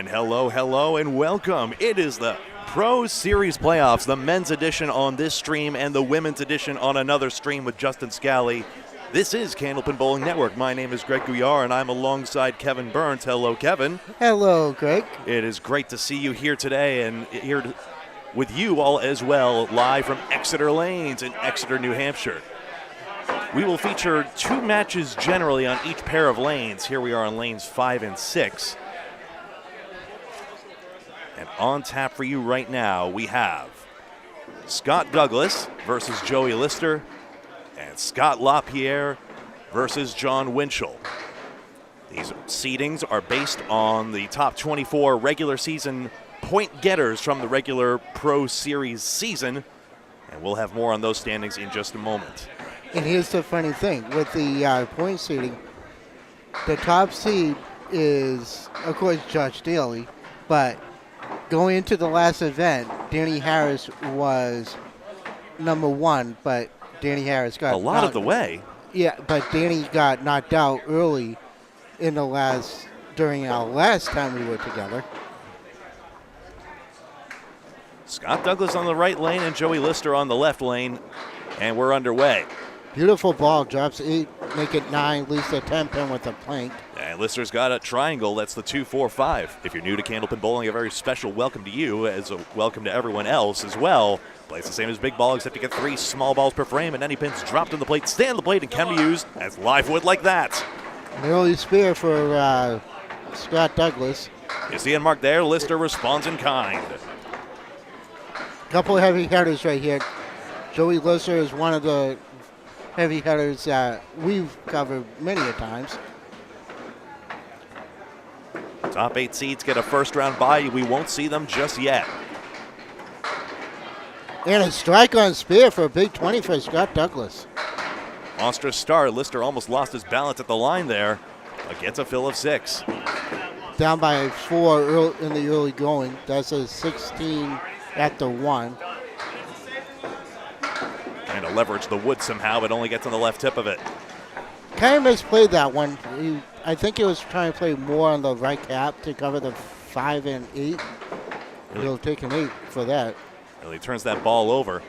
And hello, and welcome. It is the Pro Series playoffs, the men's edition on this stream and the women's edition on another stream with Justin Scali. This is Candlepin Bowling Network. My name is Greg Gouillart, and I'm alongside Kevin Burns. Hello, Kevin. Hello, Greg. It is great to see you here today and here with you all as well, live from Exeter Lanes in Exeter, New Hampshire. We will feature two matches generally on each pair of lanes. Here we are on lanes 5 and 6. And on tap for you right now, we have Scott Douglas versus Joey Lister and Scott Lapierre versus John Winchell. These seedings are based on the top 24 regular season point getters from the regular Pro Series season, and we'll have more on those standings in just a moment. And here's the funny thing with the point seeding: the top seed is, of course, Judge Daley, but going into the last event, Danny Harris was number 1, but Danny Harris got a lot of the way. Yeah, but Danny got knocked out early in during our last time we were together. Scott Douglas on the right lane and Joey Lister on the left lane, and we're underway. Beautiful ball, drops 8, make it 9, leads the 10 pin with a plank. And Lister's got a triangle, that's the 2-4-5. If you're new to Candlepin Bowling, a very special welcome to you, as a welcome to everyone else as well. Plays the same as big ball, except you get 3 small balls per frame, and any pins dropped on the plate stay on the plate and can be used as live wood like that. An early spear for Scott Douglas. You see it marked there, Lister responds in kind. Couple of heavy hitters right here. Joey Lister is one of the heavy hitters we've covered many a times. Top 8 seeds get a first round bye. We won't see them just yet. And a strike on spear for a big 20 for Scott Douglas. Monstrous start. Lister almost lost his balance at the line there, but gets a fill of 6. Down by 4 in the early going. That's a 16 at the 1. Trying to leverage the wood somehow, but only gets on the left tip of it. Kind of misplayed that one. I think he was trying to play more on the right cap to cover the 5 and 8. He'll take an 8 for that. Well, he turns that ball over.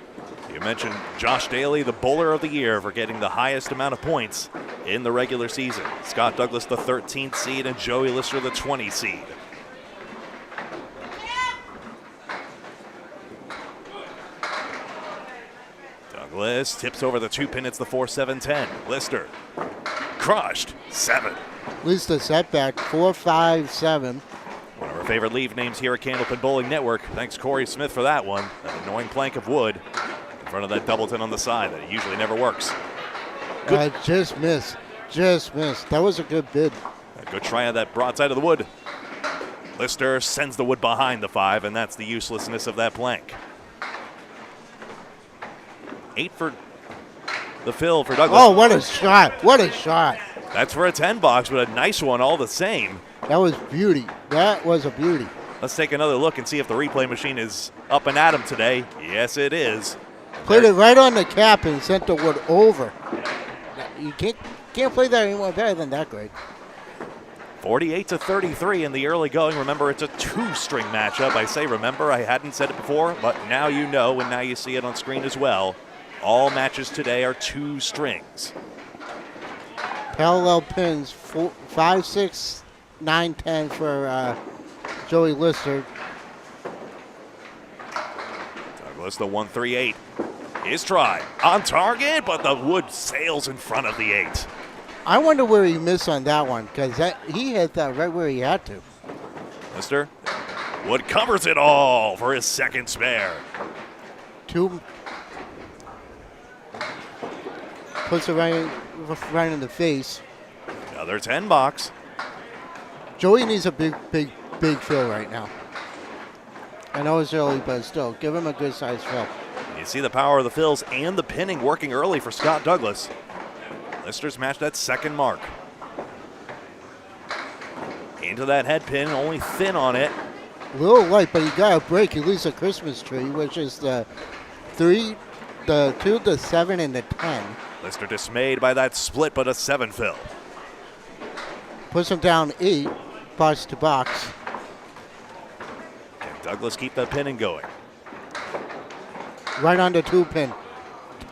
You mentioned Josh Daley, the bowler of the year, for getting the highest amount of points in the regular season. Scott Douglas, the 13th seed, and Joey Lister, the 20 seed. Douglas tips over the 2 pin. It's the 4-7-10. Lister crushed 7. At least a setback, 4-5-7. One of our favorite leave names here at Candlepin Bowling Network. Thanks, Corey Smith, for that one. That annoying plank of wood in front of that doubleton on the side that usually never works. Just missed. Just missed. That was a good bid. A good try on that broadside of the wood. Lister sends the wood behind the 5, and that's the uselessness of that plank. 8 for the fill for Douglas. Oh, what a shot. What a shot. That's for a 10 box, but a nice one all the same. That was beauty. That was a beauty. Let's take another look and see if the replay machine is up and at him today. Yes, it is. Played it right on the cap and sent the wood over. You can't play that anymore better than that, Greg. 48-33 in the early going. Remember, it's a 2-string matchup. I say remember, I hadn't said it before, but now you know, and now you see it on screen as well. All matches today are 2 strings. Parallel pins, 5, 6, 9, 10 for Joey Lister. Douglas, the 1-3-8. His try on target, but the wood sails in front of the 8. I wonder where he missed on that one, because he hit that right where he had to. Lister, wood covers it all for his second spare. 2. Puts it right in the face. Another 10 box. Joey needs a big fill right now. I know it's early, but still, give him a good size fill. You see the power of the fills and the pinning working early for Scott Douglas. Lister's matched that second mark. Into that head pin, only thin on it. A little light, but he got a break. He leaves a Christmas tree, which is the 2, the 7, and the 10. Lister dismayed by that split, but a 7 fill. Puts him down 8, box to box. Douglas keep the pinning going. Right on the 2-pin.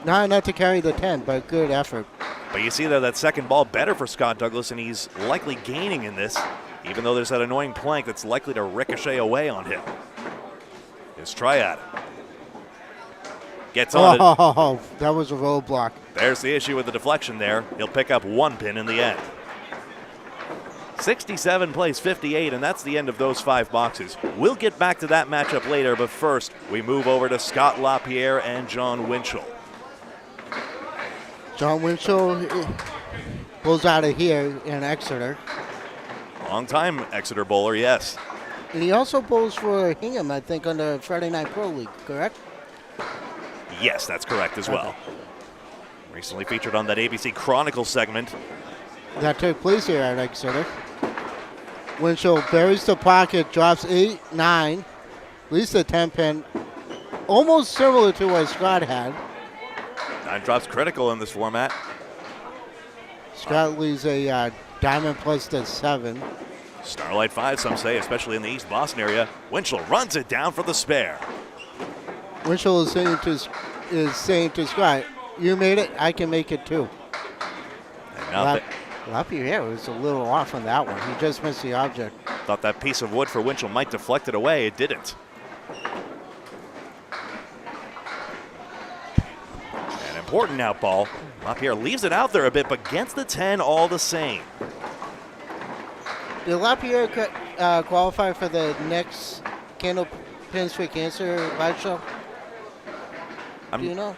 Not enough to carry the 10, but good effort. But you see that second ball better for Scott Douglas, and he's likely gaining in this, even though there's that annoying plank that's likely to ricochet away on him. His try at it. Gets on it. Oh, that was a roadblock. There's the issue with the deflection there. He'll pick up 1 pin in the end. 67 plays 58, and that's the end of those 5 boxes. We'll get back to that matchup later, but first we move over to Scott Lapierre and John Winchell. John Winchell pulls out of here in Exeter. Long-time Exeter bowler, yes. And he also bowls for Hingham, I think, on the Friday Night Pro League, correct? Yes, that's correct as well. Recently featured on that ABC Chronicle segment. That took place here at Exeter. Winchell buries the pocket, drops 8, 9, leaves the 10-pin, almost similar to what Scott had. 9 drops critical in this format. Scott leaves a diamond plus the 7. Starlight 5, some say, especially in the East Boston area. Winchell runs it down for the spare. Winchell is saying to Scott, you made it, I can make it too. And Lapierre was a little off on that one. He just missed the object. thought that piece of wood for Winchell might deflect it away. It didn't. An important out ball. Lapierre leaves it out there a bit, but gets the 10 all the same. Did Lapierre qualify for the next Candlepin for Cancer live show? Do you know?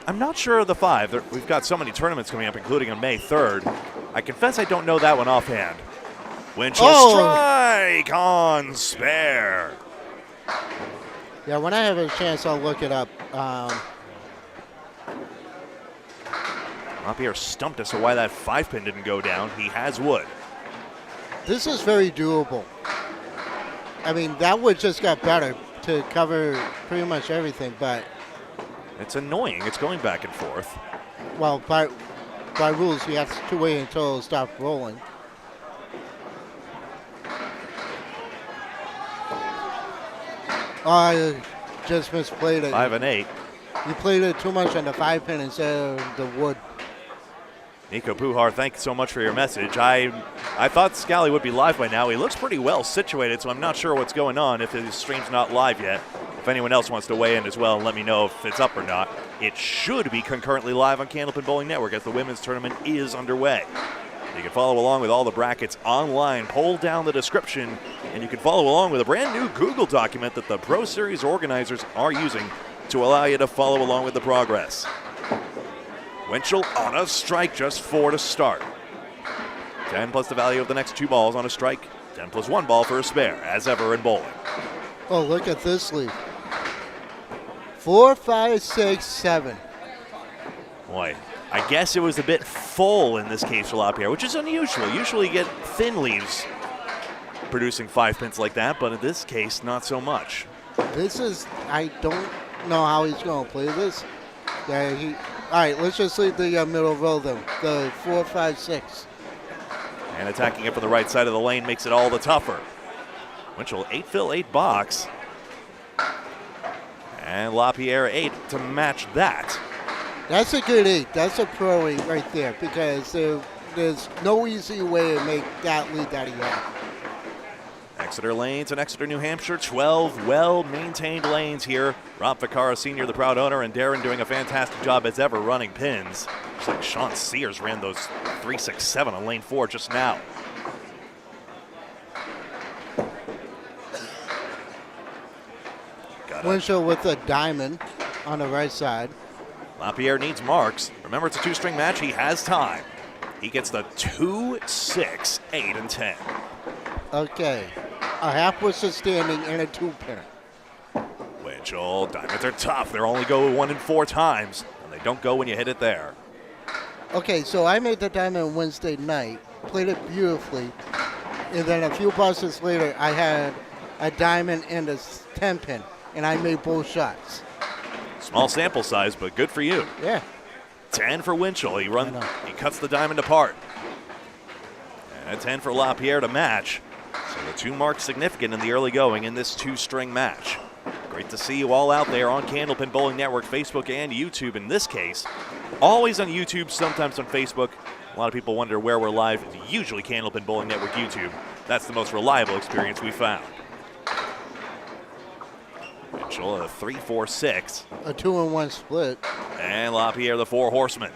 I'm not sure of the 5. We've got so many tournaments coming up, including on May 3rd. I confess I don't know that one offhand. Winchell strike on spare. Yeah, when I have a chance, I'll look it up. Lapierre stumped us on why that 5-pin didn't go down. He has wood. This is very doable. I mean, that wood just got better to cover pretty much everything, but It's annoying. It's going back and forth. well, by rules, we have to wait until it stops rolling. Oh, I just misplayed it. 5 and 8. You played it too much on the 5-pin instead of the wood. Nico Pujar, thank you so much for your message. I thought Scali would be live by now. He looks pretty well situated, so I'm not sure what's going on if his stream's not live yet. If anyone else wants to weigh in as well and let me know if it's up or not, it should be concurrently live on Candlepin Bowling Network as the women's tournament is underway. You can follow along with all the brackets online. Pull down the description, and you can follow along with a brand new Google document that the Pro Series organizers are using to allow you to follow along with the progress. Winchell on a strike, just 4 to start. 10 plus the value of the next 2 balls on a strike. 10 plus 1 ball for a spare, as ever in bowling. Oh, look at this lead. 4, 5, 6, 7. Boy, I guess it was a bit full in this case for Lapierre, which is unusual. Usually you get thin leaves producing 5 pins like that, but in this case, not so much. This is, I don't know how he's going to play this. Yeah, all right, let's just leave the middle row then. The 4, 5, 6. And attacking it from the right side of the lane makes it all the tougher. Winchell 8 fill, 8 box. And Lapierre 8 to match that. That's a good 8. That's a pro 8 right there because there's no easy way to make that lead that he had. Exeter lanes in Exeter, New Hampshire. 12 well-maintained lanes here. Rob Ficara Sr., the proud owner, and Darren doing a fantastic job as ever running pins. Looks like Sean Sears ran those 3, 6, 7 on lane 4 just now. Winchell with a diamond on the right side. Lapierre needs marks. Remember, it's a 2-string match. He has time. He gets the 2, 6, 8, and 10. Okay. A half whistle standing and a 2-pinner. Winchell, diamonds are tough. They only go 1 in 4 times, and they don't go when you hit it there. Okay, so I made the diamond Wednesday night, played it beautifully, and then a few buses later, I had a diamond and a 10-pin, and I made both shots. Small sample size, but good for you. Yeah. 10 for Winchell. He cuts the diamond apart. And a 10 for Lapierre to match. So The two marks significant in the early going in this two-string match. Great to see you all out there on Candlepin Bowling Network, Facebook, and YouTube in this case. Always on YouTube, sometimes on Facebook. A lot of people wonder where we're live. It's usually Candlepin Bowling Network YouTube. That's the most reliable experience we found. Winchell, a 3-4-6. A 2-1 split. And Lapierre, the four horsemen.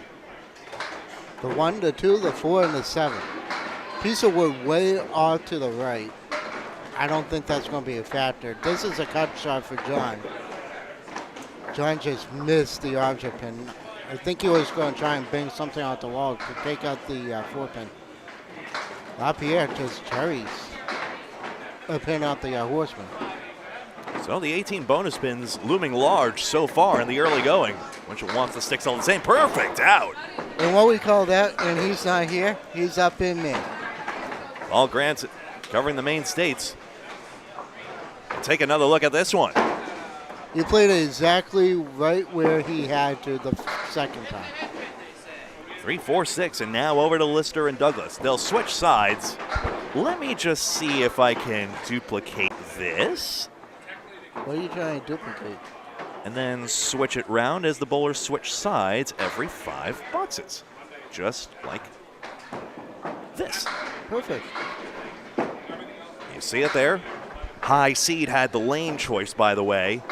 The 1, the 2, the 4, and the 7. Piece of wood way off to the right. I don't think that's going to be a factor. This is a cut shot for John. John just missed the object pin. I think he was going to try and bang something out the wall to take out the 4-pin. Lapierre just cherries a pin out the horseman. So the 18 bonus pins looming large so far in the early going. Winchell wants the sticks all the same. Perfect, out. And what we call that, and he's not here, he's up in Maine. All Grant's covering the main states. Take another look at this one. He played it exactly right where he had to the second time. 3-4-6, and now over to Lister and Douglas. They'll switch sides. Let me just see if I can duplicate this. What are you trying to duplicate? And then switch it round as the bowlers switch sides every 5 boxes. Just like this. Perfect. You see it there? High seed had the lane choice, by the way.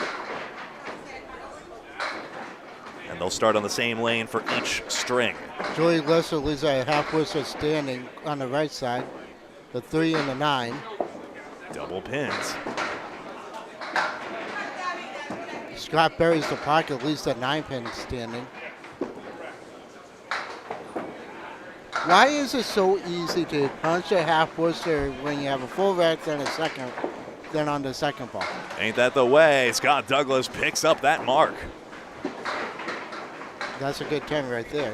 And they'll start on the same lane for each string. Joey Lister leaves a half whistle standing on the right side. The 3 and the 9. Double pins. Scott buries the pocket, leaves the 9-pin standing. Why is it so easy to punch a half whistle when you have a full rack then on the second ball? Ain't that the way? Scott Douglas picks up that mark. That's a good 10 right there.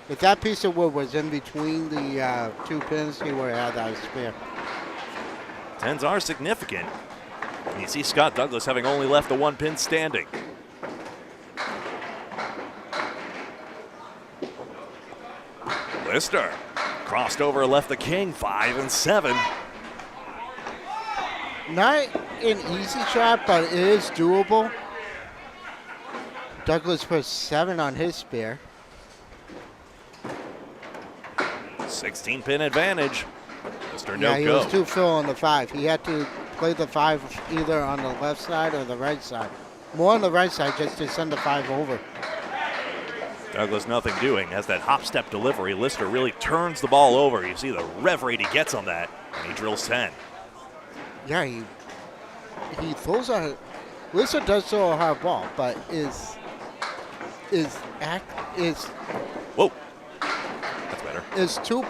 If that piece of wood was in between the 2 pins, he would have had that spare. 10s are significant. And you see Scott Douglas having only left the 1 pin standing. Lister crossed over, left the king, 5 and 7. Not an easy shot, but it is doable. Douglas puts 7 on his spare. 16 pin advantage. Lister no Yeah, he go. was too full on the 5. He had to play the 5 either on the left side or the right side. More on the right side just to send the 5 over. Douglas nothing doing. Has that hop step delivery. Lister really turns the ball over. You see the rev rate he gets on that, and he drills 10. Yeah, he throws a. Lister does throw a hard ball, but is Whoa, that's better. It's two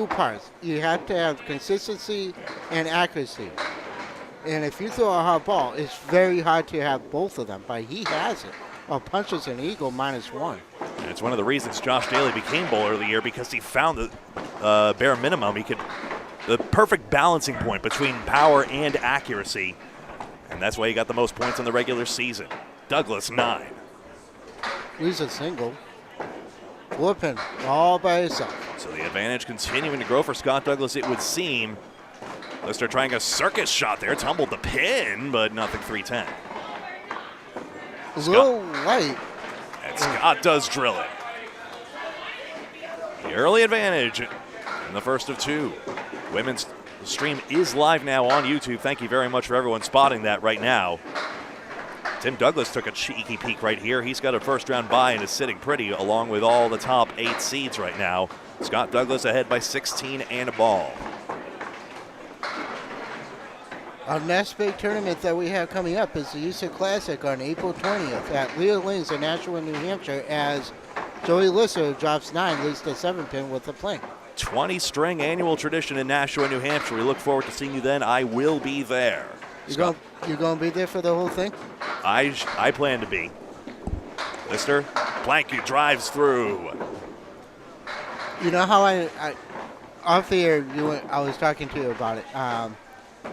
parts. You have to have consistency and accuracy. And if you throw a hard ball, it's very hard to have both of them, but he has it. Well, punches an eagle -1. And it's one of the reasons Josh Daley became bowler of the year, because he found the bare minimum. The perfect balancing point between power and accuracy. And that's why he got the most points in the regular season. Douglas 9. He's a single. 4-pin, all by himself. So the advantage continuing to grow for Scott Douglas, it would seem. Lister trying a circus shot there, tumbled the pin, but nothing 310. A little light. And Scott does drill it. The early advantage in the first of 2. Women's stream is live now on YouTube. Thank you very much for everyone spotting that right now. Tim Douglas took a cheeky peek right here. He's got a first-round bye and is sitting pretty along with all the top 8 seeds right now. Scott Douglas ahead by 16 and a ball. Our next big tournament that we have coming up is the Easter Classic on April 20th at Leo Lanes in Nashua, New Hampshire, as Joey Lister drops 9, leads the 7-pin with the plank. 20-string annual tradition in Nashua, New Hampshire. We look forward to seeing you then. I will be there. You gonna be there for the whole thing? I plan to be. Lister, Blanky drives through. You know how I off the air, I was talking to you about it.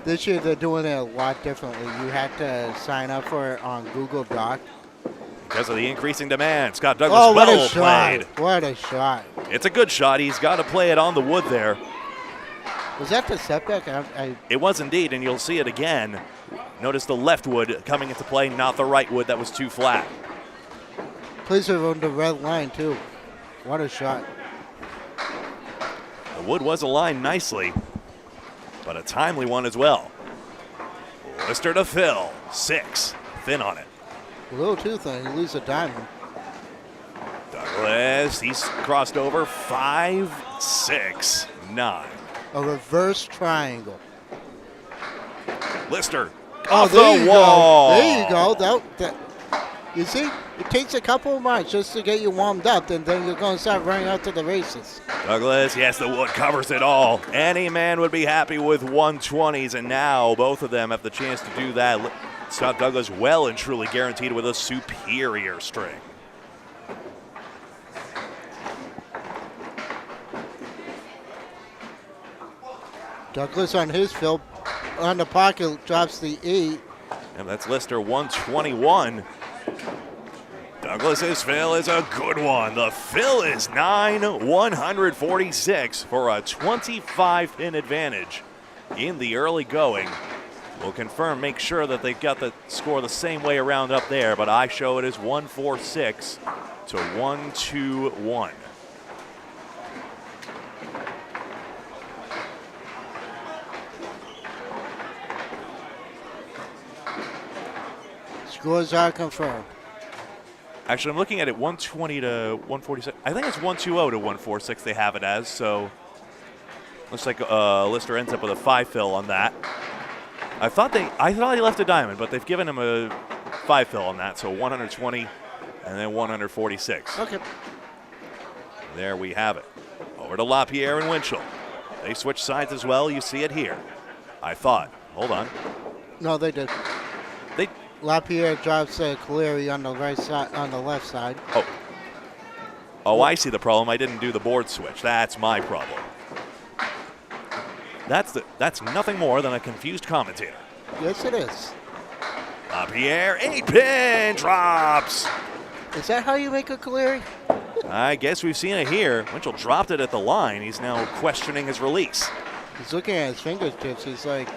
This year they're doing it a lot differently. You had to sign up for it on Google Doc. Because of the increasing demand, Scott Douglas well played. What a shot. It's a good shot. He's got to play it on the wood there. Was that the setback? It was indeed, and you'll see it again. Notice the left wood coming into play, not the right wood that was too flat. Plays it on the red line, too. What a shot. The wood was aligned nicely, but a timely one as well. Lister to Phil, 6, thin on it. A little too thin, he loses a diamond. Douglas, he's crossed over, 5, 6, 9. A reverse triangle. Lister, Oh, off there the you wall. go. There you go. You see, it takes a couple of months just to get you warmed up, and then you're going to start running out to the races. Douglas, yes, the wood covers it all. Any man would be happy with 120s, and now both of them have the chance to do that. Scott Douglas well and truly guaranteed with a superior string. Douglas on his fill, on the pocket, drops the 8. And that's Lister, 121. Douglas's fill is a good one. The fill is 9, 146 for a 25-pin advantage in the early going. We'll confirm, make sure that they've got the score the same way around up there, but I show it as 146 to 121. Scores are confirmed. Actually, I'm looking at it 120 to 146. I think it's 120 to 146 they have it as, so looks like Lister ends up with a 5 fill on that. I thought he left a diamond, but they've given him a 5 fill on that, so 120 and then 146. Okay. There we have it. Over to Lapierre and Winchell. They switch sides as well. You see it here. I thought. Hold on. No, they did. They. Lapierre drops Caleri on the right side, on the left side. Oh, I see the problem. I didn't do the board switch. That's my problem. That's nothing more than a confused commentator. Yes, it is. Lapierre, 8-pin drops. Is that how you make a Caleri? I guess we've seen it here. Winchell dropped it at the line. He's now questioning his release. He's looking at his fingertips. He's like,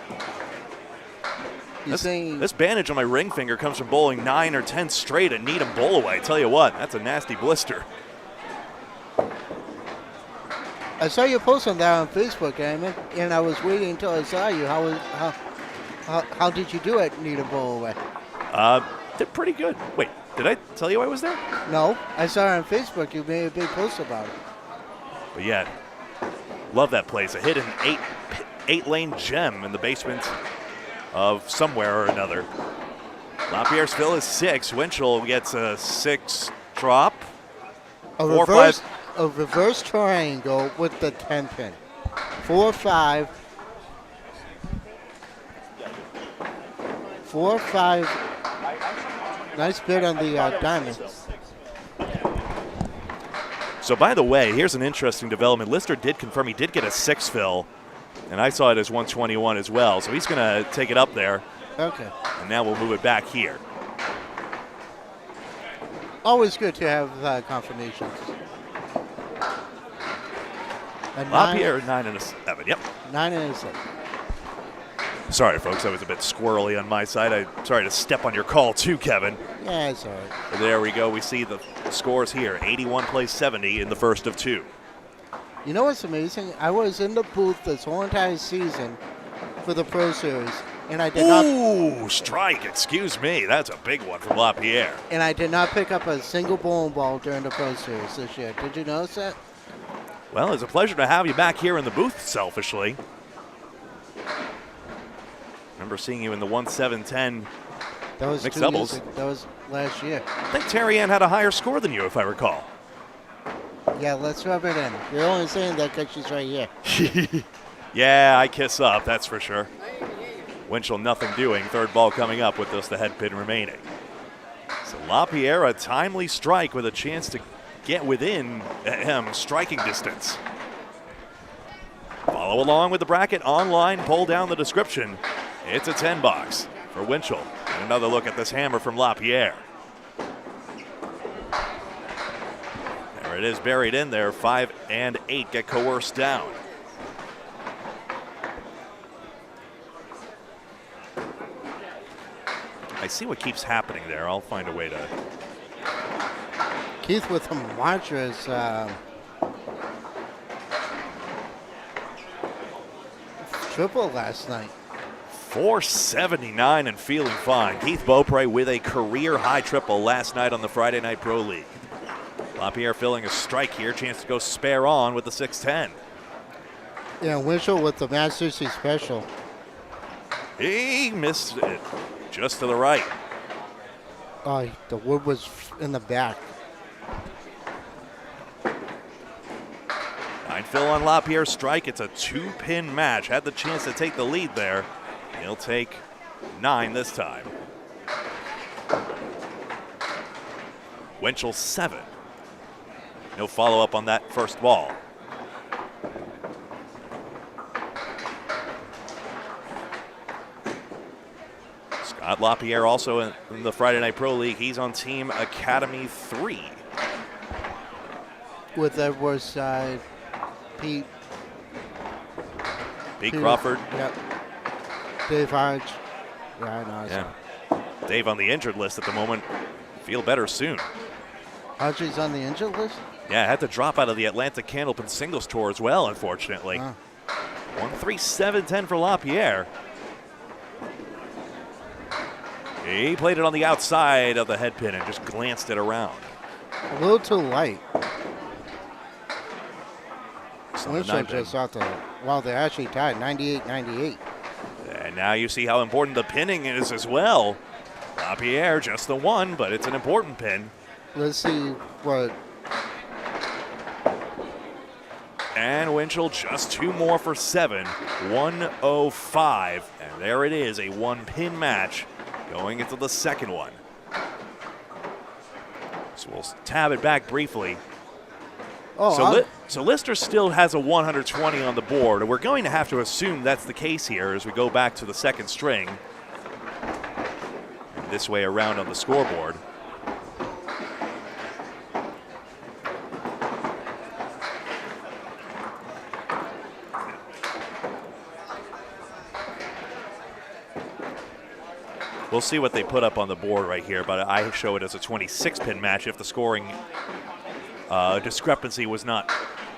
this bandage on my ring finger comes from bowling 9 or 10 straight at Needham Bowl away. Tell you what, that's a nasty blister. I saw you post on that on Facebook, Eamon, and I was waiting until I saw you. How did you do it, Needham Bowl away? Did pretty good. Wait, did I tell you I was there? No, I saw it on Facebook. You made a big post about it. But yeah, love that place. A hidden eight-lane gem in the basement of somewhere or another. Lapierre's fill is 6. Winchell gets a 6 drop. A reverse triangle with the 10 pin. 4, 5. 4, 5. Nice bit on the diamond. So by the way, here's an interesting development. Lister did confirm he did get a 6 fill, and I saw it as 121 as well. So he's going to take it up there. Okay. And now we'll move it back here. Always good to have confirmations. Lapierre, 9 and a 7. Yep. 9 and a 7. Sorry, folks. That was a bit squirrely on my side. I'm sorry to step on your call, too, Kevin. Yeah, it's all right. There we go. We see the scores here. 81 plays 70 in the first of 2. You know what's amazing? I was in the booth this whole entire season for the Pro Series, and I did not. Ooh, strike. Excuse me. That's a big one from Lapierre. And I did not pick up a single bowling ball during the Pro Series this year. Did you notice that? Well, it's a pleasure to have you back here in the booth, selfishly. Remember seeing you in the 1-7-10 That was mixed 2 doubles. years ago. That was last year. I think Terry Ann had a higher score than you, if I recall. Yeah, let's rub it in. You're only saying that because she's right here. Yeah, I kiss up, that's for sure. Winchell nothing doing. Third ball coming up with just the head pin remaining. So Lapierre, a timely strike with a chance to get within striking distance. Follow along with the bracket online. Pull down the description. It's a 10 box for Winchell. And another look at this hammer from Lapierre. There it is buried in there. 5 and 8 get coerced down. see what keeps happening there. I'll find a way to. Keith with some monstrous triple last night. 479 and feeling fine. Keith Beaupre with a career-high triple last night on the Friday Night Pro League. Lapierre filling a strike here. Chance to go spare on with the 610. Yeah, Winchell with the Masters special. He missed it just to the right. Oh, the wood was in the back. Nine fill on Lapierre's strike. It's a 2-pin match. Had the chance to take the lead there. He'll take 9 this time. Winchell 7. No follow-up on that first ball. Scott Lapierre also in the Friday Night Pro League. He's on Team Academy 3. With Edwards, Pete Crawford. Yep. Dave Hodge. Yeah, I know. Yeah. Dave on the injured list at the moment. Feel better soon. Hodge's on the injured list? Yeah, had to drop out of the Atlantic Candlepin Singles Tour as well, unfortunately. 1-3-7-10 for Lapierre. He played it on the outside of the head pin and just glanced it around. A little too light. Winchell just out the, well, they actually tied 98-98. And now you see how important the pinning is as well. Lapierre, just the one, but it's an important pin. Let's see what. And Winchell just 2 more for 7. 105. And there it is, a 1-pin match going into the second one. So we'll tab it back briefly. Oh, So Lister still has a 120 on the board, and we're going to have to assume that's the case here as we go back to the second string. And this way around on the scoreboard. We'll see what they put up on the board right here, but I show it as a 26-pin match if the scoring discrepancy was not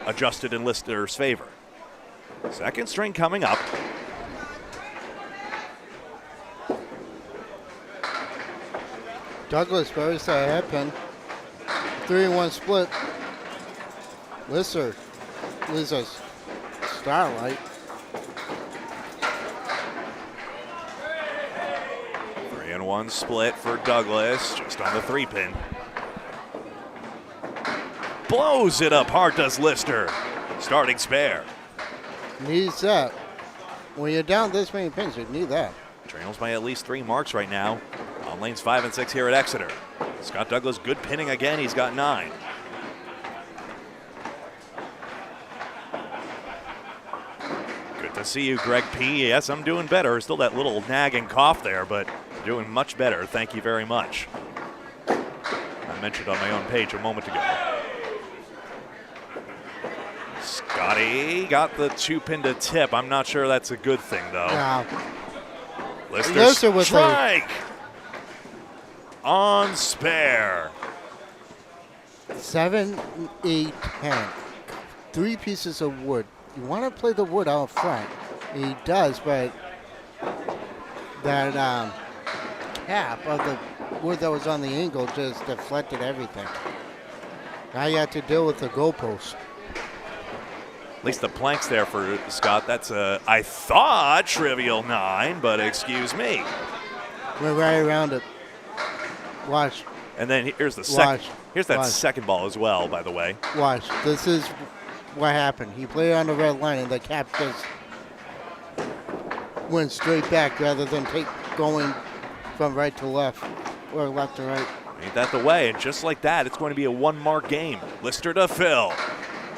adjusted in Lister's favor. Second string coming up. Douglas buries that hairpin. 3-1 split. Lister loses Starlight. 3-1 split for Douglas, just on the 3-pin. Blows it up hard, does Lister. Starting spare. Needs that. When you're down this many pins, you need that. Trails by at least 3 marks right now. On lanes 5 and 6 here at Exeter. Scott Douglas, good pinning again. He's got 9. Good to see you, Greg P. Yes, I'm doing better. Still that little nagging cough there, but doing much better. Thank you very much. I mentioned on my own page a moment ago. Scotty got the 2-pin to tip. I'm not sure that's a good thing, though. Now, Lister with strike on spare. 7, 8, 10. 3 pieces of wood. You want to play the wood out front. He does, but that cap of the wood that was on the angle just deflected everything. Now you have to deal with the goalpost. At least the planks there for Scott. That's a, I thought, trivial 9, but excuse me. We're right around it. Watch. And then here's the second. Here's that second ball as well, by the way. Watch. This is what happened. He played on the red line, and the cap just went straight back rather than going from right to left or left to right. Ain't that the way? And just like that, it's going to be a 1-mark game. Lister to fill.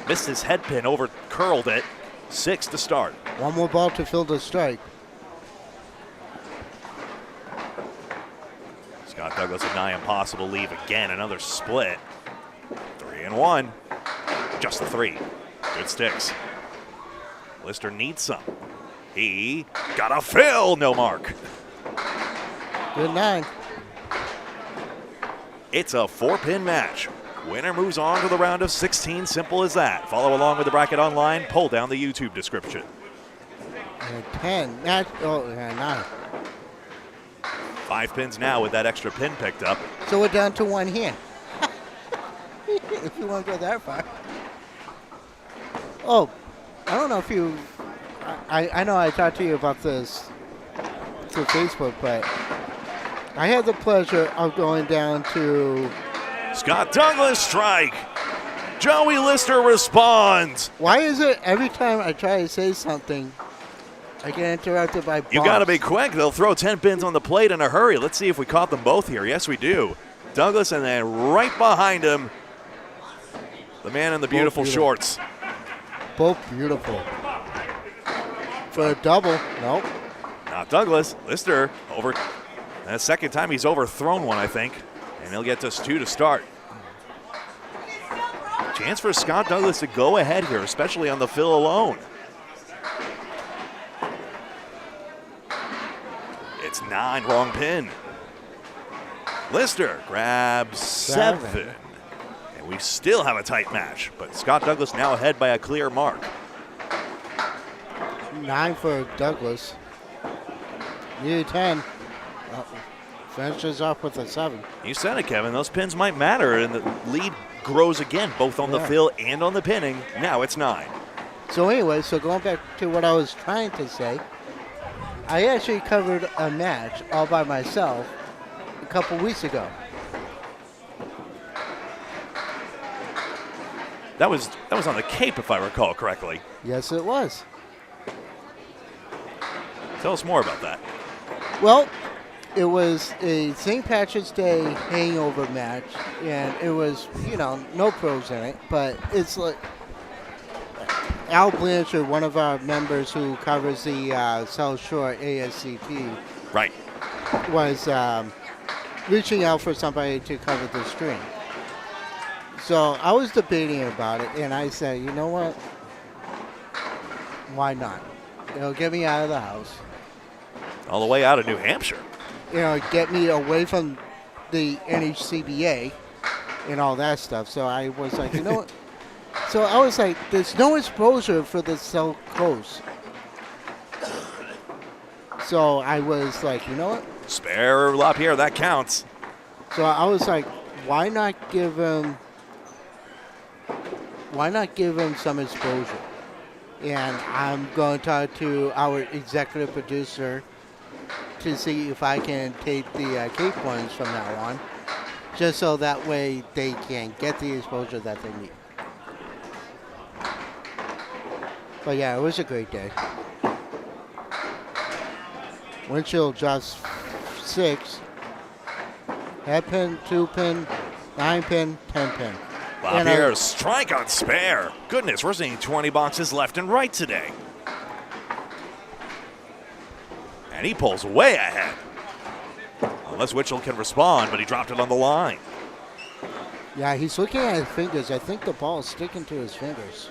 Missed his head pin, over curled it. 6 to start. One more ball to fill the strike. Scott Douglas a nigh impossible leave again. Another split. 3-1. Just the 3. Good sticks. Lister needs some. He got a fill. No mark. Good 9. It's a 4-pin match. Winner moves on to the round of 16. Simple as that. Follow along with the bracket online. Pull down the YouTube description. 10. Not, oh, yeah, 9. 5 pins now with that extra pin picked up. So we're down to 1 hand. If you want to go that far. Oh, I don't know if you... I know I talked to you about this through Facebook, but I had the pleasure of going down to... Scott Douglas strike. Joey Lister responds. Why is it every time I try to say something, I get interrupted by bombs? You got to be quick. They'll throw 10 pins on the plate in a hurry. Let's see if we caught them both here. Yes, we do. Douglas, and then right behind him, the man in the beautiful shorts. Both beautiful. For a double, nope. Not Douglas. Lister over. The second time he's overthrown one, I think. And he'll get us 2 to start. Chance for Scott Douglas to go ahead here, especially on the fill alone. It's 9, wrong pin. Lister grabs 7. And we still have a tight match, but Scott Douglas now ahead by a clear mark. 9 for Douglas. Needed 10. Finishes off with a 7. You said it, Kevin. Those pins might matter, and the lead grows again, both on the fill and on the pinning. Now it's 9. So anyway, so going back to what I was trying to say, I actually covered a match all by myself a couple weeks ago. That was on the Cape, if I recall correctly. Yes, it was. Tell us more about that. Well, it was a St. Patrick's Day hangover match, and it was, no pros in it, but it's like Al Blanchard, one of our members who covers the South Shore ASCP, right, was reaching out for somebody to cover the stream. So I was debating about it, and I said, you know what? Why not? It'll get me out of the house. All the way out of New Hampshire. Get me away from the NHCBA and all that stuff. So I was like, you know what? So I was like, there's no exposure for the South Coast. So I was like, you know what? Spare Lapierre, that counts. So I was like, why not give him some exposure? And I'm going to talk to our executive producer to see if I can take the Cape ones from now on, just so that way they can get the exposure that they need. But yeah, it was a great day. Winchell just 6. Head pin, 2 pin, 9 pin, 10 pin. Lapierre strike on spare. Goodness, we're seeing 20 boxes left and right today. And he pulls way ahead. Unless Winchell can respond, but he dropped it on the line. Yeah, he's looking at his fingers. I think the ball's sticking to his fingers.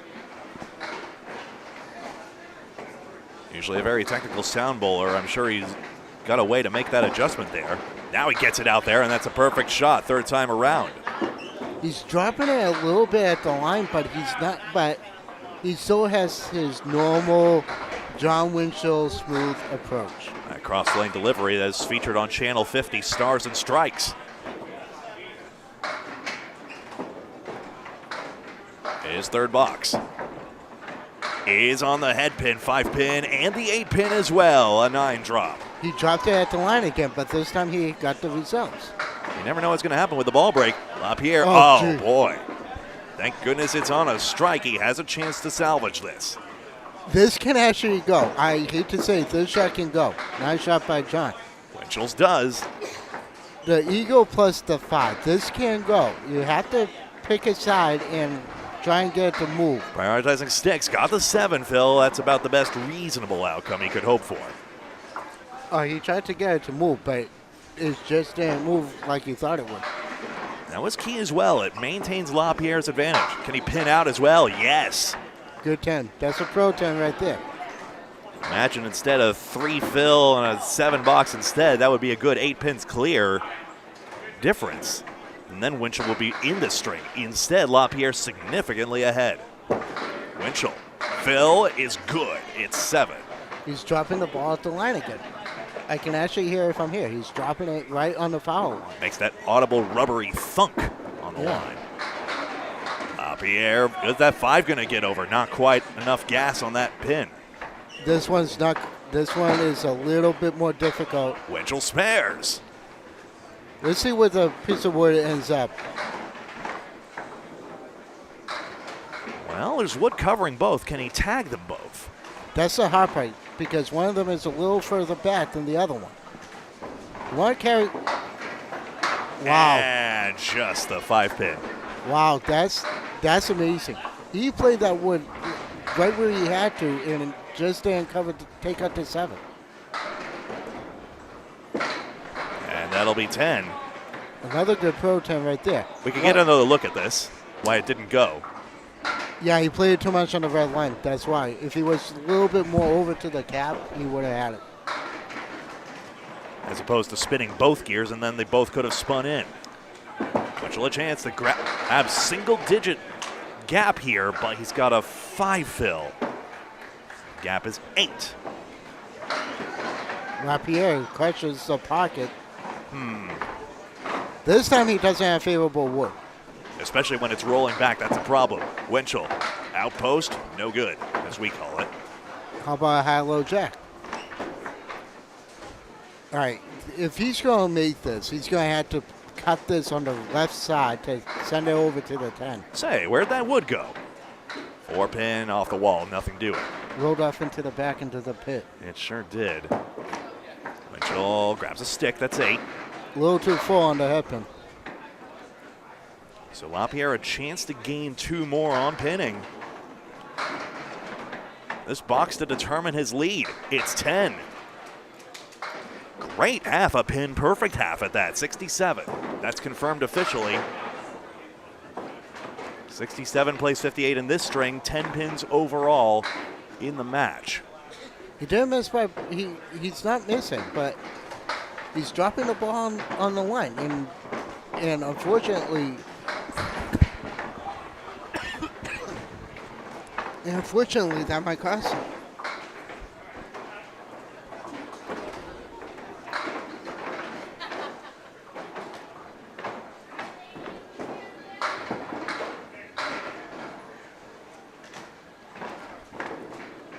Usually a very technical sound bowler. I'm sure he's got a way to make that adjustment there. Now he gets it out there, and that's a perfect shot, 3rd time around. He's dropping it a little bit at the line, but he's not. But he still has his normal John Winchell smooth approach. That cross-lane delivery that's featured on Channel 50, Stars and Strikes. His 3rd box is on the head pin, 5 pin, and the 8 pin as well, a 9 drop. He dropped it at the line again, but this time he got the results. You never know what's going to happen with the ball break. Lapierre, oh boy. Thank goodness it's on a strike. He has a chance to salvage this. This can actually go. I hate to say it, this shot can go. Nice shot by John. Winchell's does. The Eagle plus the 5. This can go. You have to pick a side and try and get it to move. Prioritizing sticks. Got the 7, Phil. That's about the best reasonable outcome he could hope for. He tried to get it to move, but it just didn't move like he thought it would. That was key as well. It maintains Lapierre's advantage. Can he pin out as well? Yes. Good 10. That's a pro 10 right there. Imagine instead of 3 fill and a 7 box instead, that would be a good 8 pins clear difference. and then Winchell will be in the string. Instead, Lapierre significantly ahead. Winchell. Phil is good. It's 7. He's dropping the ball at the line again. I can actually hear it from here. He's dropping it right on the foul line. Makes that audible rubbery thunk on the line. Lapierre, is that 5 going to get over? Not quite enough gas on that pin. This one is a little bit more difficult. Winchell spares. Let's see where the piece of wood ends up. Well, there's wood covering both. Can he tag them both? That's the hard part, because one of them is a little further back than the other one. You want to carry... Wow. And just the 5 pin. Wow, that's amazing. He played that wood right where he had to, and just didn't cover to take out to 7. And that'll be 10. Another good Pro 10 right there. We can get another look at this, why it didn't go. Yeah, he played too much on the red line. That's why. If he was a little bit more over to the cap, he would have had it. As opposed to spinning both gears, and then they both could have spun in. Winchell a chance to have single-digit gap here, but he's got a 5 fill. Gap is 8. Lapierre crushes the pocket. This time he doesn't have favorable wood. Especially when it's rolling back, that's a problem. Winchell, outpost, no good, as we call it. How about a high-low jack? All right, if he's going to make this, he's going to have to cut this on the left side to send it over to the 10. Say, where'd that wood go? 4 pin off the wall, nothing doing. Rolled off into the back into the pit. It sure did. Winchell grabs a stick, that's 8. A little too full on the headpin. So Lapierre a chance to gain 2 more on pinning. This box to determine his lead. It's 10. Great half a pin, perfect half at that, 67. That's confirmed officially. 67 plays 58 in this string, 10 pins overall in the match. He didn't miss by, he's not missing, but he's dropping the ball on the line. And unfortunately, that might cost him.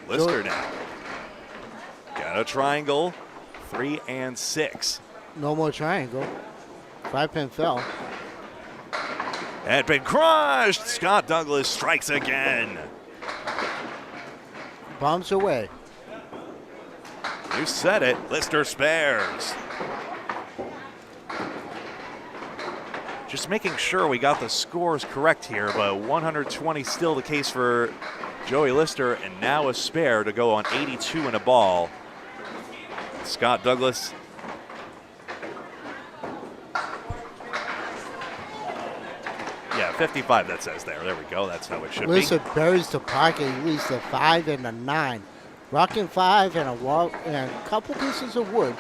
Lister now. Got a triangle, 3 and 6. No more triangle. 5 pin fell. Had been crushed. Scott Douglas strikes again. Bombs away. You said it. Lister spares. Just making sure we got the scores correct here, but 120 still the case for Joey Lister, and now a spare to go on 82 and a ball. Scott Douglas. Yeah, 55 that says there. There we go. That's how it should be. Lister buries the pocket. He leaves the 5 and the 9. Rocking 5 and a wall and a couple pieces of wood.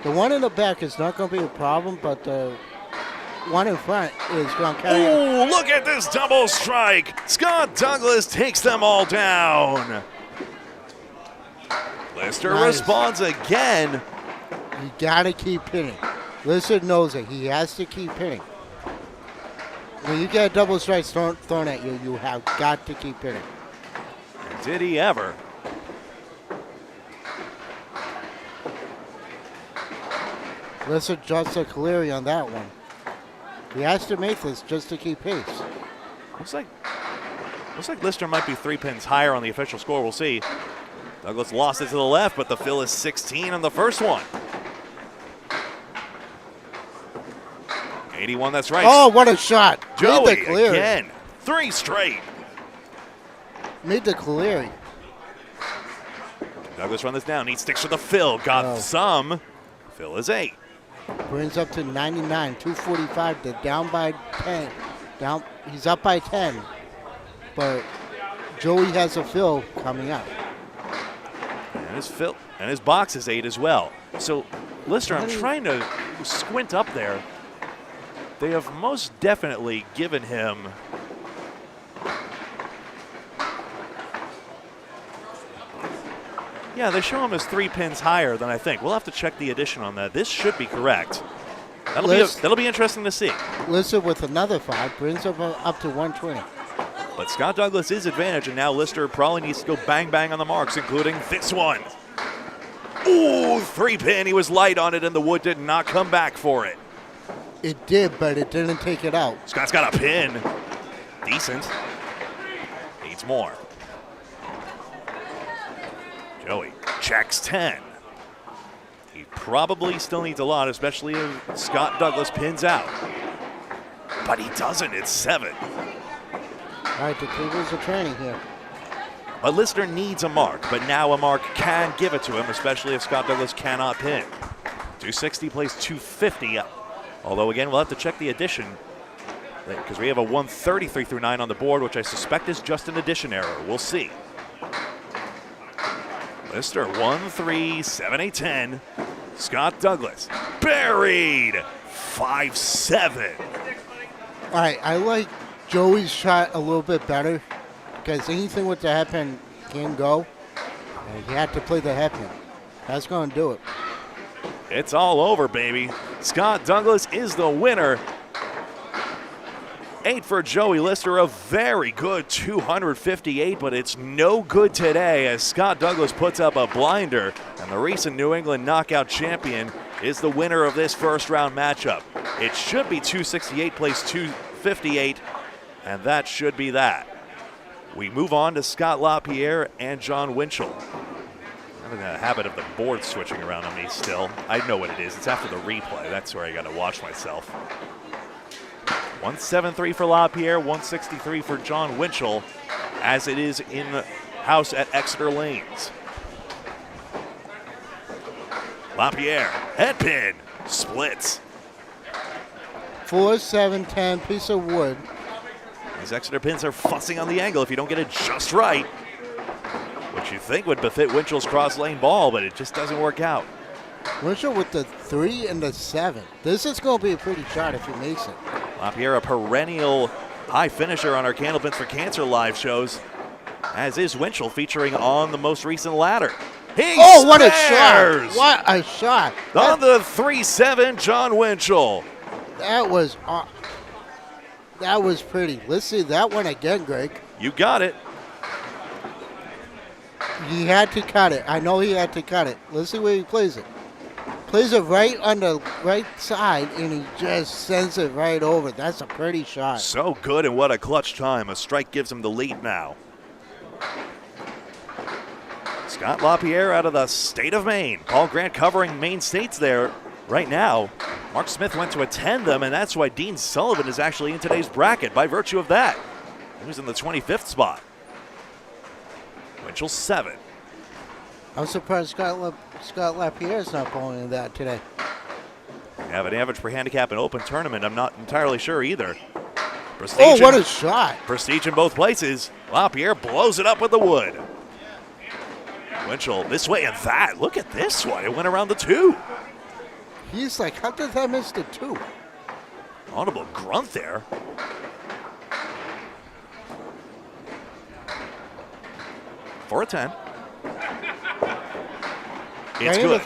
The one in the back is not going to be a problem, but the one in front is going to carry. Oh, look at this double strike. Scott Douglas takes them all down. Lister responds again. You got to keep hitting. Lister knows it. He has to keep hitting. When you get double strikes thrown at you, you have got to keep hitting. Did he ever? Lister drops a Caleri on that one. He has to make this just to keep pace. Looks like Lister might be 3 pins higher on the official score. We'll see. Douglas lost it to the left, but the fill is 16 on the first one. 81, that's right. Oh, what a shot. Joey Made the Caleri. again. 3 straight. Made the Caleri. Douglas run this down. He sticks for the fill. Got some. Fill is 8. Brings up to 99, 245. They're down by 10. He's up by 10. But Joey has a fill coming up. And his fill and his box is 8 as well. So Lister, I'm trying to squint up there. They have most definitely given him yeah, they show him as 3 pins higher than I think. We'll have to check the addition on that. This should be correct. That'll be interesting to see. Lister with another 5 brings him up to 120. But Scott Douglas is advantage, and now Lister probably needs to go bang bang on the marks, including this one. Ooh, 3-pin. He was light on it, and the wood did not come back for it. It did, but it didn't take it out. Scott's got a pin. Decent. Needs more. Joey checks 10. He probably still needs a lot, especially if Scott Douglas pins out. But he doesn't. It's 7. All right, the tables are turning here. But Lister needs a mark, but now a mark can give it to him, especially if Scott Douglas cannot pin. 260 plays 250. Although, again, we'll have to check the addition because we have a 133 through 9 on the board, which I suspect is just an addition error. We'll see. Lister 1, 3, 7, 8, 10. Scott Douglas buried 5, 7. All right, I like Joey's shot a little bit better because anything with the hairpin can go. And he had to play the hairpin. That's going to do it. It's all over, baby. Scott Douglas is the winner. 8 for Joey Lister, a very good 258, but it's no good today as Scott Douglas puts up a blinder, and the recent New England knockout champion is the winner of this first round matchup. It should be 268 plays 258, and that should be that. We move on to Scott Lapierre and John Winchell. I'm having a habit of the board switching around on me still. I know what it is. It's after the replay. That's where I got to watch myself. 173 for Lapierre, 163 for John Winchell, as it is in the house at Exeter Lanes. Lapierre, head pin, splits. 4, 7, 10, piece of wood. These Exeter pins are fussing on the angle if you don't get it just right, which you think would befit Winchell's cross-lane ball, but it just doesn't work out. Winchell with the 3 and the 7. This is going to be a pretty shot if he makes it. Lapierre, a perennial high finisher on our Candlepins for Cancer live shows, as is Winchell, featuring on the most recent ladder. What a shot! What a shot! On the 3-7, John Winchell. That was pretty. Let's see that one again, Greg. You got it. He had to cut it. I know he had to cut it. Let's see where he plays it. Plays it right on the right side, and he just sends it right over. That's a pretty shot. So good, and what a clutch time. A strike gives him the lead now. Scott Lapierre out of the state of Maine. Paul Grant covering Maine states there right now. Mark Smith went to attend them, and that's why Dean Sullivan is actually in today's bracket by virtue of that. He was in the 25th spot. Winchell 7. I'm surprised Scott Lapierre's not pulling in that today. Have an average per handicap in open tournament. I'm not entirely sure either. Prestige what a shot. Prestige in both places. Lapierre blows it up with the wood. Winchell this way and that. Look at this one. It went around the 2. He's like, how did that miss the 2? Audible grunt there. For a 10. It's good.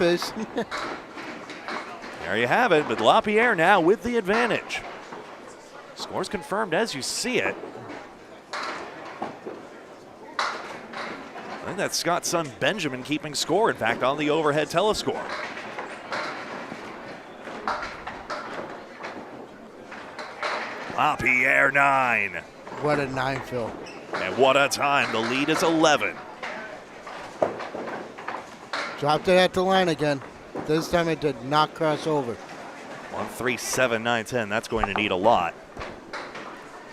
There you have it, but Lapierre now with the advantage. Score's confirmed as you see it. I think that's Scott's son Benjamin keeping score, in fact, on the overhead telescore. Lapierre 9. What a 9, Phil. And what a time. The lead is 11. Dropped it at the line again. This time it did not cross over. 1, 3, 7, 9, 10. That's going to need a lot.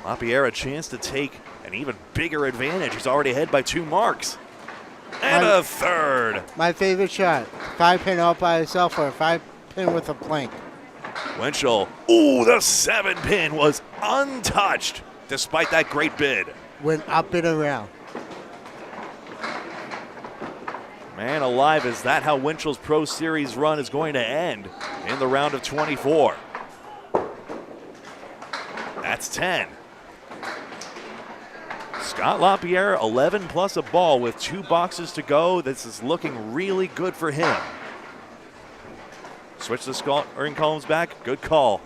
Lapierre a chance to take an even bigger advantage. He's already ahead by 2 marks. And a third. My favorite shot. 5-pin out by itself or a 5-pin with a plank. Winchell. Ooh, the 7-pin was untouched despite that great bid. Went up and around. Man alive, is that how Winchell's Pro Series run is going to end in the round of 24? That's 10. Scott Lapierre, 11 plus a ball with 2 boxes to go. This is looking really good for him. Switch the scoring columns back. Good call.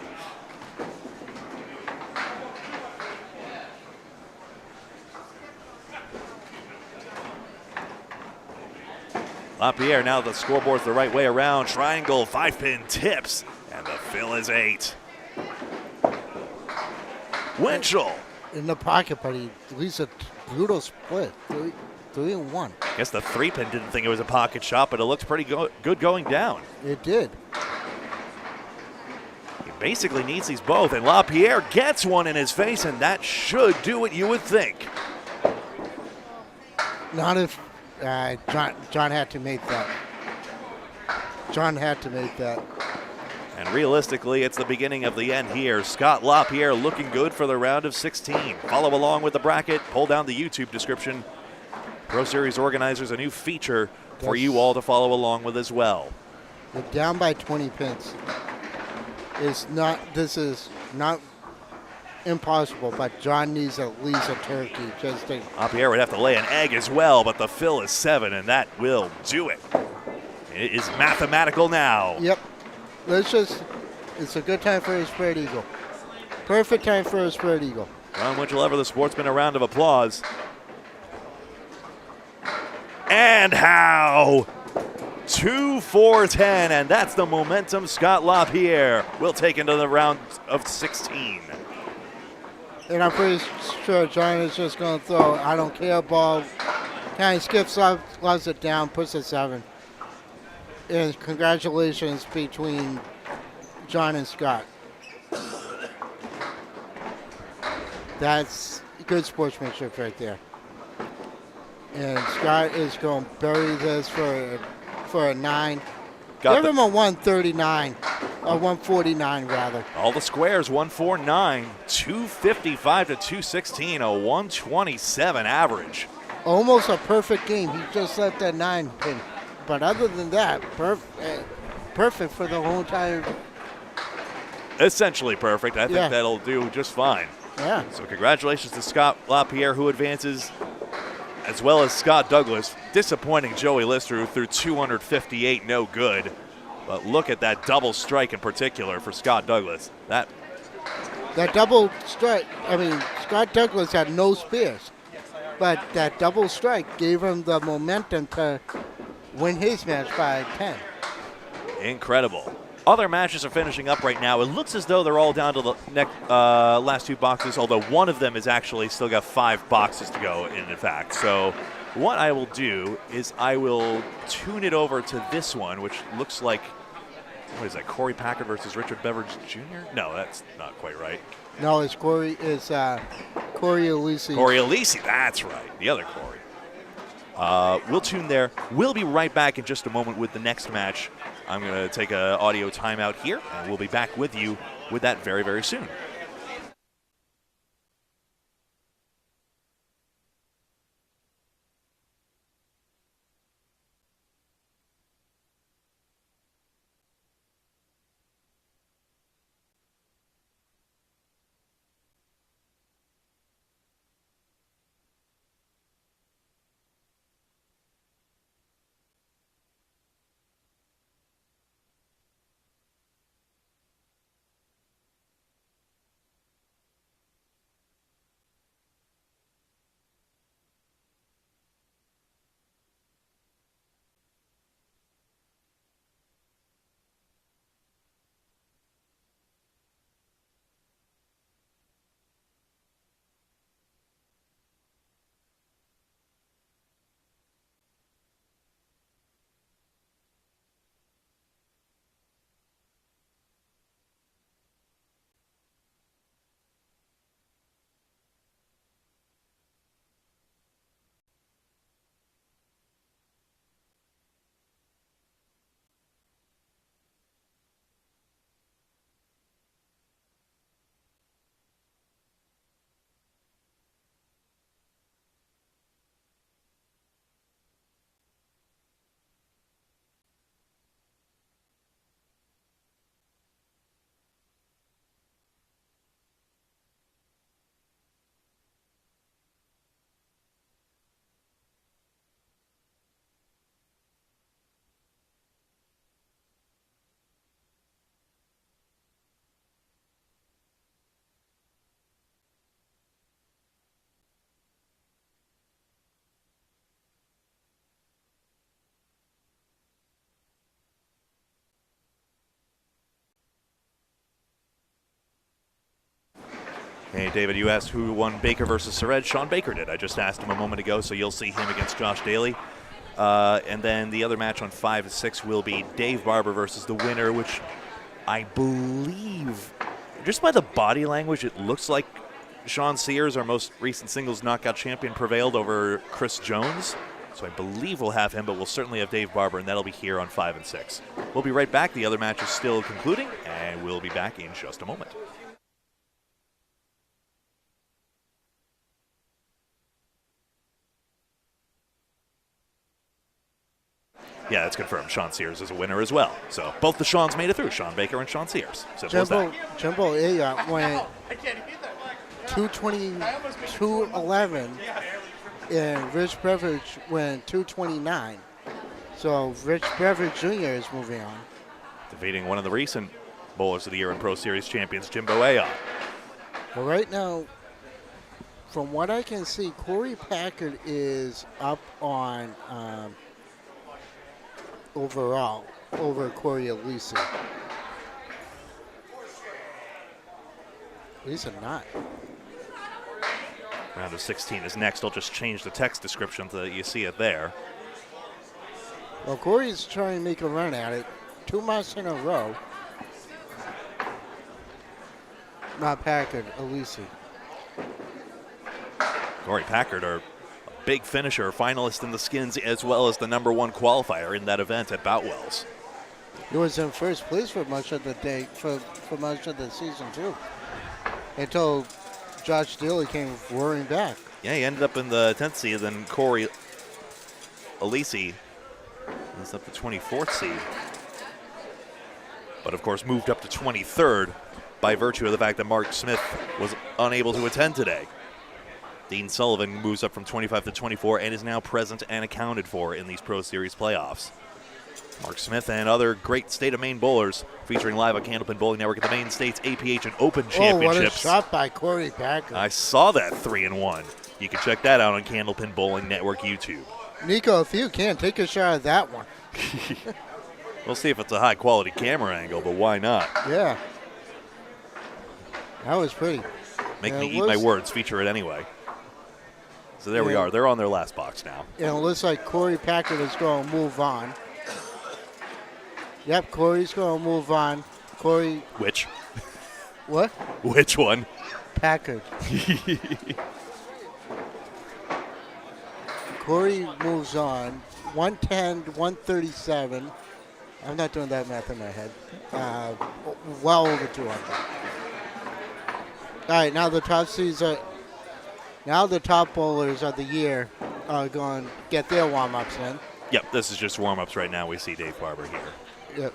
Lapierre, now the scoreboard's the right way around. Triangle, 5-pin tips, and the fill is 8. Winchell. In the pocket, but he leaves a brutal split. 3-1. I guess the 3-pin didn't think it was a pocket shot, but it looks pretty good going down. It did. He basically needs these both, and Lapierre gets one in his face, and that should do what you would think. Not if John had to make that. John had to make that. And realistically, it's the beginning of the end here. Scott Lapierre looking good for the round of 16. Follow along with the bracket. Pull down the YouTube description. Pro Series organizers, a new feature for you all to follow along with as well. We're down by 20 pins. This is not impossible, but John needs at least a turkey just to. Lapierre would have to lay an egg as well, but the fill is 7, and that will do it. It is mathematical now. Yep. It's a good time for a spread eagle. Perfect time for a spread eagle. Ron Winchell, ever the sportsman, a round of applause. And how? 2-4-10, and that's the momentum Scott Lapierre will take into the round of 16. And I'm pretty sure John is just going to throw I don't care ball. Kind of skips up, loves it down, puts it 7. And congratulations between John and Scott. That's good sportsmanship right there. And Scott is going to bury this for a 9. Give him a 139, or 149 rather. All the squares, 149, 255 to 216, a 127 average. Almost a perfect game. He just left that 9 pin. But other than that, perfect for the whole time. Essentially perfect. I think that'll do just fine. Yeah. So congratulations to Scott Lapierre, who advances, as well as Scott Douglas. Disappointing Joey Lister, who threw 258, no good. But look at that double strike in particular for Scott Douglas. That double strike, Scott Douglas had no spears. But that double strike gave him the momentum to win his match by 10. Incredible. Other matches are finishing up right now. It looks as though they're all down to the last 2 boxes, although one of them is actually still got 5 boxes to go in fact. So what I will do is I will tune it over to this one, which looks like, what is that, Corey Packard versus Richard Beveridge Jr.? No, that's not quite right. No, it's Corey Elisi. Corey Elisi, that's right, the other Corey. We'll tune there. We'll be right back in just a moment with the next match. I'm going to take an audio timeout here, and we'll be back with you with that very, very soon. Hey, David, you asked who won Baker versus Surratt. Sean Baker did. I just asked him a moment ago, so you'll see him against Josh Daley. And then the other match on 5 and 6 will be Dave Barber versus the winner, which I believe, just by the body language, it looks like Sean Sears, our most recent singles knockout champion, prevailed over Chris Jones. So I believe we'll have him, but we'll certainly have Dave Barber, and that'll be here on 5 and 6. We'll be right back. The other match is still concluding, and we'll be back in just a moment. Yeah, that's confirmed. Sean Sears is a winner as well. So both the Seans made it through, Sean Baker and Sean Sears. Simple as that. Jumbo Gouillart went 220-211, and Rich Beveridge went 229. So Rich Beveridge Jr. is moving on. Defeating one of the recent Bowlers of the Year and Pro Series champions, Jimbo Gouillart. Well, right now, from what I can see, Corey Packard is up on overall over Corey Elise. Elise not. Round of 16 is next. I'll just change the text description so that you see it there. Well, Corey's trying to make a run at it. 2 months in a row. Not Packard, Elise. Corey Packard, our big finisher, finalist in the Skins, as well as the #1 qualifier in that event at Boutwell's. He was in first place for much of the day, for much of the season too, until Josh Daley came roaring back. Yeah, he ended up in the 10th seed, then Corey Elise is up to 24th seed. But of course moved up to 23rd by virtue of the fact that Mark Smith was unable to attend today. Dean Sullivan moves up from 25 to 24 and is now present and accounted for in these Pro Series playoffs. Mark Smith and other great State of Maine bowlers featuring live on Candlepin Bowling Network at the Maine States APH and Open Championships. Oh, what a shot by Corey Packard. I saw that 3-1. You can check that out on Candlepin Bowling Network YouTube. Nico, if you can, take a shot of that one. We'll see if it's a high-quality camera angle, but why not? Yeah. That was pretty. Make me eat my words. Feature it anyway. So there we are. They're on their last box now. And it looks like Corey Packard is going to move on. Yep, Corey's going to move on. Corey. Which? What? Which one? Packard. Corey moves on. 110 to 137. I'm not doing that math in my head. Well over 200. All right, now the top seeds are. Now the top bowlers of the year are going to get their warm-ups in. Yep, this is just warm-ups right now. We see Dave Barber here. Yep.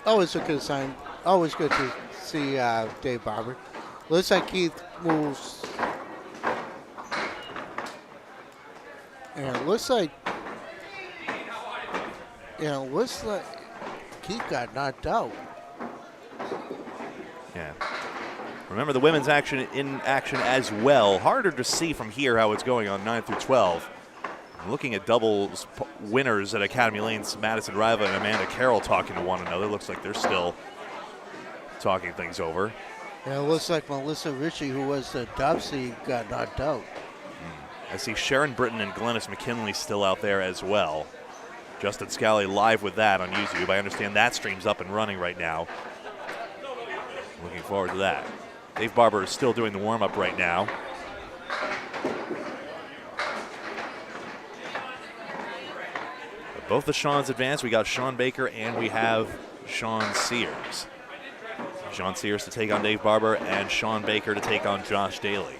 Always a good sign. Always good to see Dave Barber. Looks like Keith moves. And it looks like Keith got knocked out. Yeah. Remember the women's action in action as well. Harder to see from here how it's going on 9 through 12. I'm looking at doubles winners at Academy Lane's Madison Riva and Amanda Carroll talking to one another. Looks like they're still talking things over. Yeah, it looks like Melissa Ritchie, who was the top seed, got knocked out. I see Sharon Britton and Glennis McKinley still out there as well. Justin Scali live with that on YouTube. I understand that stream's up and running right now. Looking forward to that. Dave Barber is still doing the warm-up right now. But both the Seans advance. We got Sean Baker and we have Sean Sears. Sean Sears to take on Dave Barber and Sean Baker to take on Josh Daley.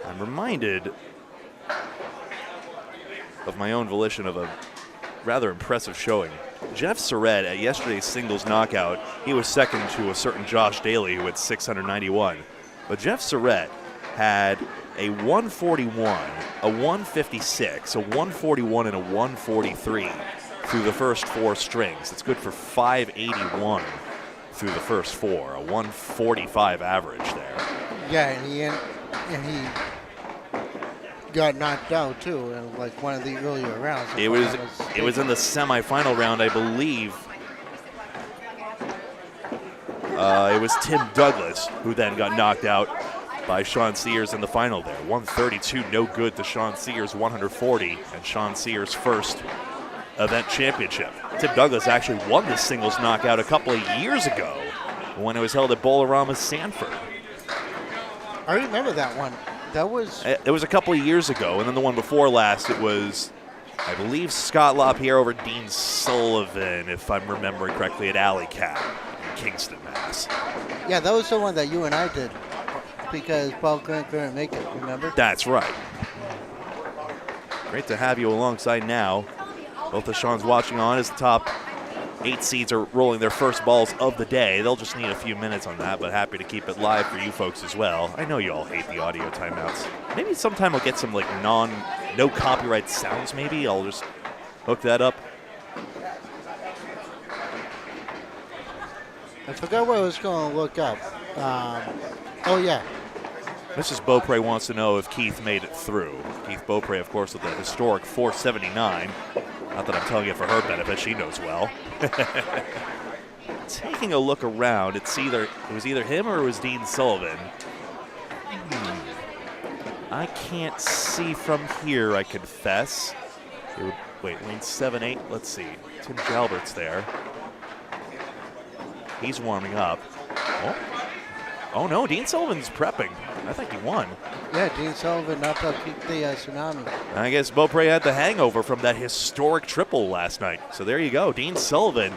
I'm reminded of my own volition of a rather impressive showing. Jeff Surratt at yesterday's singles knockout, he was second to a certain Josh Daley who had 691. But Jeff Surratt had a 141, a 156, a 141, and a 143 through the first 4 strings. It's good for 581 through the first 4, a 145 average there. Yeah, and he got knocked out too in like one of the earlier rounds. It was in the semifinal round, I believe. It was Tim Douglas who then got knocked out by Sean Sears in the final there. 132, no good to Sean Sears, 140, and Sean Sears' first event championship. Tim Douglas actually won this singles knockout a couple of years ago when it was held at Bolorama Sanford. I remember that one. That was... It was a couple of years ago, and then the one before last, it was, I believe, Scott Lapierre over Dean Sullivan, if I'm remembering correctly, at Alley Cat in Kingston, Mass. Yeah, that was the one that you and I did because Paul Grant couldn't make it, remember? That's right. Great to have you alongside now. Both of Sean's watching on as the top 8 seeds are rolling their first balls of the day. They'll just need a few minutes on that, but happy to keep it live for you folks as well. I know you all hate the audio timeouts. Maybe sometime I'll get some like no copyright sounds maybe. I'll just hook that up. I forgot what I was going to look up. Oh, yeah. Mrs. Beaupre wants to know if Keith made it through. Keith Beaupre, of course, with the historic 479. Not that I'm telling you for her benefit, she knows well. Taking a look around, it was either him or it was Dean Sullivan. I can't see from here, I confess. Wait, lane 7-8, let's see. Tim Jalbert's there. He's warming up. Oh no, Dean Sullivan's prepping. I think he won. Yeah, Dean Sullivan knocked out the Tsunami. I guess Beaupre had the hangover from that historic triple last night. So there you go. Dean Sullivan,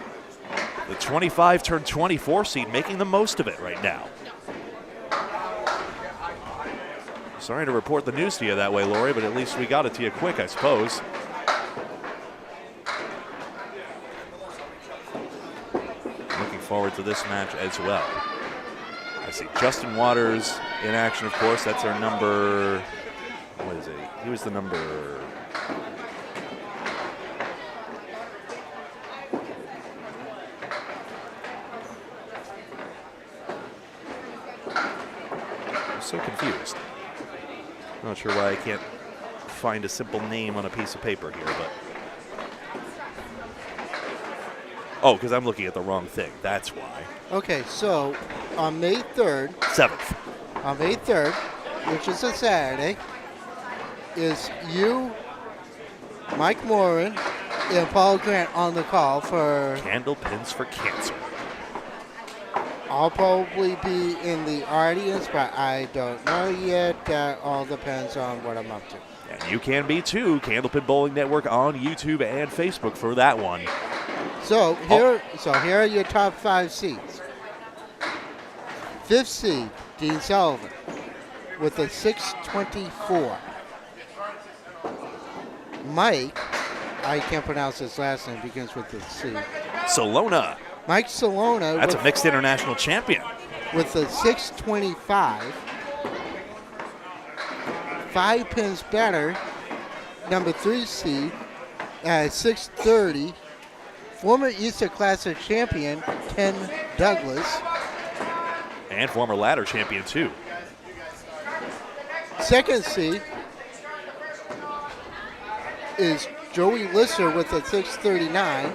the 25 turned 24 seed, making the most of it right now. Sorry to report the news to you that way, Lori, but at least we got it to you quick, I suppose. Looking forward to this match as well. I see Justin Waters in action, of course. That's our number, what is it? He was the number, I'm so confused. I'm not sure why I can't find a simple name on a piece of paper here, but. Oh, because I'm looking at the wrong thing. That's why. Okay, so on May 3rd. 7th. On May 3rd, which is a Saturday, is you, Mike Morin, and Paul Grant on the call for... Candlepins for Cancer. I'll probably be in the audience, but I don't know yet. That all depends on what I'm up to. And you can be too. Candlepin Bowling Network on YouTube and Facebook for that one. So here are your top 5 seeds. 5th seed, Dean Sullivan, with a 624. Mike, I can't pronounce his last name, begins with the C. Salona. Mike Salona. That's a mixed international champion. With a 625. 5 pins better. Number 3 seed at 630. Former Easter Classic champion, Ken Douglas. And former ladder champion, too. 2nd seed is Joey Lister with a 639.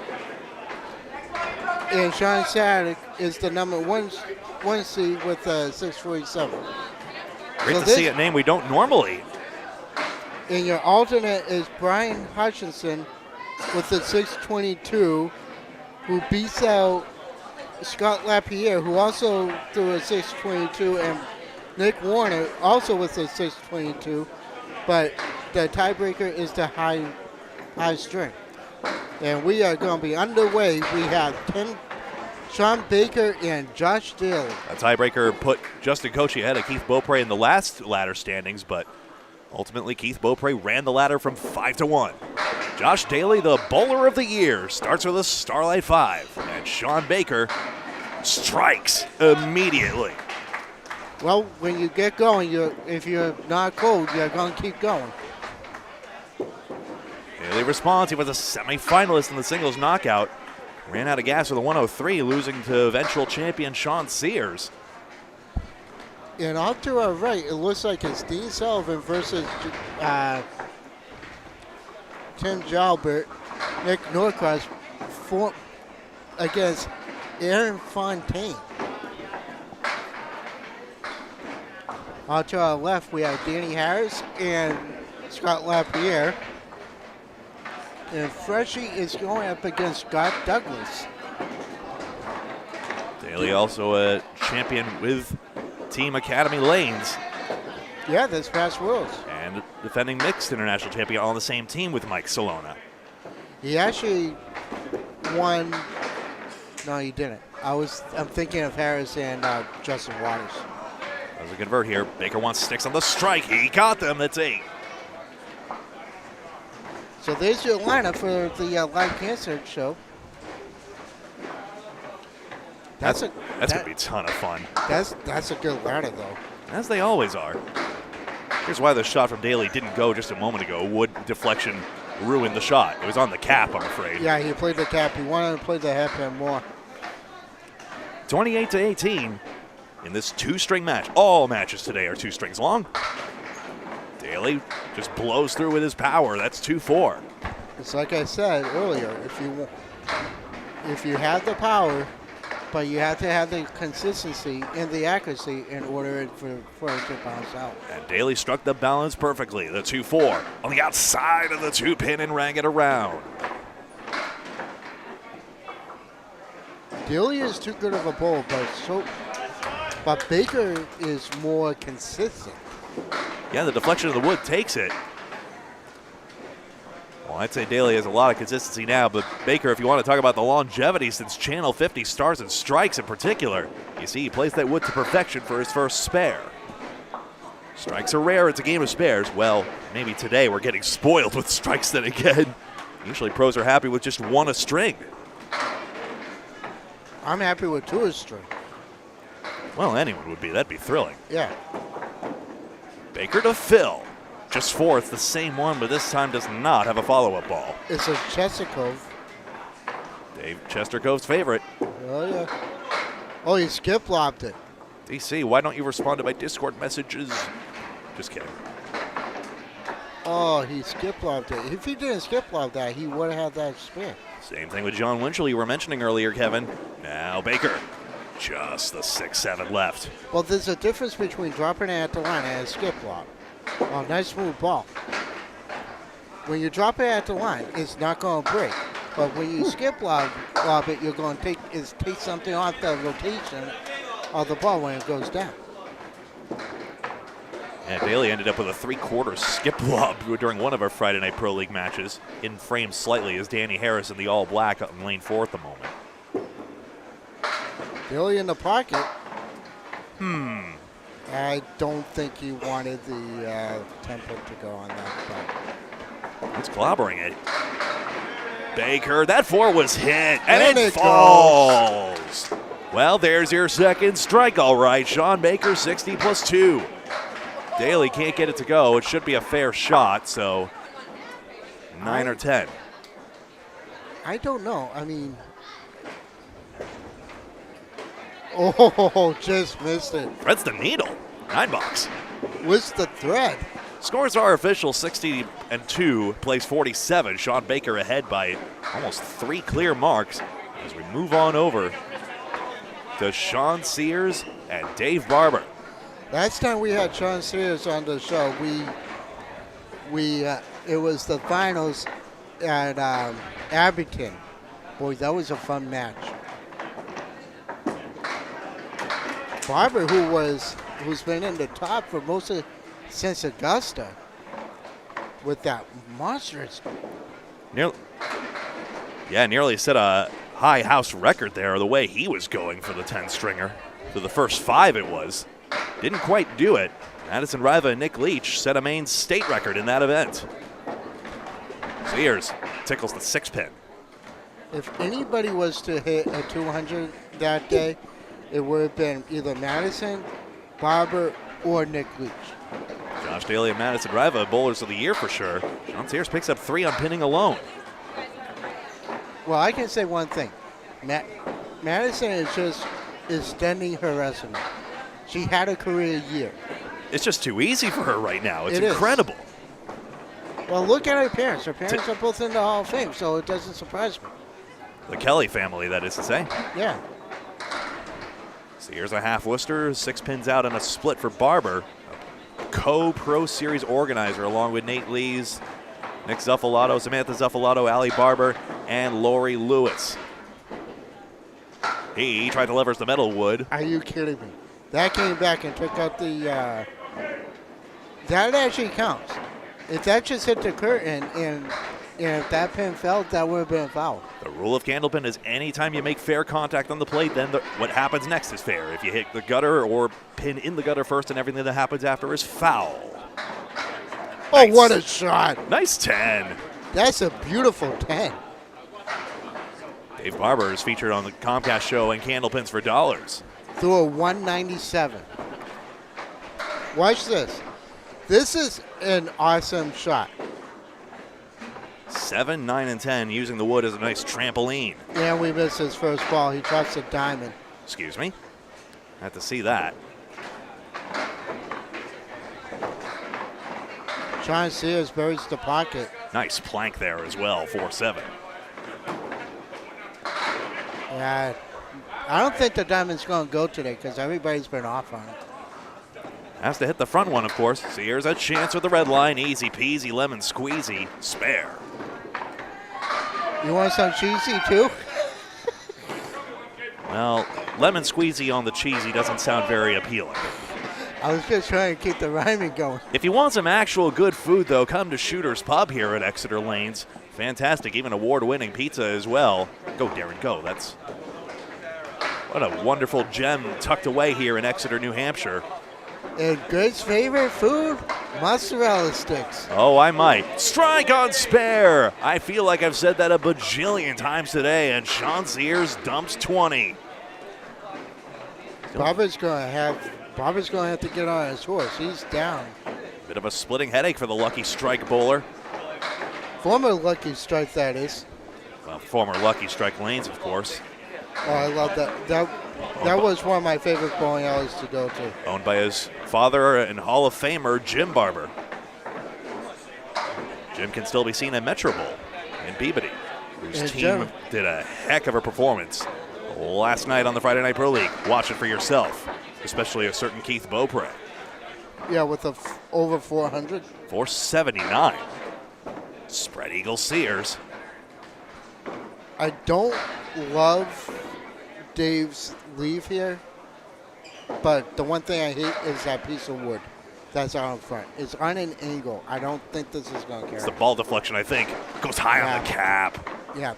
And Sean Sadek is the number one seed with a 647. Great to see a name we don't normally. And your alternate is Brian Hutchinson with the 622, who beats out Scott Lapierre, who also threw a 622, and Nick Warner also with a 622, but the tiebreaker is the high string. And we are going to be underway. We have Sean Baker and Josh Daley. A tiebreaker put Justin Kochi ahead of Keith Beaupre in the last ladder standings, but ultimately Keith Beaupre ran the ladder from 5-1. Josh Daley, the bowler of the year, starts with a Starlight 5, and Sean Baker strikes immediately. Well, when you get going, if you're not cold, you're going to keep going. Daley responds. He was a semifinalist in the singles knockout. Ran out of gas with a 103, losing to eventual champion Sean Sears. And off to our right, it looks like it's Dean Sullivan versus Tim Jalbert, Nick Norcross against Aaron Fontaine. On to our left, we have Danny Harris and Scott Lapierre. And Freshie is going up against Scott Douglas. Daley also a champion with Team Academy Lanes. Yeah, this past Worlds. And defending mixed international champion on the same team with Mike Solona. He actually won. No, he didn't. I'm thinking of Harris and Justin Waters. There's a convert here. Baker wants sticks on the strike. He got them. That's 8. So there's your lineup for the live cancer show. That's going to be a ton of fun. That's a good ladder, though. As they always are. Here's why the shot from Daley didn't go just a moment ago. Wood deflection ruined the shot. It was on the cap, I'm afraid. Yeah, he played the cap. He wanted to play the hairpin more. 28-18 in this 2-string match. All matches today are 2 strings long. Daley just blows through with his power. That's 2-4. It's like I said earlier. If you have the power, but you have to have the consistency and the accuracy in order for it to bounce out. And Daley struck the balance perfectly. The 2-4 on the outside of the 2-pin and rang it around. Daley is too good of a bowler, but Baker is more consistent. Yeah, the deflection of the wood takes it. Well, I'd say Daley has a lot of consistency now, but Baker, if you want to talk about the longevity since Channel 50 Stars and Strikes in particular, you see he plays that wood to perfection for his first spare. Strikes are rare. It's a game of spares. Well, maybe today we're getting spoiled with strikes then again. Usually pros are happy with just 1 a string. I'm happy with 2 a string. Well, anyone would be. That'd be thrilling. Yeah. Baker to Phil. Just 4. It's the same one, but this time does not have a follow-up ball. It's a Chestercove. Dave Chestercove's favorite. Oh, yeah. Oh, he skip-lobbed it. DC, why don't you respond to my Discord messages? Just kidding. Oh, he skip-lobbed it. If he didn't skip-lob that, he would have had that spin. Same thing with John Winchell you were mentioning earlier, Kevin. Now Baker. Just the 6-7 left. Well, there's a difference between dropping it at the line and a skip-lob. Oh, nice smooth ball. When you drop it at the line, it's not going to break. But when you skip-lob it, you're going to take something off the rotation of the ball when it goes down. And Daley ended up with a 3/4 skip lob during one of our Friday Night Pro League matches. In frame slightly as Danny Harris in the all-black up in lane 4 at the moment. Daley in the pocket. I don't think he wanted the template to go on that. It's clobbering it. Baker, that 4 was hit, And it it falls. Well, there's your second strike, all right. Sean Baker, 60 plus 2. Daley can't get it to go. It should be a fair shot, so 9 or 10. I don't know. I mean, oh, just missed it. Threads the needle. 9 bucks. What's the thread? Scores are official, 60-2, plays 47. Sean Baker ahead by almost 3 clear marks as we move on over to Sean Sears and Dave Barber. Last time we had Sean Sears on the show, it was the finals at Abington. Boy, that was a fun match. Barber, who's been in the top for most of since Augusta, with that monstrous. Nearly set a high house record there the way he was going for the 10-stringer. For the first 5 it was. Didn't quite do it. Madison Riva and Nick Leach set a Maine state record in that event. Sears tickles the 6-pin. If anybody was to hit a 200 that day, it would have been either Madison, Barber, or Nick Leach. Josh Daley and Madison Riva, bowlers of the year for sure. Sean Sears picks up 3 on pinning alone. Well, I can say one thing. Madison is just extending her resume. She had a career year. It's just too easy for her right now. It's It incredible. Well, look at her parents. Her parents are both in the Hall of Fame, so it doesn't surprise me. The Kelly family, that is to say. Yeah. Sears a half Worcester, 6 pins out and a split for Barber. co-Pro Series organizer, along with Nate Lees, Nick Zuffalo, Samantha Zuffalo, Allie Barber, and Lori Lewis. He tried to leverage the metal wood. Are you kidding me? That came back and took out the... that actually counts. If that just hit the curtain and if that pin fell, that would have been a foul. The rule of Candlepin is anytime you make fair contact on the plate, then what happens next is fair. If you hit the gutter or pin in the gutter first and everything that happens after is foul. Oh, Nice. what a shot. Nice 10. That's a beautiful 10. Dave Barber is featured on the Comcast show and Candlepins for Dollars. Through a 197. Watch this. This is an awesome shot. 7, 9, and 10 using the wood as a nice trampoline. And we missed his first ball. He drops a diamond. Excuse me. Had to see that. Sean Sears buries the pocket. Nice plank there as well, 4-7. Yeah, I don't think the diamond's going to go today because everybody's been off on it. Has to hit the front one, of course. Sears a chance with the red line. Easy peasy, lemon squeezy, spare. You want some cheesy too? Well, lemon squeezy on the cheesy doesn't sound very appealing. I was just trying to keep the rhyming going. If you want some actual good food, though, come to Shooter's Pub here at Exeter Lanes. Fantastic, even award-winning pizza as well. Go, Darren, go. That's what a wonderful gem tucked away here in Exeter, New Hampshire. And Greg's favorite food, mozzarella sticks. Oh, I might. Strike on spare. I feel like I've said that a bajillion times today, and Sean Sears dumps 20. Barber's going to have to get on his horse. He's down. Bit of a splitting headache for the Lucky Strike bowler. Former Lucky Strike, that is. Well, former Lucky Strike Lanes, of course. Oh, I love that. That was one of my favorite bowling alleys to go to. Owned by his father and Hall of Famer, Jim Barber. Jim can still be seen at Metro Bowl in Peabody, whose And team Jim- did a heck of a performance last night on the Friday Night Pro League. Watch it for yourself, especially a certain Keith Beaupre. Yeah, with over 400. 479. Spread Eagle Sears. I don't love Dave's leave here, but the one thing I hate is that piece of wood that's out in front. It's on an angle. I don't think this is going to carry. It's the ball deflection, I think. Goes high on the cap. Yeah,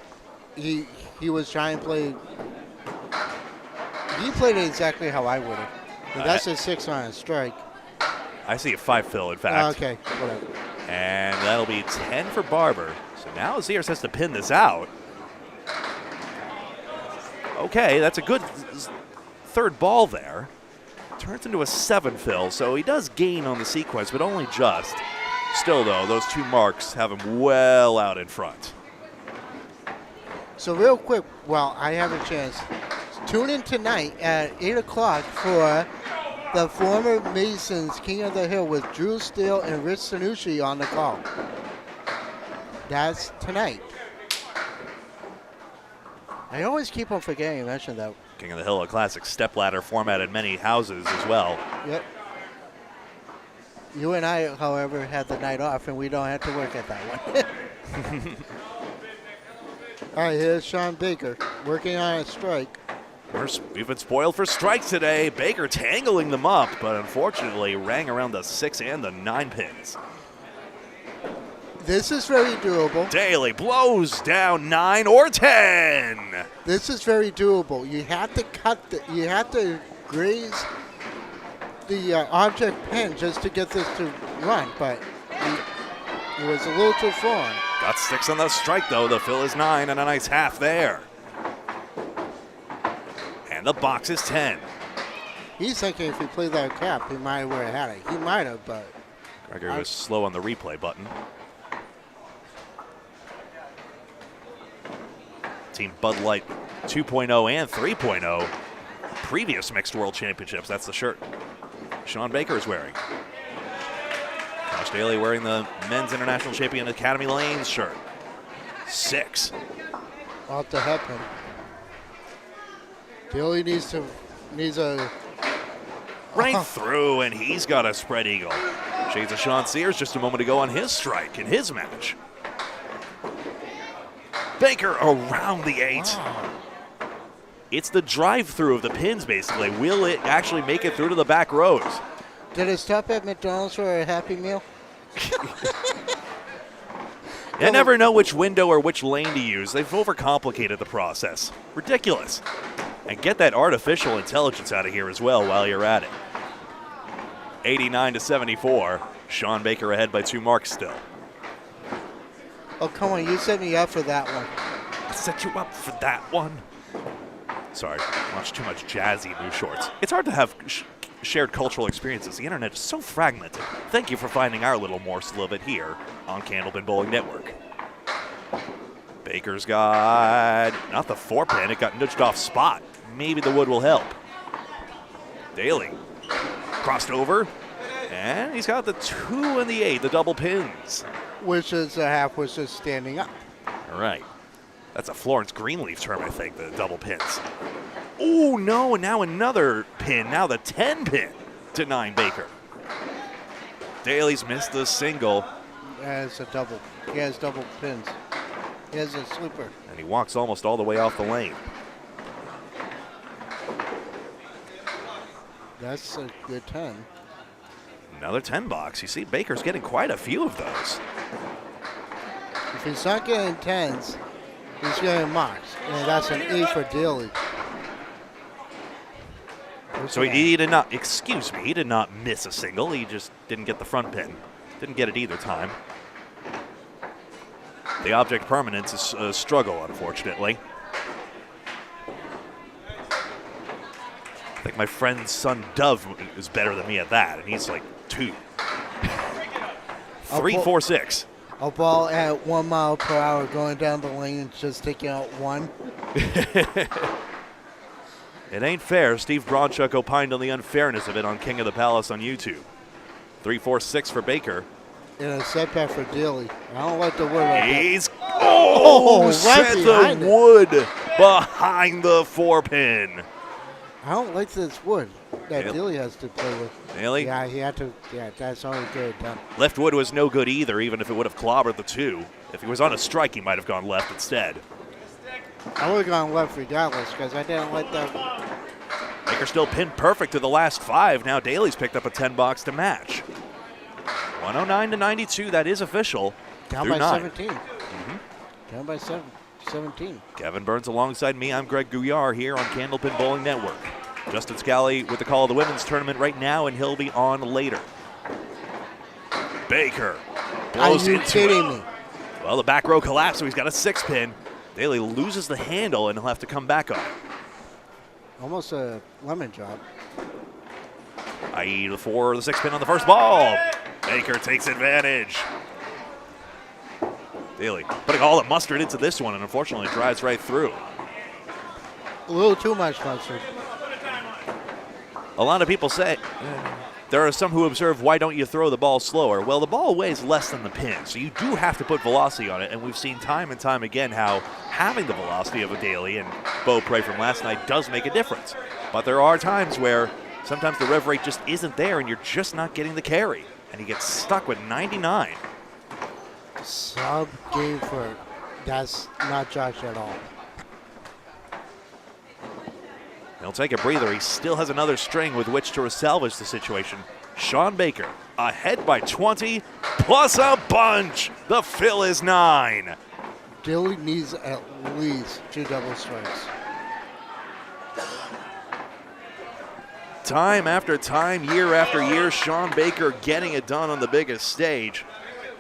he was trying to play. He played it exactly how I would have. That's a 6 on a strike. I see a 5 fill, in fact. Okay, whatever. And that'll be 10 for Barber. So now Sears has to pin this out. Okay, that's a good third ball there. Turns into a 7 fill, so he does gain on the sequence, but only just. Still, though, those two marks have him well out in front. So real quick, while I have a chance, tune in tonight at 8 o'clock for the former Masons King of the Hill with Drew Steele and Rich Sanucci on the call. That's tonight. I always keep on forgetting to mention that. King of the Hill, a classic stepladder format in many houses as well. Yep. You and I, however, had the night off, and we don't have to work at that one. All right, here's Sean Baker working on a strike. We've been spoiled for strikes today. Baker tangling them up, but unfortunately rang around the 6 and the 9 pins. This is very doable. Daley blows down 9 or 10. This is very doable. You have to you have to graze the object pin just to get this to run, but it was a little too far. Got 6 on the strike, though. The fill is 9 and a nice half there. And the box is 10. He's thinking if he played that cap, he might have had it. He might have, but Gregory was slow on the replay button. Team Bud Light 2.0 and 3.0. Previous Mixed World Championships. That's the shirt Sean Baker is wearing. Josh Daley wearing the Men's International Champion Academy Lanes shirt. 6. I'll have to help him. Daley needs a Right through, and he's got a spread eagle. Shades of Sean Sears just a moment ago on his strike in his match. Baker around the 8. Wow. It's the drive-through of the pins, basically. Will it actually make it through to the back rows? Did it stop at McDonald's for a Happy Meal? You never know which window or which lane to use. They've overcomplicated the process. Ridiculous. And get that artificial intelligence out of here as well while you're at it. 89-74. Sean Baker ahead by 2 marks still. Oh, come on. You set me up for that one. I set you up for that one. Sorry, watched too much jazzy Blue Shorts. It's hard to have shared cultural experiences. The internet is so fragmented. Thank you for finding our little morsel of it here on Candlepin Bowling Network. Baker's got not the 4-pin. It got nudged off spot. Maybe the wood will help. Daley crossed over, and he's got the 2 and the 8, the double pins. Which is a half, which is standing up. All right. That's a Florence Greenleaf term, I think, the double pins. Oh, no, and now another pin. Now the 10-pin to 9 Baker. Daley's missed the single. It's a double. He has double pins. He has a slipper. And he walks almost all the way off the lane. That's a good 10. Another 10 box. You see, Baker's getting quite a few of those. If he's not getting 10s, he's getting marks. And that's an 8 for Daley. So he did not, excuse me, he did not miss a single. He just didn't get the front pin. Didn't get it either time. The object permanence is a struggle, unfortunately. I think my friend's son Dove is better than me at that, and he's like 2. 3, 4, 6. A ball at 1 mile per hour going down the lane and just taking out 1. It ain't fair. Steve Bronchuk opined on the unfairness of it on King of the Palace on YouTube. 3, 4, 6 for Baker. And a setback for Daley. I don't like the word. He's right set behind the it. wood behind the 4-pin. I don't like this wood that Yep. Daley has to play with. Daley? Yeah, he had to. Yeah, that's all he could have done. Left wood was no good either, even if it would have clobbered the 2. If he was on a strike, he might have gone left instead. I would have gone left regardless because I didn't like that. Baker still pinned perfect to the last 5. Now Daley's picked up a 10 box to match. 109-92, that is official. Down through by 9. 17. Down by 17. Kevin Burns alongside me. I'm Greg Gouillart here on Candlepin Bowling Network. Justin Scali with the call of the women's tournament right now, and he'll be on later. Baker blows Are you into kidding it. me? Well, the back row collapsed, so he's got a 6-pin. Daley loses the handle, and he'll have to come back on it. Almost a lemon drop. I.e. the 4 or the 6-pin on the first ball. Baker takes advantage. Daley putting all the mustard into this one, and unfortunately drives right through. A little too much mustard. A lot of people say, there are some who observe, why don't you throw the ball slower? Well, the ball weighs less than the pin, so you do have to put velocity on it, and we've seen time and time again how having the velocity of a Daley and Beau Prey from last night does make a difference. But there are times where sometimes the rev rate just isn't there, and you're just not getting the carry, and he gets stuck with 99. Sub game for that's not Josh at all. He'll take a breather. He still has another string with which to salvage the situation. Sean Baker ahead by 20 plus a bunch. The fill is 9. Daley needs at least 2 double strikes. Time after time, year after year, Sean Baker getting it done on the biggest stage.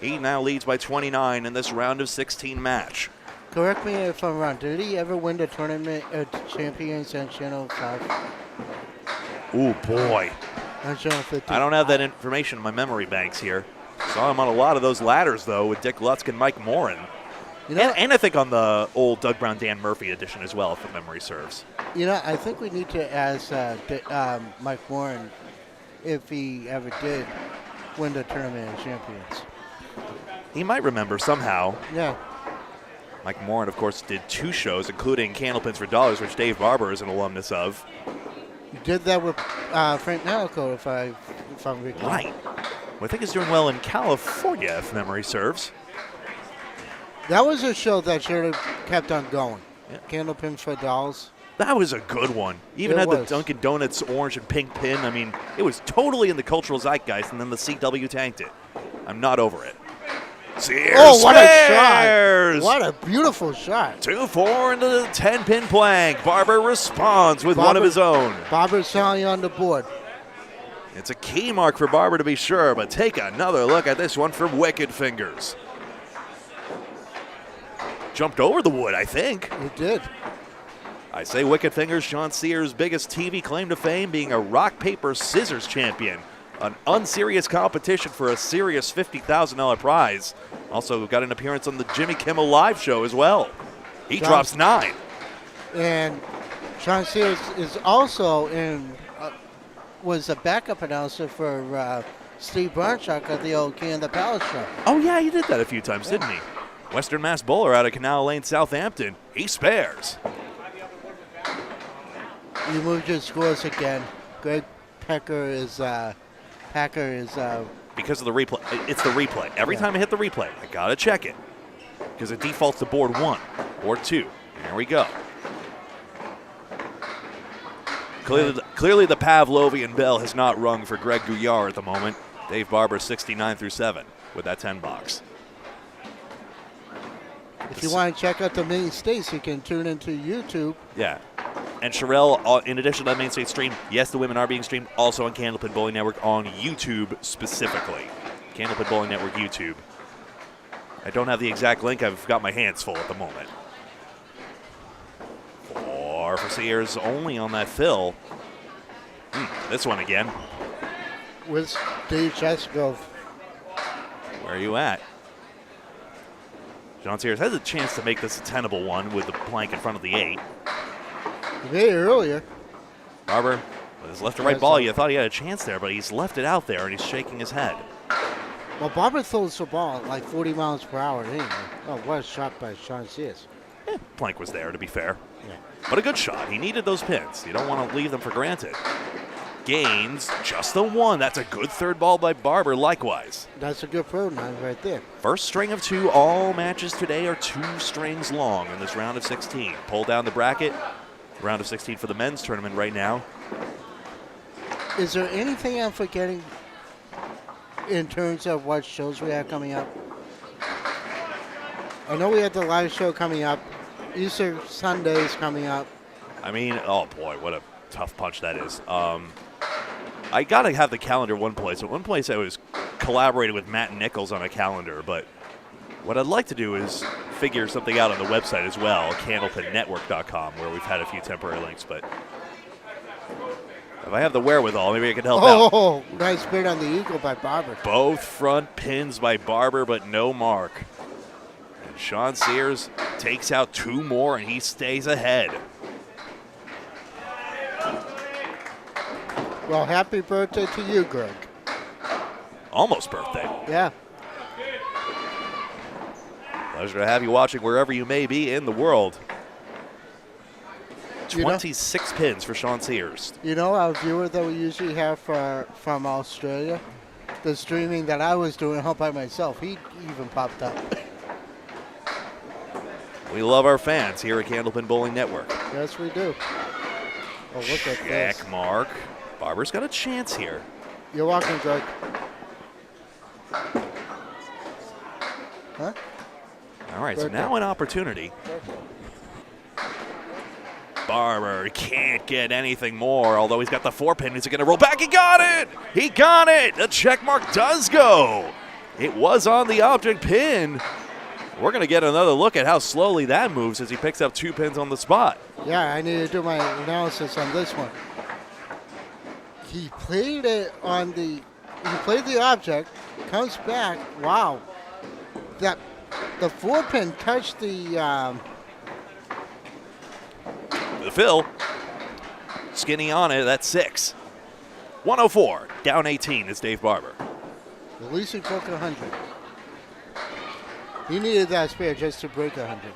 He now leads by 29 in this round of 16 match. Correct me if I'm wrong. Did he ever win the tournament champions on Channel 5? Ooh, boy. On Channel 50? I don't have that information in my memory banks here. Saw him on a lot of those ladders, though, with Dick Lutzk and Mike Morin. You know, And I think on the old Doug Brown, Dan Murphy edition as well, if memory serves. You know, I think we need to ask Mike Morin if he ever did win the tournament of champions. He might remember somehow. Yeah. Mike Morin, of course, did 2 shows, including Candlepins for Dollars, which Dave Barber is an alumnus of. You did that with Frank Nalico, if I'm recalling. Right. who I think is doing well in California, if memory serves. That was a show that should have kept on going. Yeah. Candlepin for Dolls. That was a good one. Even had the Dunkin' Donuts orange and pink pin. I mean, it was totally in the cultural zeitgeist, and then the CW tanked it. I'm not over it. Sears what spares! a shot. What a beautiful shot. 2-4 into the 10-pin plank. Barber responds with one of his own. Barber's selling on the board. It's a key mark for Barber to be sure, but take another look at this one from Wicked Fingers. Jumped over the wood, I think. It did. I say Wicked Fingers, Sean Sears' biggest TV claim to fame, being a rock, paper, scissors champion. An unserious competition for a serious $50,000 prize. Also got an appearance on the Jimmy Kimmel Live show as well. He drops 9. And Sean Sears is also was a backup announcer for Steve Barnchuk at the old King the Palace show. Oh yeah, he did that a few times, didn't he? Western Mass Bowler out of Canal Lane, Southampton. He spares. You moved your scores again. Greg Packard is because of the replay. It's the replay. Every time I hit the replay, I gotta check it because it defaults to board 1 or 2. There we go. Clearly the Pavlovian bell has not rung for Greg Gouillart at the moment. Dave Barber 69-7 with that 10 box. If you want to check out the main states, you can tune into YouTube. Yeah. And Sherelle, in addition to that main state stream, yes, the women are being streamed also on Candlepin Bowling Network on YouTube specifically. Candlepin Bowling Network YouTube. I don't have the exact link. I've got my hands full at the moment. 4 for Sears, only on that fill. This one again. With Dave Chesko. Where are you at? John Sears has a chance to make this a tenable one with the plank in front of the 8. He made it earlier. Barber with his left to right ball. You thought he had a chance there, but he's left it out there and he's shaking his head. Well, Barber throws the ball at like 40 miles per hour anyway. Oh, what a shot by Sean Sears. Plank was there, to be fair. Yeah. But a good shot. He needed those pins. You don't want to leave them for granted. Gains just the 1. That's a good third ball by Barber likewise. That's a good pro 9 right there. First string of 2. All matches today are 2 strings long in this round of 16. Pull down the bracket. Round of 16 for the men's tournament right now. Is there anything I'm forgetting in terms of what shows we have coming up? I know we have the live show coming up. Easter Sunday is coming up. I mean, oh boy, what a tough punch that is. I got to have the calendar one place. At one place I was collaborating with Matt Nichols on a calendar, but what I'd like to do is figure something out on the website as well, candlepinnetwork.com, where we've had a few temporary links, but if I have the wherewithal, maybe I can help out. Oh, nice spin on the eagle by Barber. Both front pins by Barber, but no mark. And Sean Sears takes out 2 more, and he stays ahead. Well, happy birthday to you, Greg. Almost birthday. Yeah. Pleasure to have you watching wherever you may be in the world. 26 pins for Sean Sears. You know, our viewer that we usually have from Australia, the streaming that I was doing all by myself, he even popped up. We love our fans here at Candlepin Bowling Network. Yes, we do. Oh, look at this. Check mark. Barber's got a chance here. You're welcome, Greg. Huh? All right, so now an opportunity. Barber can't get anything more, although he's got the 4 pin. Is he going to roll back? He got it! He got it! The check mark does go. It was on the object pin. We're going to get another look at how slowly that moves as he picks up 2 pins on the spot. Yeah, I need to do my analysis on this one. He played it on the, he played the object, comes back, wow. The 4 pin touched the fill. Skinny on it, that's 6. 104, down 18 is Dave Barber. At least he broke 100. He needed that spare just to break 100.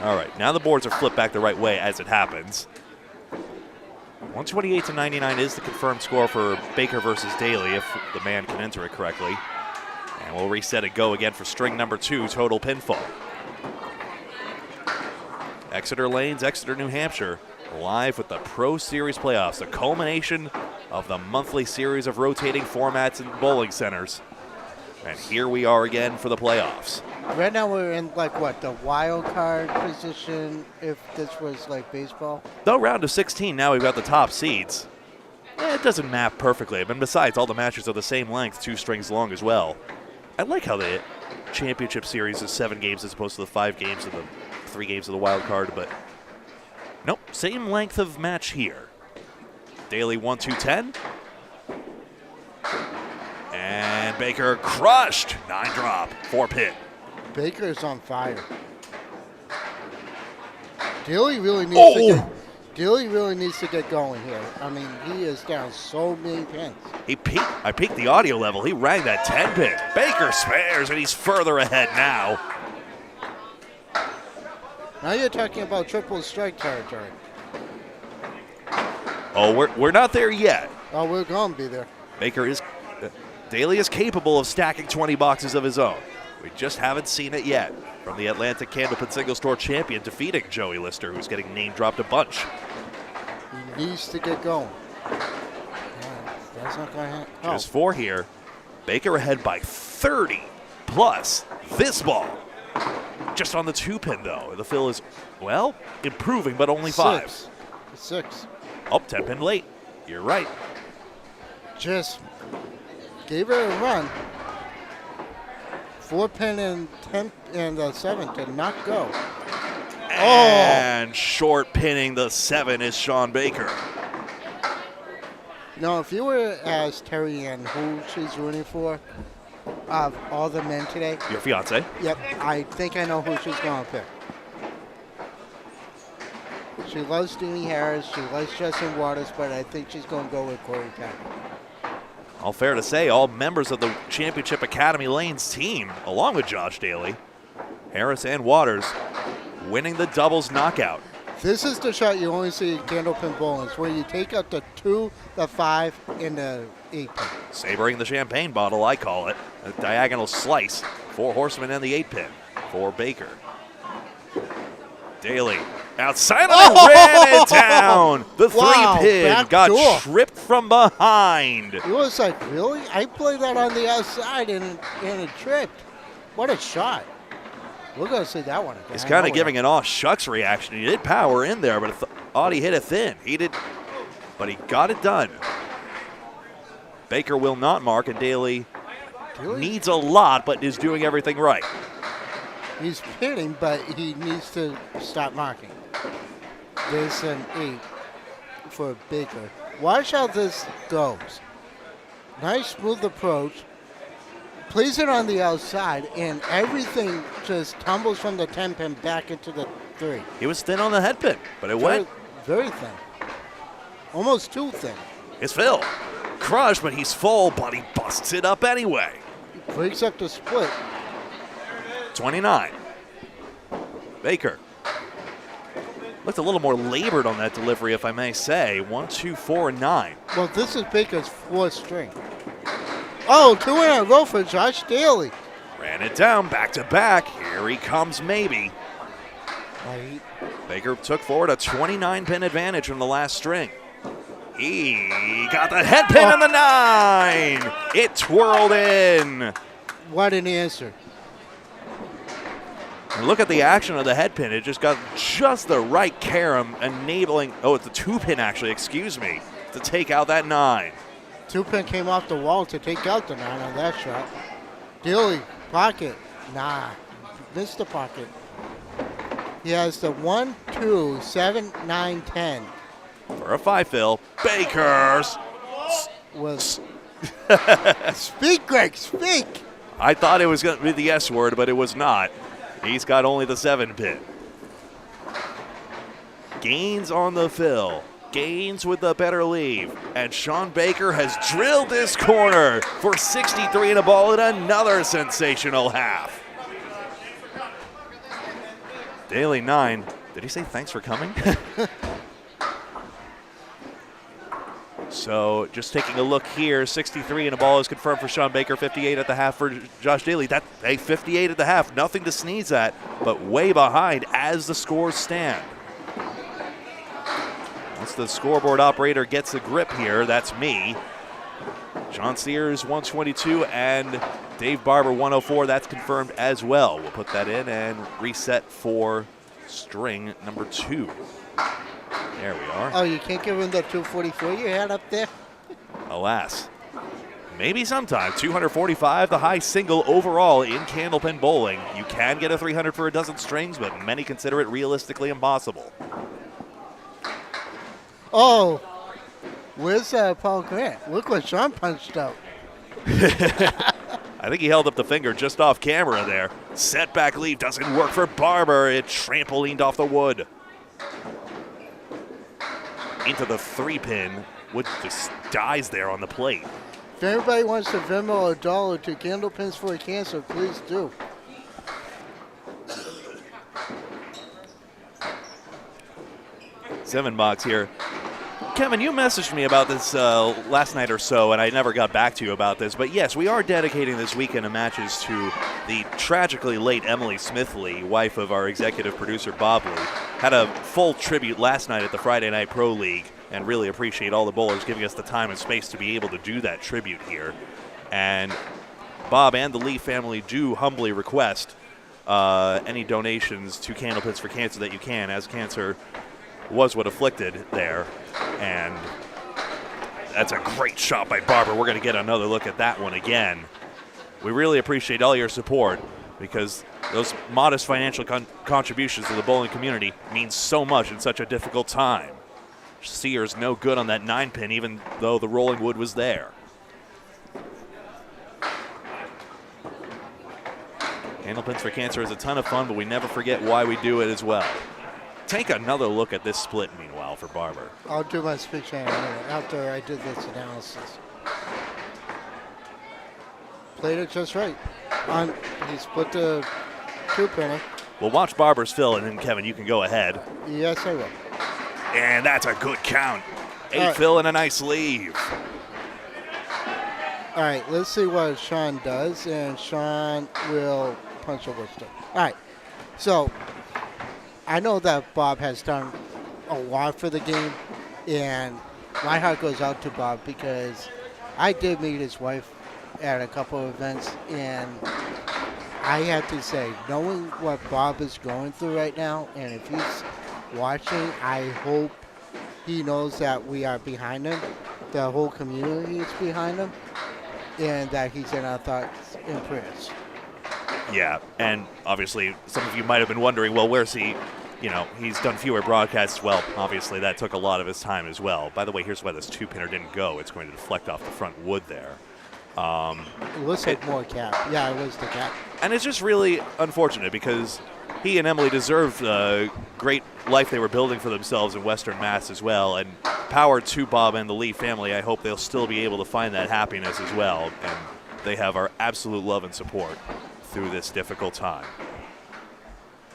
All right, now the boards are flipped back the right way as it happens. 128-99 is the confirmed score for Baker versus Daley, if the man can enter it correctly. And we'll reset it, go again for string number 2, total pinfall. Exeter Lanes, Exeter, New Hampshire, live with the Pro Series playoffs, the culmination of the monthly series of rotating formats and bowling centers. And here we are again for the playoffs. Right now we're in, like, what, the wild card position, if this was like baseball? Though round of 16, now we've got the top seeds. It doesn't map perfectly. And besides, all the matches are the same length, 2 strings long as well. I like how the championship series is 7 games as opposed to the 5 games of the 3 games of the wild card, but nope, same length of match here. Daley 1-2-10. And Baker crushed. 9 drop, 4 pin. Baker's on fire. Daley really needs to get going here. I mean, he is down so many pins. I peaked the audio level. He rang that 10 pin. Baker spares, and he's further ahead now. Now you're talking about triple strike territory. Oh, we're not there yet. Oh, we're going to be there. Daley is capable of stacking 20 boxes of his own. We just haven't seen it yet from the Atlantic Candlepin Single Store champion defeating Joey Lister, who's getting name dropped a bunch. He needs to get going. Yeah, that's not going to happen. Just 4 here. Baker ahead by 30 plus this ball. Just on the 2 pin though. The fill is, well, improving, but only 5. 6. Oh, 10 pin late. You're right. Just gave her a run. 4 pin and 10 and 7 did not go. And short pinning the 7 is Sean Baker. Now, if you were to ask Terry Ann who she's rooting for, of all the men today. Your fiance? Yep, I think I know who she's going to pick. She loves Deanie Harris, she likes Justin Waters, but I think she's going to go with Corey Packard. All fair to say, all members of the Championship Academy Lanes team, along with Josh Daley, Harris and Waters, winning the doubles knockout. This is the shot you only see in Candlepin bowling, where you take out the 2, the 5, and the 8 pin. Savoring the champagne bottle, I call it. A diagonal slice. 4 horsemen and the 8 pin for Baker. Daley outside of it, ran it down. The 3 pin got tripped from behind. It was like, really? I played that on the outside and it tripped. What a shot. We're going to see that one again. He's kind of giving an aw shucks reaction. He did power in there, but Audie hit it thin. But he got it done. Baker will not mark, and Daley needs a lot, but is doing everything right. He's pinning, but he needs to stop marking. There's an 8 for Baker. Watch how this goes. Nice smooth approach. Plays it on the outside, and everything just tumbles from the 10 pin back into the 3. He was thin on the head pin, but it went. Very thin. Almost too thin. It's Phil. Crushed, but he's full, but he busts it up anyway. He breaks up the split. 29. Baker. Looked a little more labored on that delivery, if I may say. 1, 2, 4, and 9. Well, this is Baker's 4th string. Oh, 2 in a row for Josh Daley. Ran it down, back to back. Here he comes, maybe. Right. Baker took forward a 29-pin advantage from the last string. He got the head pin on the 9. It twirled in. What an answer. And look at the action of the head pin. It just got just the right carom, enabling, oh, it's a 2-pin actually, excuse me, to take out that 9. 2-pin came off the wall to take out the 9 on that shot. Daley, pocket. Nah, missed the pocket. He has the 1, 2, 7, 9, 10. For a 5 fill, Baker's was. Speak, Greg, speak. I thought it was going to be the S word, but it was not. He's got only the 7 pin. Gaines on the fill. Gaines with the better leave. And Sean Baker has drilled this corner for 63 and a ball in another sensational half. Daley 9. Did he say thanks for coming? So just taking a look here, 63 and a ball is confirmed for Sean Baker, 58 at the half for Josh Daley. That 58 at the half, nothing to sneeze at, but way behind as the scores stand. Once the scoreboard operator gets a grip here, that's me. John Sears 122 and Dave Barber 104. That's confirmed as well. We'll put that in and reset for string number 2. There we are. Oh, you can't give him the 244 you had up there? Alas. Maybe sometime. 245, the high single overall in Candlepin bowling. You can get a 300 for a dozen strings, but many consider it realistically impossible. Oh, where's Paul Grant? Look what Sean punched out. I think he held up the finger just off camera there. Setback lead doesn't work for Barber. It trampolined off the wood. Into the 3-pin. Wood just dies there on the plate. If anybody wants to Venmo $1 to Candlepins for Cancer, please do. $7 here. Kevin, you messaged me about this last night or so, and I never got back to you about this. But yes, we are dedicating this weekend of matches to the tragically late Emily Smithley, wife of our executive producer Bob Lee. Had a full tribute last night at the Friday Night Pro League, and really appreciate all the bowlers giving us the time and space to be able to do that tribute here. And Bob and the Lee family do humbly request any donations to Candlepins for Cancer that you can, as cancer was what afflicted there. And that's a great shot by Barber. We're going to get another look at that one again. We really appreciate all your support, because those modest financial contributions to the bowling community mean so much in such a difficult time. Sears no good on that 9-pin, even though the rolling wood was there. Candlepins for Cancer is a ton of fun, but we never forget why we do it as well. Take another look at this split, meanwhile, for Barber. I'll do my speech in a minute after I did this analysis. Played it just right. He split the 2-pinner. We'll watch Barber's fill, and then, Kevin, you can go ahead. Yes, I will. And that's a good count. 8 right. fill and a nice leave. All right, let's see what Sean does, and Sean will punch a Worcester. All right, so I know that Bob has done a lot for the game, and my heart goes out to Bob because I did meet his wife at a couple of events, and I have to say, knowing what Bob is going through right now, and if he's watching, I hope he knows that we are behind him, the whole community is behind him, and that he's in our thoughts and prayers. Yeah, and obviously some of you might have been wondering, well, where's he? You know, he's done fewer broadcasts. Well, obviously that took a lot of his time as well. By the way, here's why this 2-pinner didn't go. It's going to deflect off the front wood there. It looks like more cap. Yeah, it was the cap. And it's just really unfortunate because he and Emily deserved the great life they were building for themselves in Western Mass as well. And power to Bob and the Lee family. I hope they'll still be able to find that happiness as well. And they have our absolute love and support through this difficult time.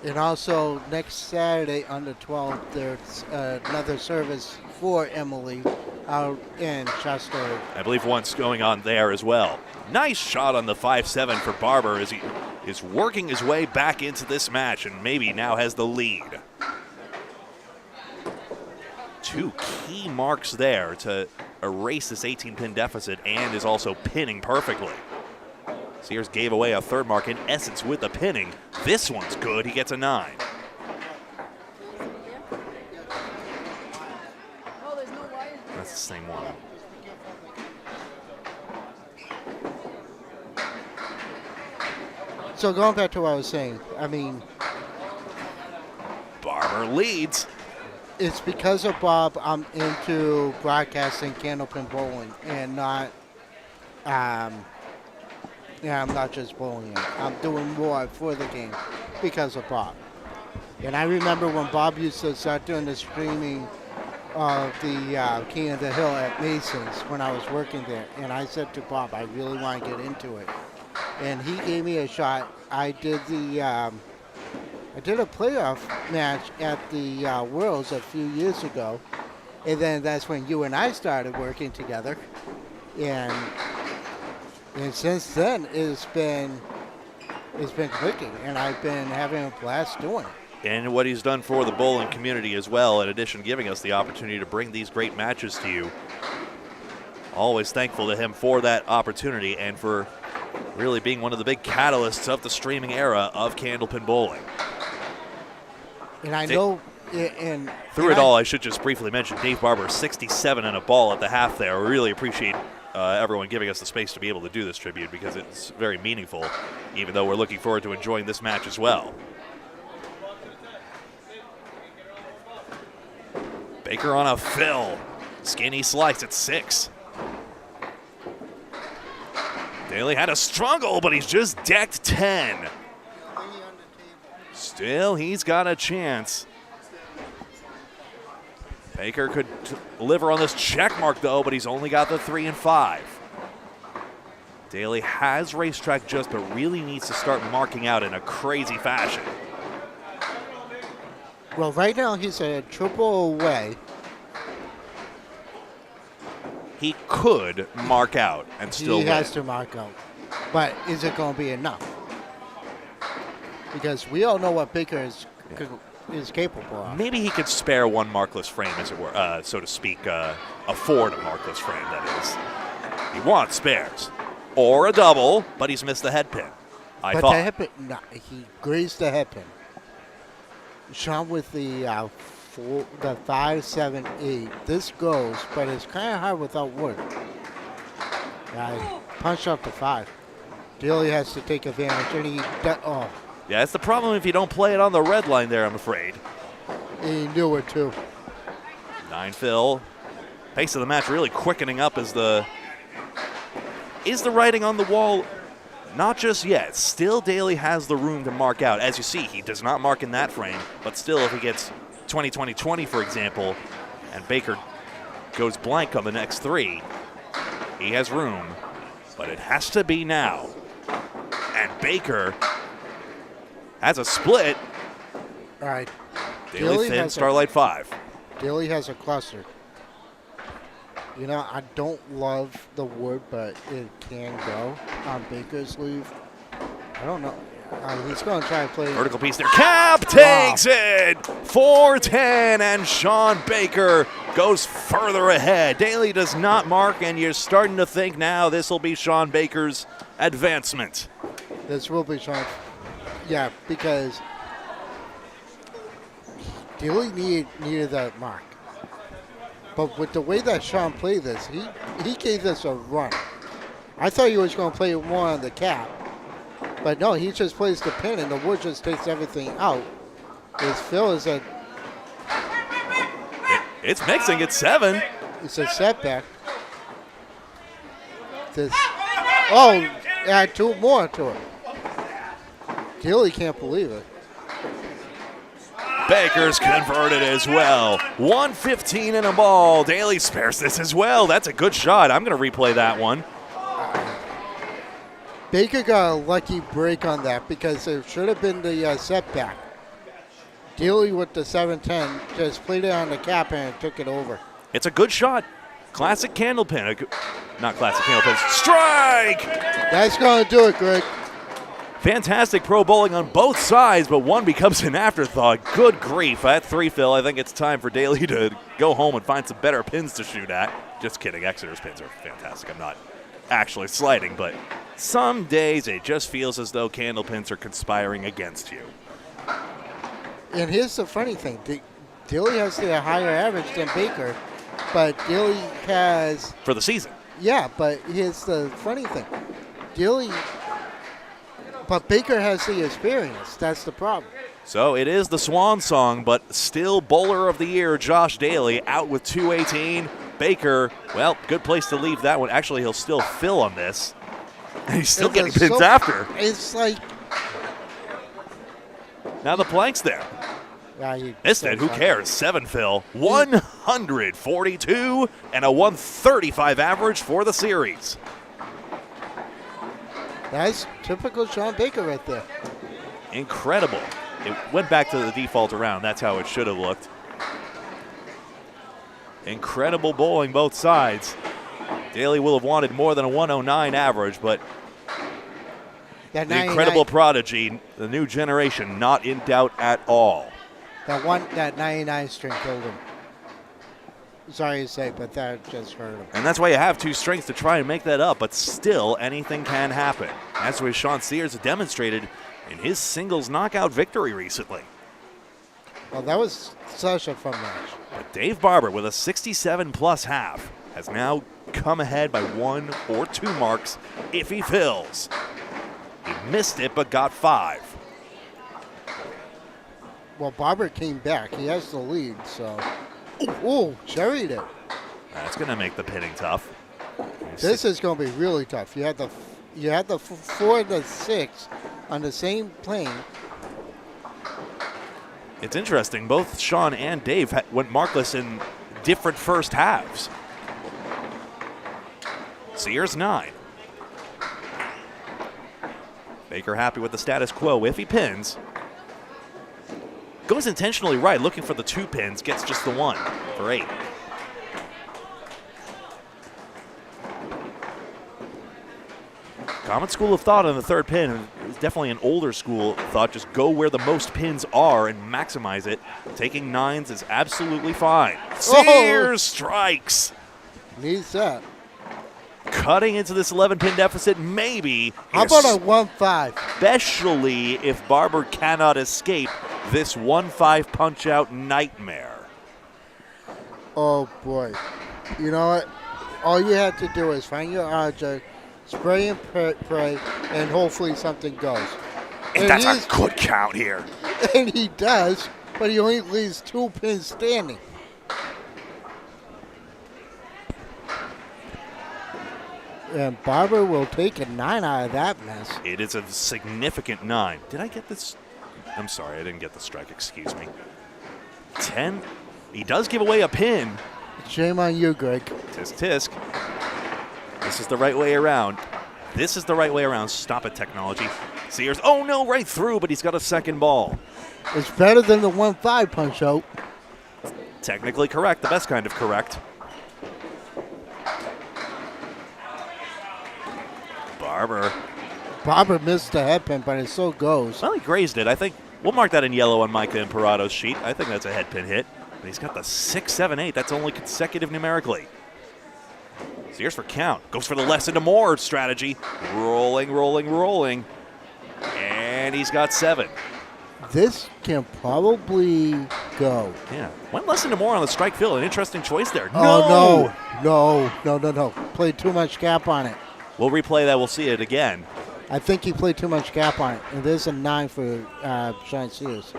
And also, next Saturday on the 12th, there's another service for Emily out in Chester. I believe one's going on there as well. Nice shot on the 5-7 for Barber as he is working his way back into this match and maybe now has the lead. 2 key marks there to erase this 18-pin deficit and is also pinning perfectly. Sears gave away a 3rd mark in essence with the pinning. This one's good. He gets a 9. That's the same one. So going back to what I was saying, I mean, Barber leads. it's because of Bob I'm into broadcasting Candlepin bowling and not, I'm not just bowling it. I'm doing more for the game because of Bob. And I remember when Bob used to start doing the streaming of the King of the Hill at Mason's when I was working there. And I said to Bob, I really want to get into it. And he gave me a shot. I did a playoff match at the Worlds a few years ago. And then that's when you and I started working together. And since then, it's been clicking, and I've been having a blast doing it. And what he's done for the bowling community as well, in addition to giving us the opportunity to bring these great matches to you. Always thankful to him for that opportunity and for really being one of the big catalysts of the streaming era of Candlepin bowling. And I know, through it all, I should just briefly mention Dave Barber, 67 and a ball at the half there. We really appreciate everyone giving us the space to be able to do this tribute because it's very meaningful, even though we're looking forward to enjoying this match as well. Baker on a fill. Skinny slice at 6. Daley had a struggle, but he's just decked 10. Still, he's got a chance. Baker could deliver on this check mark, though, but he's only got the 3 and 5. Daley has racetrack just, but really needs to start marking out in a crazy fashion. Well, right now he's a triple away. He could mark out and still win. He has to mark out. But is it going to be enough? Because we all know what Baker is capable of. Maybe he could spare one markless frame, as it were, so to speak, afford a markless frame, that is. He wants spares. Or a double, but he's missed the head pin. The head pin, no, he grazed the head pin. Sean with the 5, 7, 8. This goes, but it's kind of hard without wood. I punched up the 5. Daley has to take advantage, and he yeah, it's the problem if you don't play it on the red line there, I'm afraid. He knew it too. 9 fill. Pace of the match really quickening up as is the writing on the wall? Not just yet. Still, Daley has the room to mark out. As you see, he does not mark in that frame, but still, if he gets 20-20-20, for example, and Baker goes blank on the next 3, he has room, but it has to be now. And Baker has a split. All right. Daley thin, Starlight 5. Daley has a cluster. You know, I don't love the wood, but it can go on Baker's leave. I don't know. He's going to try and play. Vertical piece there. Cap takes it. 4-10, and Sean Baker goes further ahead. Daley does not mark, and you're starting to think now this will be Sean Baker's advancement. This will be Sean. Yeah, because Daley needed that mark. But with the way that Sean played this, he gave this a run. I thought he was going to play more on the cap. But no, he just plays the pin, and the wood just takes everything out. His fill is it's mixing. It's 7. It's a setback. Add 2 more to it. Daley can't believe it. Baker's converted as well. 115 and a ball. Daley spares this as well. That's a good shot. I'm going to replay that one. Baker got a lucky break on that because it should have been the setback. Daley with the 7-10 just played it on the cap and took it over. It's a good shot. Classic Candlepin. Not classic Candlepin. Strike! That's going to do it, Greg. Fantastic pro bowling on both sides, but one becomes an afterthought. Good grief. At 3 fill, I think it's time for Daley to go home and find some better pins to shoot at. Just kidding. Exeter's pins are fantastic. I'm not actually slighting, but some days it just feels as though Candlepins are conspiring against you. And here's the funny thing. Daley has the higher average than Baker, but Daley has... For the season. Yeah, but here's the funny thing. But Baker has the experience. That's the problem. So it is the swan song, but still bowler of the year, Josh Daley, out with 218. Baker, well, good place to leave that one. Actually, he'll still fill on this. And he's still getting pins after. It's like... Now the plank's there. Missed it. Who cares? 7 fill. 142 and a 135 average for the series. That's typical Sean Baker right there. Incredible. It went back to the default round. That's how it should have looked. Incredible bowling both sides. Daley will have wanted more than a 109 average, but That the 99 incredible prodigy, the new generation, not in doubt at all. That 99 string killed him. Sorry to say, but that just hurt him. And that's why you have two strings to try and make that up, but still anything can happen. That's what Sean Sears demonstrated in his singles knockout victory recently. Well, that was such a fun match. But Dave Barber with a 67-plus half has now come ahead by 1 or 2 marks if he fills. He missed it but got 5. Well, Barber came back. He has the lead, so. Ooh, cherried it. That's going to make the pitting tough. This is going to be really tough. You had the 4 to 6 on the same plane. It's interesting. Both Sean and Dave went markless in different first halves. Sears 9. Baker happy with the status quo. If he pins, goes intentionally right, looking for the 2 pins, gets just the 1 for 8. Common school of thought on the 3rd pin. It's definitely an older school thought. Just go where the most pins are and maximize it. Taking 9s is absolutely fine. Sears strikes. Needs that. Cutting into this 11-pin deficit, maybe. How about a 1-5? Especially if Barber cannot escape this 1-5 punch-out nightmare. Oh, boy. You know what? All you have to do is find your object, spray and pray, and hopefully something goes. And that's a good count here. And he does, but he only leaves 2 pins standing. And Barber will take a 9 out of that mess. It is a significant 9. Did I get this? I'm sorry, I didn't get the strike, excuse me. 10. He does give away a pin. Shame on you, Greg. Tisk, tisk. This is the right way around. This is the right way around. Stop it, technology. Sears, oh no, right through, but he's got a second ball. It's better than the 1-5 punch out. Technically correct, the best kind of correct. Barber missed the head pin, but it still goes. Well, he grazed it. I think we'll mark that in yellow on Micah Imperado's sheet. I think that's a head pin hit. But he's got the 6, 7, 8. That's only consecutive numerically. Sears for count. Goes for the less into more strategy. Rolling, rolling, rolling. And he's got 7. This can probably go. Yeah. Went less into more on the strike field. An interesting choice there. Oh, no. Played too much gap on it. We'll replay that. We'll see it again. I think he played too much gap on it. And there's a 9 for Sean Sears.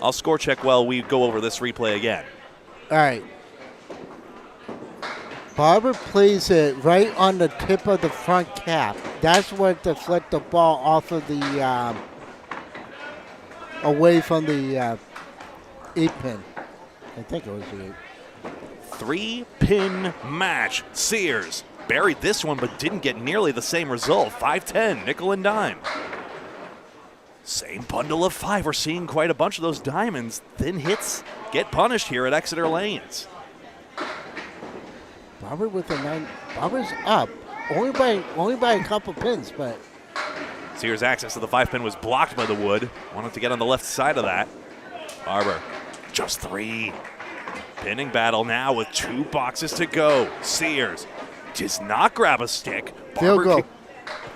I'll score check while we go over this replay again. All right. Barber plays it right on the tip of the front cap. That's what deflect the ball off of the, away from the 8-pin. I think it was the 8. 3-pin match. Sears buried this one but didn't get nearly the same result. 5-10, nickel and dime. Same bundle of 5. We're seeing quite a bunch of those diamonds. Thin hits get punished here at Exeter Lanes. Barber with a 9. Barber's up. Only by a couple pins, but. Sears' access to the 5-pin was blocked by the wood. Wanted to get on the left side of that. Barber, just 3. Pinning battle now with 2 boxes to go. Sears does not grab a stick. Field goal.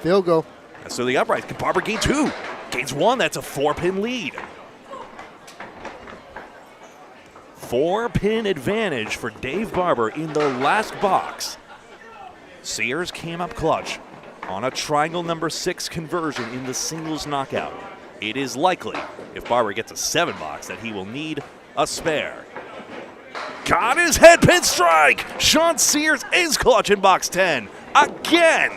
Field goal. So the upright. Can Barber gain 2? Gains 1. That's a 4-pin lead. 4-pin advantage for Dave Barber in the last box. Sears came up clutch on a triangle number 6 conversion in the singles knockout. It is likely, if Barber gets a 7 box, that he will need a spare. Got his head pin strike! Sean Sears is clutch in box 10 again!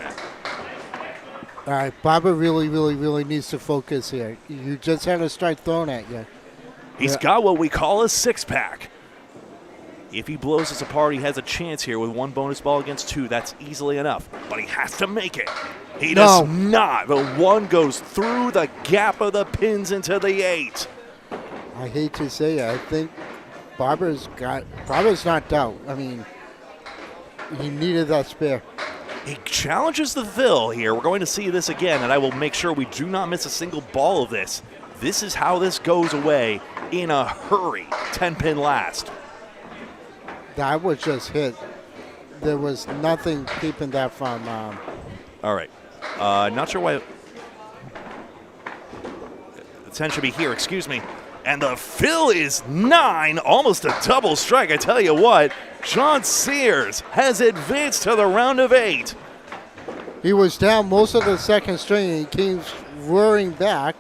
All right, Barber really needs to focus here. You just had a strike thrown at you. He's got what we call a 6-pack. If he blows us apart, he has a chance here with 1 bonus ball against 2. That's easily enough, but he has to make it. He does not. The 1 goes through the gap of the pins into the 8. I hate to say it. I think Barber's knocked out. I mean, he needed that spare. He challenges the fill here. We're going to see this again, and I will make sure we do not miss a single ball of this. This is how this goes away in a hurry. 10-pin last. That was just hit. There was nothing keeping that from. All right. Not sure why. The 10 should be here, excuse me. And the fill is 9, almost a double strike. I tell you what, John Sears has advanced to the round of 8. He was down most of the second string, and he came roaring back.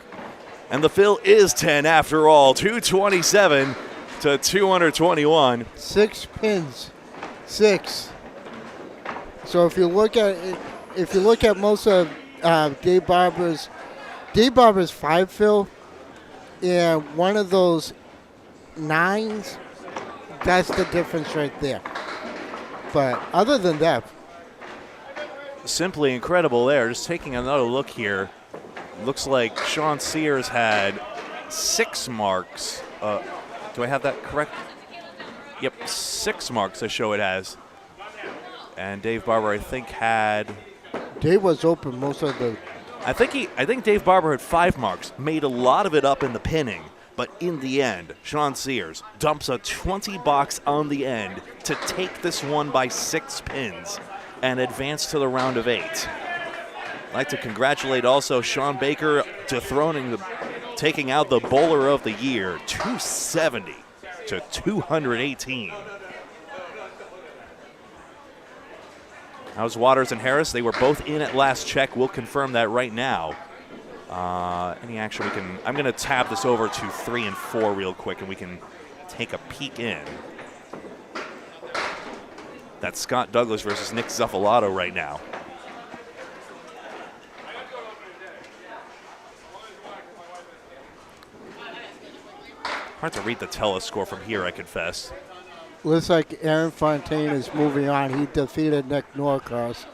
And the fill is 10 after all, 227 to 221. 6 pins, 6. So if you look at most of Dave Barber's 5 fill, and one of those 9s, that's the difference right there. But other than that, simply incredible there. Just taking another look here. Looks like Sean Sears had 6 marks. Do I have that correct? Yep, 6 marks I show it as. And Dave Barber, I think, had... Dave was open most of the... I think Dave Barber had 5 marks, made a lot of it up in the pinning, but in the end, Sean Sears dumps a 20 box on the end to take this one by 6 pins and advance to the round of 8. I'd like to congratulate also Sean Baker taking out the bowler of the year, 270 to 218. How's Waters and Harris? They were both in at last check. We'll confirm that right now. Any action we can... I'm going to tab this over to 3 and 4 real quick, and we can take a peek in. That's Scott Douglas versus Nick Zuffalo right now. Hard to read the telescore from here, I confess. Looks like Aaron Fontaine is moving on. He defeated Nick Norcross.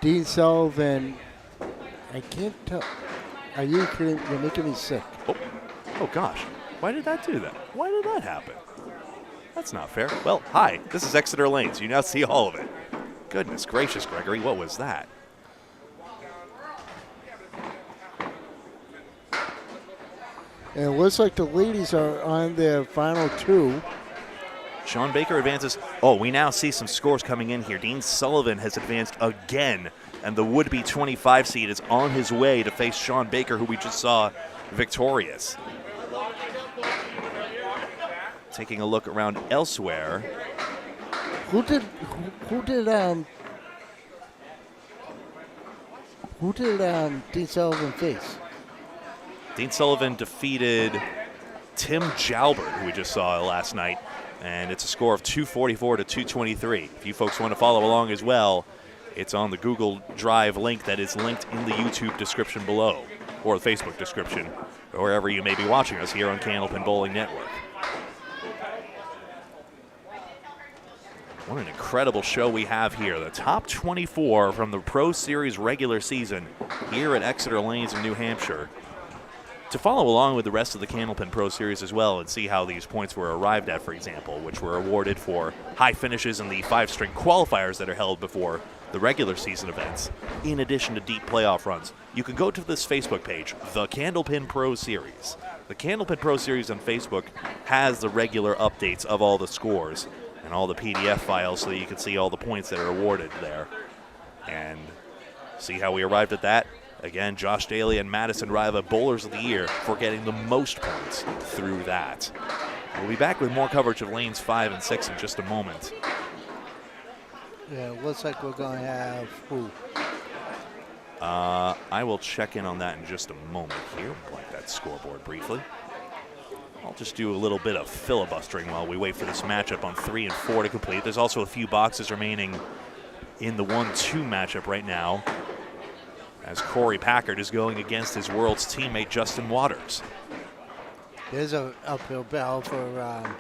Dean Sullivan, I can't tell. Are you kidding? You're making me sick. Oh gosh. Why did that do that? Why did that happen? That's not fair. Well, hi. This is Exeter Lanes. You now see all of it. Goodness gracious, Gregory. What was that? And it looks like the ladies are on their final 2. Sean Baker advances. Oh, we now see some scores coming in here. Dean Sullivan has advanced again, and the would-be 25 seed is on his way to face Sean Baker, who we just saw victorious. Taking a look around elsewhere. Who did Dean Sullivan face? Dean Sullivan defeated Tim Jalbert, who we just saw last night. And it's a score of 244 to 223. If you folks want to follow along as well, it's on the Google Drive link that is linked in the YouTube description below, or the Facebook description, or wherever you may be watching us here on Candlepin Bowling Network. What an incredible show we have here. The top 24 from the Pro Series regular season here at Exeter Lanes in New Hampshire. To follow along with the rest of the Candlepin Pro Series as well and see how these points were arrived at, for example, which were awarded for high finishes in the 5-string qualifiers that are held before the regular season events, in addition to deep playoff runs, you can go to this Facebook page, the Candlepin Pro Series. The Candlepin Pro Series on Facebook has the regular updates of all the scores and all the PDF files so that you can see all the points that are awarded there. And see how we arrived at that? Again, Josh Daley and Madison Riva, Bowlers of the Year, for getting the most points through that. We'll be back with more coverage of lanes 5 and 6 in just a moment. Yeah, it looks like we're going to have who? I will check in on that in just a moment here. Blank that scoreboard briefly. I'll just do a little bit of filibustering while we wait for this matchup on 3 and 4 to complete. There's also a few boxes remaining in the 1-2 matchup right now, as Corey Packard is going against his world's teammate Justin Waters. There's an uphill battle for...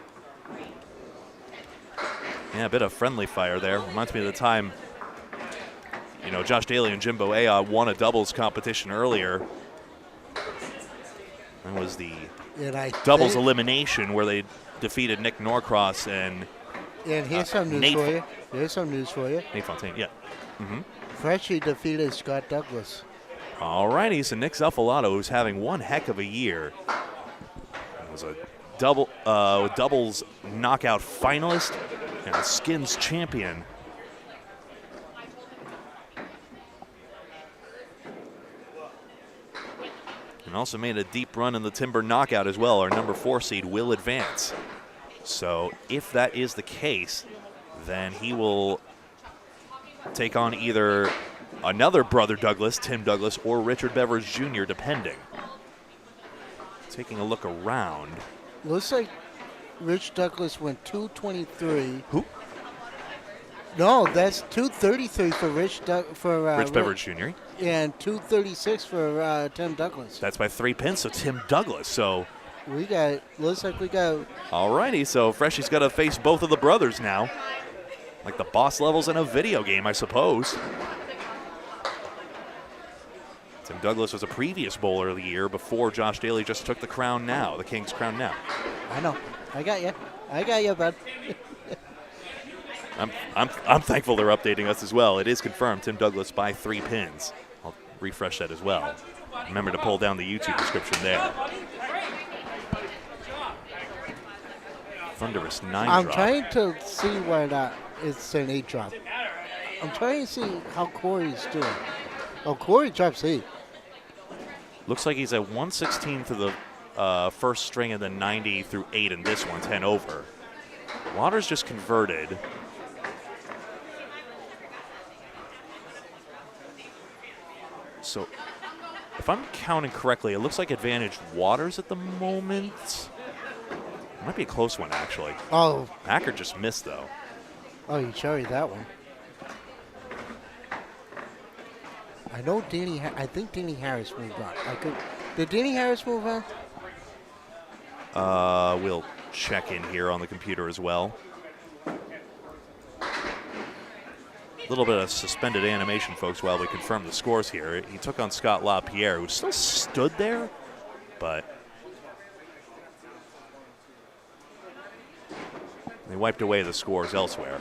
Yeah, a bit of friendly fire there. Reminds me of the time, you know, Josh Daley and Jimbo Aya won a doubles competition earlier. That was the And I doubles think, elimination where they defeated Nick Norcross and here's some news Nate for you. Here's some news for you. Nate Fontaine. Yeah. Freshie defeated Scott Douglas. All righty, so Nick Zuffalo, who's having one heck of a year, was a doubles knockout finalist and a skins champion. And also made a deep run in the timber knockout as well. Our number 4 seed will advance. So if that is the case, then he will take on either another brother Douglas, Tim Douglas, or Richard Beveridge Jr., depending. Taking a look around. Looks like Rich Douglas went 223. Who? No, that's 233 for Rich Beveridge Jr. And 236 for Tim Douglas. That's by 3 pins, so Tim Douglas. So looks like we got. All righty, so Freshie's got to face both of the brothers now. Like the boss levels in a video game, I suppose. Tim Douglas was a previous bowler of the year before Josh Daley just took the crown now, the King's crown now. I know. I got you, bud. I'm thankful they're updating us as well. It is confirmed, Tim Douglas by 3 pins. I'll refresh that as well. Remember to pull down the YouTube description there. Thunderous 9 drop. I'm trying to see what it's an 8 drop. I'm trying to see how Corey's doing. Oh, Corey drops 8. Looks like he's at 116 through the first string and then 90 through 8 in this one, 10 over. Waters just converted. So if I'm counting correctly, it looks like advantage Waters at the moment. It might be a close one, actually. Oh. Packard just missed, though. Oh, you cherried that one. I know I think Danny Harris moved on. Did Danny Harris move on? We'll check in here on the computer as well. A little bit of suspended animation, folks, while we confirm the scores here. He took on Scott Lapierre, who still stood there, but they wiped away the scores elsewhere.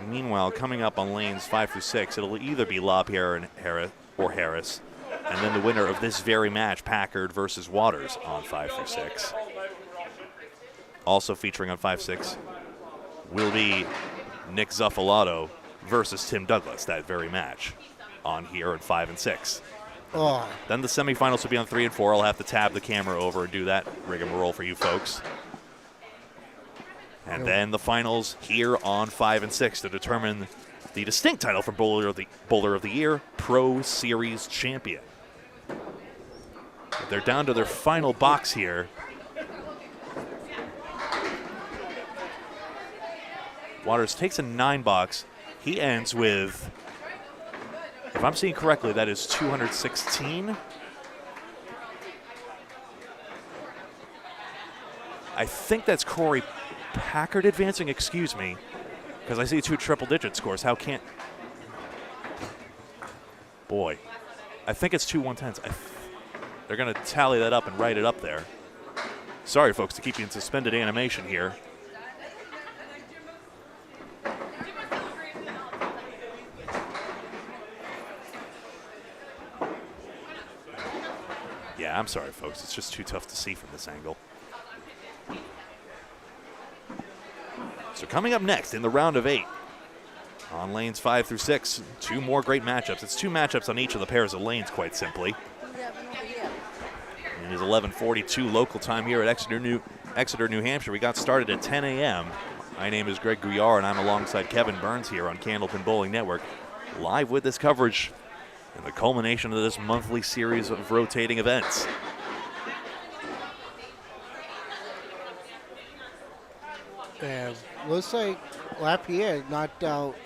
Meanwhile, coming up on lanes 5 through 6, it'll either be Lapierre and Harris, and then the winner of this very match, Packard versus Waters on 5 through 6. Also featuring on 5-6 will be Nick Zuffalo versus Tim Douglas, that very match, on here at 5 and 6. Oh. Then the semifinals will be on 3 and 4. I'll have to tab the camera over and do that rigmarole for you folks. And then the finals here on 5 and 6 to determine the distinct title for Bowler of the Year, Pro Series champion. They're down to their final box here. Waters takes a 9 box. He ends with, if I'm seeing correctly, that is 216. I think that's Corey Packard advancing, excuse me, because I see 2 triple-digit scores. How can't... Boy, I think it's 2 110s. They're going to tally that up and write it up there. Sorry, folks, to keep you in suspended animation here. Yeah, I'm sorry, folks. It's just too tough to see from this angle. So coming up next in the round of 8, on lanes 5 through 6, 2 more great matchups. It's 2 matchups on each of the pairs of lanes, quite simply. It is 11:42 local time here at Exeter, New Hampshire. We got started at 10 a.m. My name is Greg Gouillart, and I'm alongside Kevin Burns here on Candlepin Bowling Network, live with this coverage and the culmination of this monthly series of rotating events. And looks like Lapierre knocked out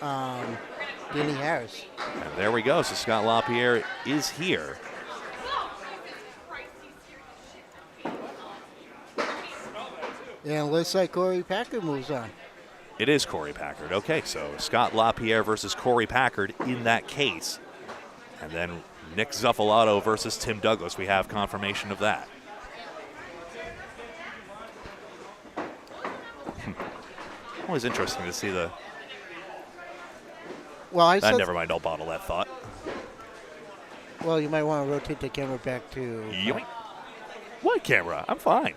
Danny Harris. And there we go. So Scott Lapierre is here. And it looks like Corey Packard moves on. It is Corey Packard. Okay, so Scott Lapierre versus Corey Packard in that case. And then Nick Zuffalo versus Tim Douglas. We have confirmation of that. Always interesting to see the. Well, I said. Never mind. I'll bottle that thought. Well, you might want to rotate the camera back to. Yoink. What camera? I'm fine.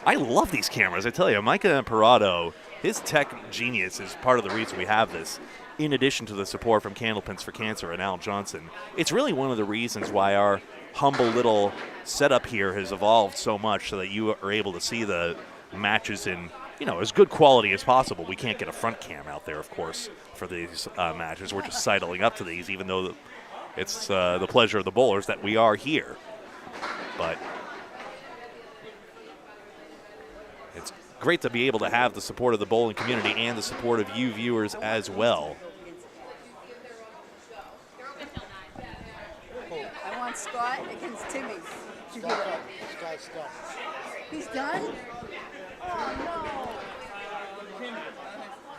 I love these cameras. I tell you, Micah Imperato, his tech genius is part of the reason we have this. In addition to the support from Candlepins for Cancer and Al Johnson, it's really one of the reasons why our humble little setup here has evolved so much, so that you are able to see the matches in, as good quality as possible. We can't get a front cam out there, of course, for these matches. We're just sidling up to these, even though it's the pleasure of the bowlers that we are here. But it's great to be able to have the support of the bowling community and the support of you viewers as well. I want Scott against Timmy. Scott's done. He's done? Oh, no.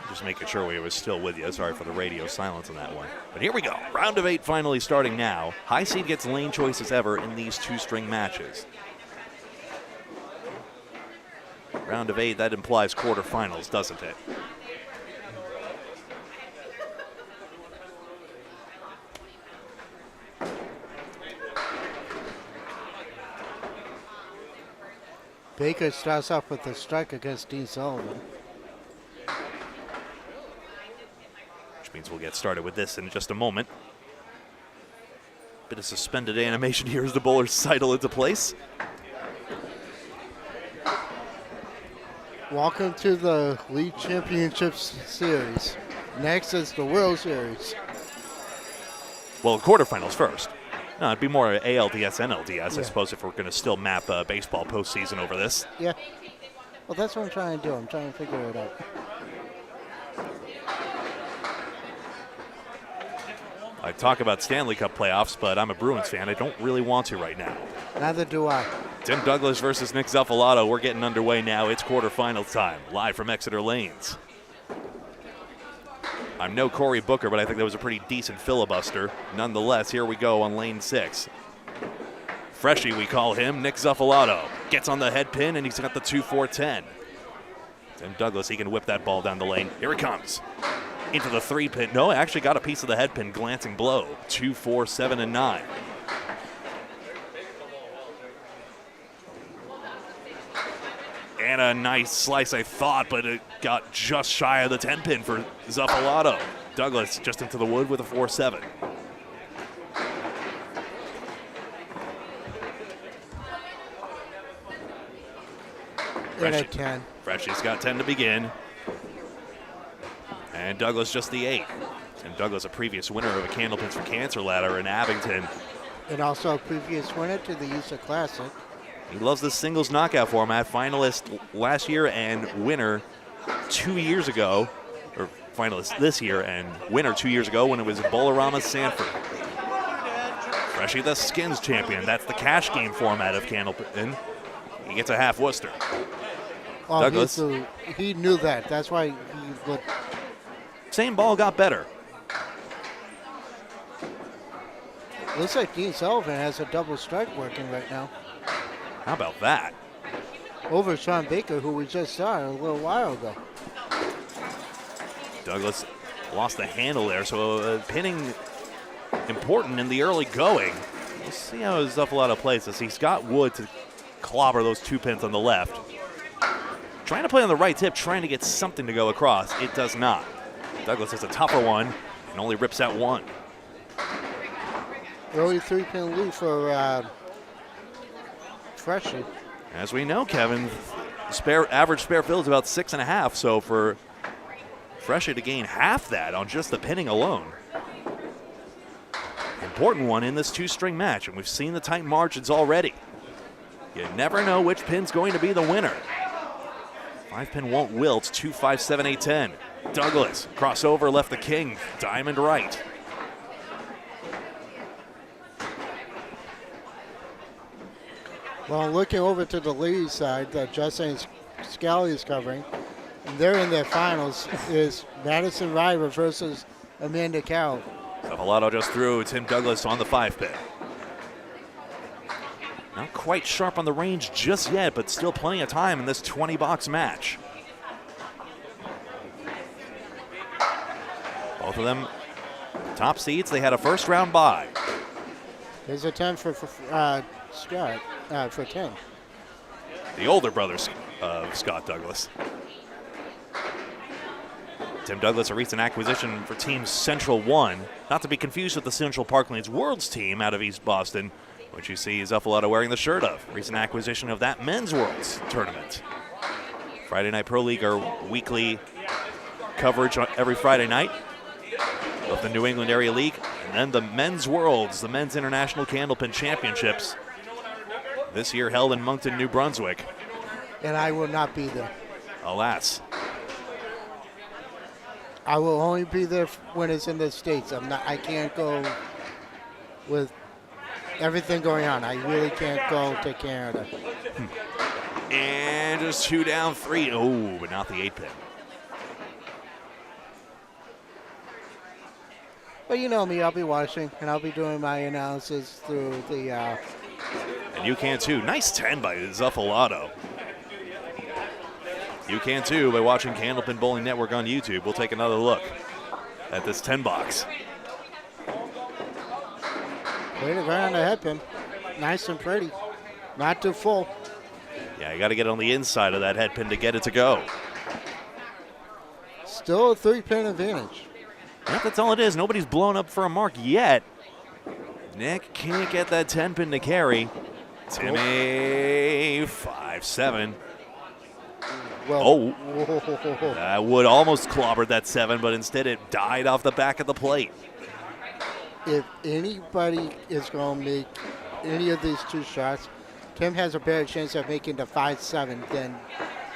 Just making sure we were still with you. Sorry for the radio silence on that one. But here we go. Round of 8 finally starting now. High seed gets lane choice as ever in these 2-string matches. Round of 8, that implies quarterfinals, doesn't it? Baker starts off with a strike against Dean Sullivan. Which means we'll get started with this in just a moment. Bit of suspended animation here as the bowlers sidle into place. Welcome to the League Championships Series. Next is the World Series. Well, quarterfinals first. No, it'd be more ALDS, NLDS, Yeah. I suppose, if we're going to still map baseball postseason over this. Yeah. Well, that's what I'm trying to do. I'm trying to figure it out. I talk about Stanley Cup playoffs, but I'm a Bruins fan. I don't really want to right now. Neither do I. Tim Douglas versus Nick Zuffalo. We're getting underway now. It's quarterfinal time, live from Exeter Lanes. I'm no Cory Booker, but I think that was a pretty decent filibuster. Nonetheless, here we go on lane 6. Freshie, we call him, Nick Zuffalo. Gets on the head pin, and he's got the 2-4-10. Tim Douglas, he can whip that ball down the lane. Here it comes. Into the 3-pin. No, actually got a piece of the head pin, glancing blow. 2-4-7-9. And a nice slice, I thought, but it got just shy of the 10-pin for Zuffalo. Douglas just into the wood with a 4-7. And a 10. Freshie's got 10 to begin. And Douglas just the 8. And Douglas, a previous winner of a Candlepins for Cancer ladder in Abington. And also a previous winner to the USA Classic. He loves the singles knockout format. Finalist last year and winner 2 years ago. Or finalist this year and winner 2 years ago when it was Bolorama Sanford. Freshie, the skins champion. That's the cash game format of Candlepin. He gets a half Worcester. Oh, Douglas. He knew that. That's why he looked. Same ball, got better. Looks like Dean Sullivan has a double strike working right now. How about that? Over Sean Baker, who we just saw a little while ago. Douglas lost the handle there, so pinning important in the early going. We'll see how Zuffalo plays this. He's got wood to clobber those 2 pins on the left. Trying to play on the right tip, trying to get something to go across. It does not. Douglas has a tougher one and only rips out 1. Early 3-pin lead for Freshie. As we know, Kevin, average spare field is about 6.5, so for Freshie to gain half that on just the pinning alone. Important one in this 2-string match, and we've seen the tight margins already. You never know which pin's going to be the winner. 5-pin won't wilt, 2-5-7-8-10. Douglas, crossover, left the king, diamond right. Well, looking over to the ladies' side that Justin Scali is covering, and they're in their finals, is Madison River versus Amanda Carroll. Zuffalo just threw Tim Douglas on the 5-pin. Now quite sharp on the range just yet, but still plenty of time in this 20-box match. Both of them top seeds. They had a first-round bye. There's a 10 for Scott, for 10. The older brothers of Scott Douglas. Tim Douglas, a recent acquisition for Team Central 1, not to be confused with the Central Parklands Worlds team out of East Boston, which you see Zuffalo wearing the shirt of. Recent acquisition of that Men's Worlds tournament. Friday Night Pro League, our weekly coverage on every Friday night of the New England Area League, and then the Men's Worlds, the Men's International Candlepin Championships, this year held in Moncton, New Brunswick. And I will not be there. Alas. I will only be there when it's in the States. I can't go with everything going on. I really can't go to Canada. And just 2 down, 3. Oh, but not the 8-pin. But you know me, I'll be watching, and I'll be doing my analysis through the... And you can too. Nice 10 by Zuffalo. You can too by watching Candlepin Bowling Network on YouTube. We'll take another look at this 10 box. Way to right on the head pin. Nice and pretty. Not too full. Yeah, you got to get on the inside of that head pin to get it to go. Still a 3-pin advantage. Yep, that's all it is. Nobody's blown up for a mark yet. Nick can't get that 10 pin to carry. Timmy, 5-7. Well, That would almost clobbered that 7, but instead it died off the back of the plate. If anybody is going to make any of these 2 shots, Tim has a better chance of making the 5-7 than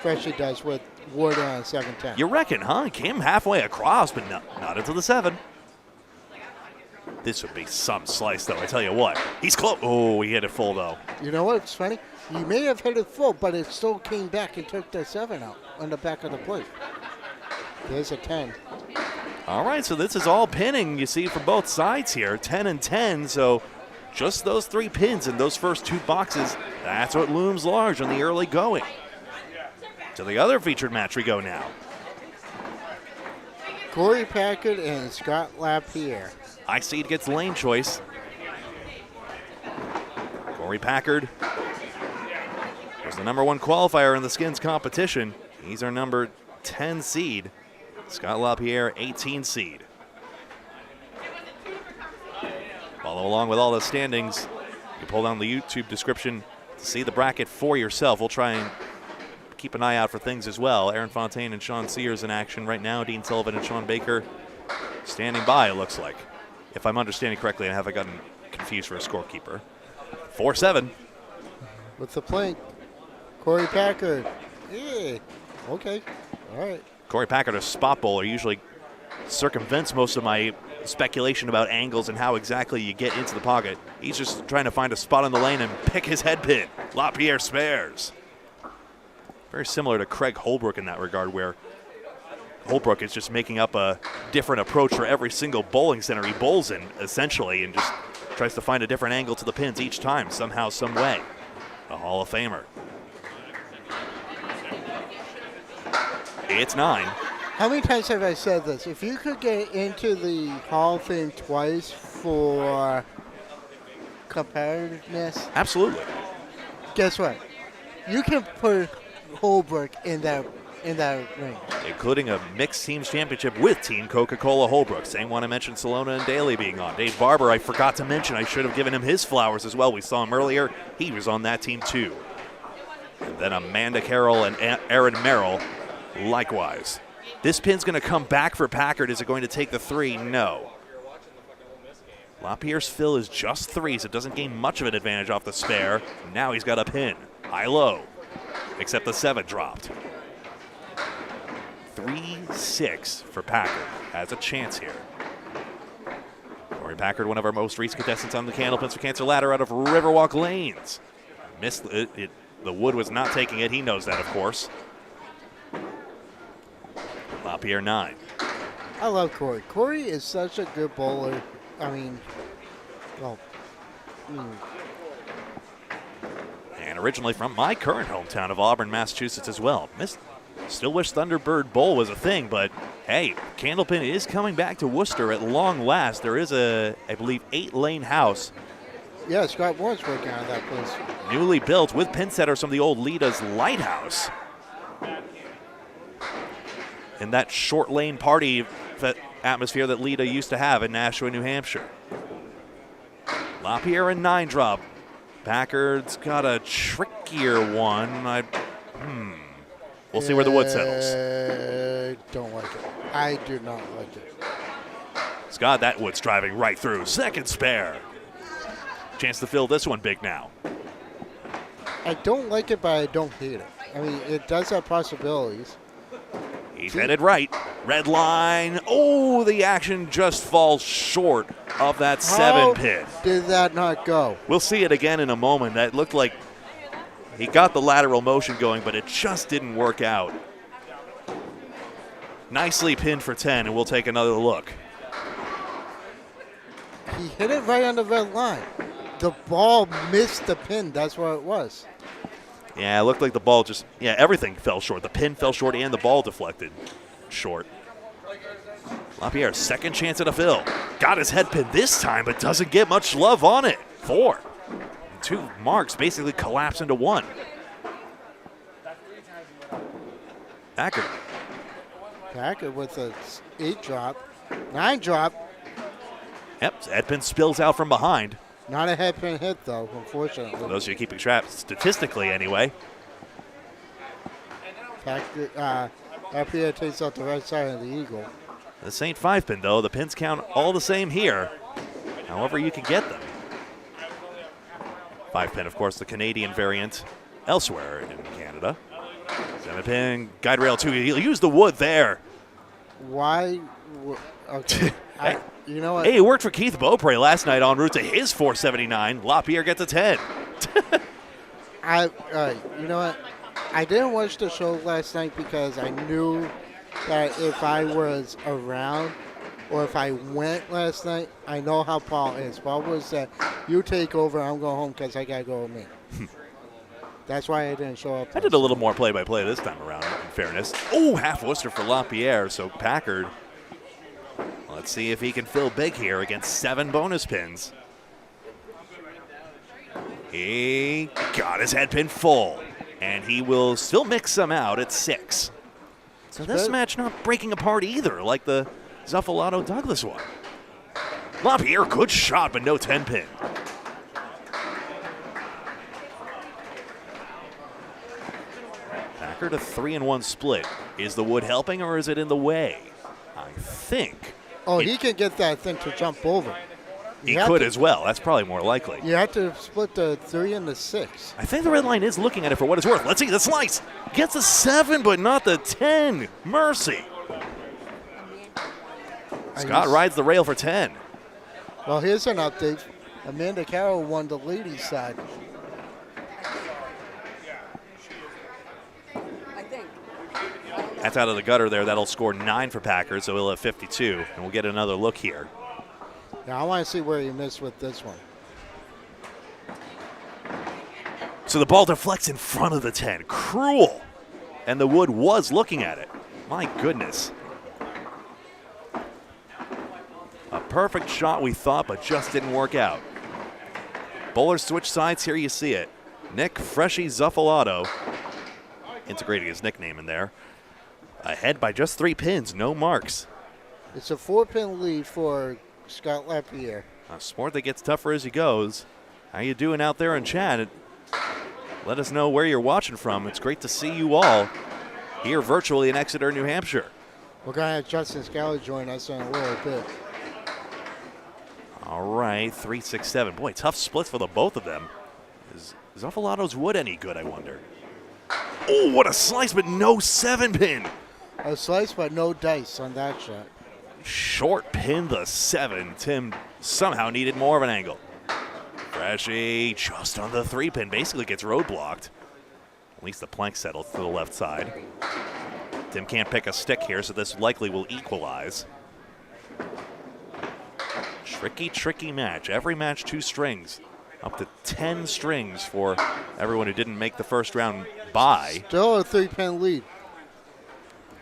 Freshie does with Ward on a 7-10. You reckon, huh? Came halfway across, but not into the 7. This would be some slice, though, I tell you what. He's close. Oh, he hit it full, though. You know what's funny? You may have hit it full, but it still came back and took the 7 out on the back of the plate. There's a 10. All right, so this is all pinning, you see, for both sides here. 10 and 10, so just those 3 pins in those first 2 boxes, that's what looms large on the early going. To the other featured match we go now. Corey Packard and Scott Lapierre. I seed gets lane choice. Corey Packard was the number 1 qualifier in the skins competition. He's our number 10 seed. Scott Lapierre, 18 seed. Follow along with all the standings. You pull down the YouTube description to see the bracket for yourself. We'll try and keep an eye out for things as well. Aaron Fontaine and Sean Sears in action right now. Dean Sullivan and Sean Baker standing by, it looks like. If I'm understanding correctly, I haven't gotten confused for a scorekeeper. 4-7. With the plank. Corey Packard. Yeah. Okay. All right. Corey Packard, a spot bowler, usually circumvents most of my speculation about angles and how exactly you get into the pocket. He's just trying to find a spot on the lane and pick his head pin. Lapierre spares. Very similar to Craig Holbrook in that regard, where Holbrook is just making up a different approach for every single bowling center he bowls in, essentially, and just tries to find a different angle to the pins each time, somehow, some way. A Hall of Famer. It's 9. How many times have I said this? If you could get into the Hall of Fame twice for competitiveness, Absolutely. guess what? You can put Holbrook in that ring. Including a mixed teams championship with Team Coca-Cola Holbrook. Same one I mentioned Salona and Daley being on. Dave Barber, I forgot to mention. I should have given him his flowers as well. We saw him earlier. He was on that team too. And then Amanda Carroll and Aaron Merrill, likewise. This pin's going to come back for Packard. Is it going to take the 3? No. Lapierre's fill is just 3, so it doesn't gain much of an advantage off the spare. Now he's got a pin. High-low. Except the 7 dropped. 3-6 for Packard. Has a chance here. Corey Packard, one of our most recent contestants on the Candlepins for Cancer Ladder out of Riverwalk Lanes. Missed it. The wood was not taking it. He knows that, of course. Lapierre 9. I love Corey. Corey is such a good bowler. I mean, well, originally from my current hometown of Auburn, Massachusetts as well. Still wish Thunderbird Bowl was a thing, but hey, Candlepin is coming back to Worcester at long last. There is a, I believe, 8-lane house. Yeah, Scott Moore's working on that place. Newly built with pin setters from the old Lita's Lighthouse. In that short lane party atmosphere that Lita used to have in Nashua, New Hampshire. Lapierre and 9-drop. Packard's got a trickier one. We'll see where the wood settles. Don't like it. I do not like it. Scott, that wood's driving right through. Second spare. Chance to fill this one big now. I don't like it, but I don't hate it. I mean, it does have possibilities. He's headed right. Red line. Oh, the action just falls short of that 7 pin. Did that not go? We'll see it again in a moment. That looked like he got the lateral motion going, but it just didn't work out. Nicely pinned for 10, and we'll take another look. He hit it right on the red line. The ball missed the pin. That's what it was. Yeah, it looked like the ball just, everything fell short. The pin fell short and the ball deflected short. Lapierre, second chance at a fill. Got his head pin this time, but doesn't get much love on it. 4. 2 marks basically collapse into 1. Packard. Packard with a 8-drop. 9-drop. Yep, head pin spills out from behind. Not a head pin hit, though, unfortunately. For those of you keeping track, statistically anyway. Lapierre takes out the right side of the eagle. This ain't 5-pin, though. The pins count all the same here. However you can get them. 5-pin, of course, the Canadian variant elsewhere in Canada. 7-pin, guide rail 2. He'll use the wood there. Why? Okay. You know what? Hey, it worked for Keith Beaupre last night en route to his 479. Lapierre gets a 10. You know what? I didn't watch the show last night because I knew that if I was around or if I went last night, I know how Paul is. Paul was that you take over, I'm going home because I got to go with me. That's why I didn't show up. I did a little more play-by-play this time around, in fairness. Oh, half Worcester for Lapierre, so Packard. Let's see if he can fill big here against 7 bonus pins. He got his head pin full, and he will still mix some out at 6. So this match not breaking apart either, like the Zuffalo Douglas one. Lapierre, good shot, but no 10 pin. Packard, a 3-1 split. Is the wood helping, or is it in the way? I think. Oh, he can get that thing to jump over. He could as well. That's probably more likely. You have to split the 3 and the 6. I think the red line is looking at it for what it's worth. Let's see the slice. Gets a 7, but not the 10. Mercy. Scott rides the rail for 10. Well, here's an update. Amanda Carroll won the ladies' side. That's out of the gutter there. That'll score 9 for Packard, so he'll have 52. And we'll get another look here. Now, I want to see where he missed with this one. So the ball deflects in front of the 10. Cruel. And the wood was looking at it. My goodness. A perfect shot, we thought, but just didn't work out. Bowlers switch sides. Here you see it. Nick Freshy Zuffalo, integrating his nickname in there. Ahead by just 3 pins, no marks. It's a 4-pin lead for Scott Lapierre. A sport that gets tougher as he goes. How you doing out there in chat? Let us know where you're watching from. It's great to see you all here virtually in Exeter, New Hampshire. We're going to have Justin Scali join us in a little bit. All right, 3, 6, 7. Boy, tough splits for the both of them. Is Zuffalo's wood any good, I wonder? Oh, what a slice, but no 7-pin. A slice, but no dice on that shot. Short pin the 7. Tim somehow needed more of an angle. Freshy just on the 3-pin. Basically gets roadblocked. At least the plank settles to the left side. Tim can't pick a stick here, so this likely will equalize. Tricky, tricky match. Every match 2 strings. Up to 10 strings for everyone who didn't make the first round bye. Still a 3-pin lead.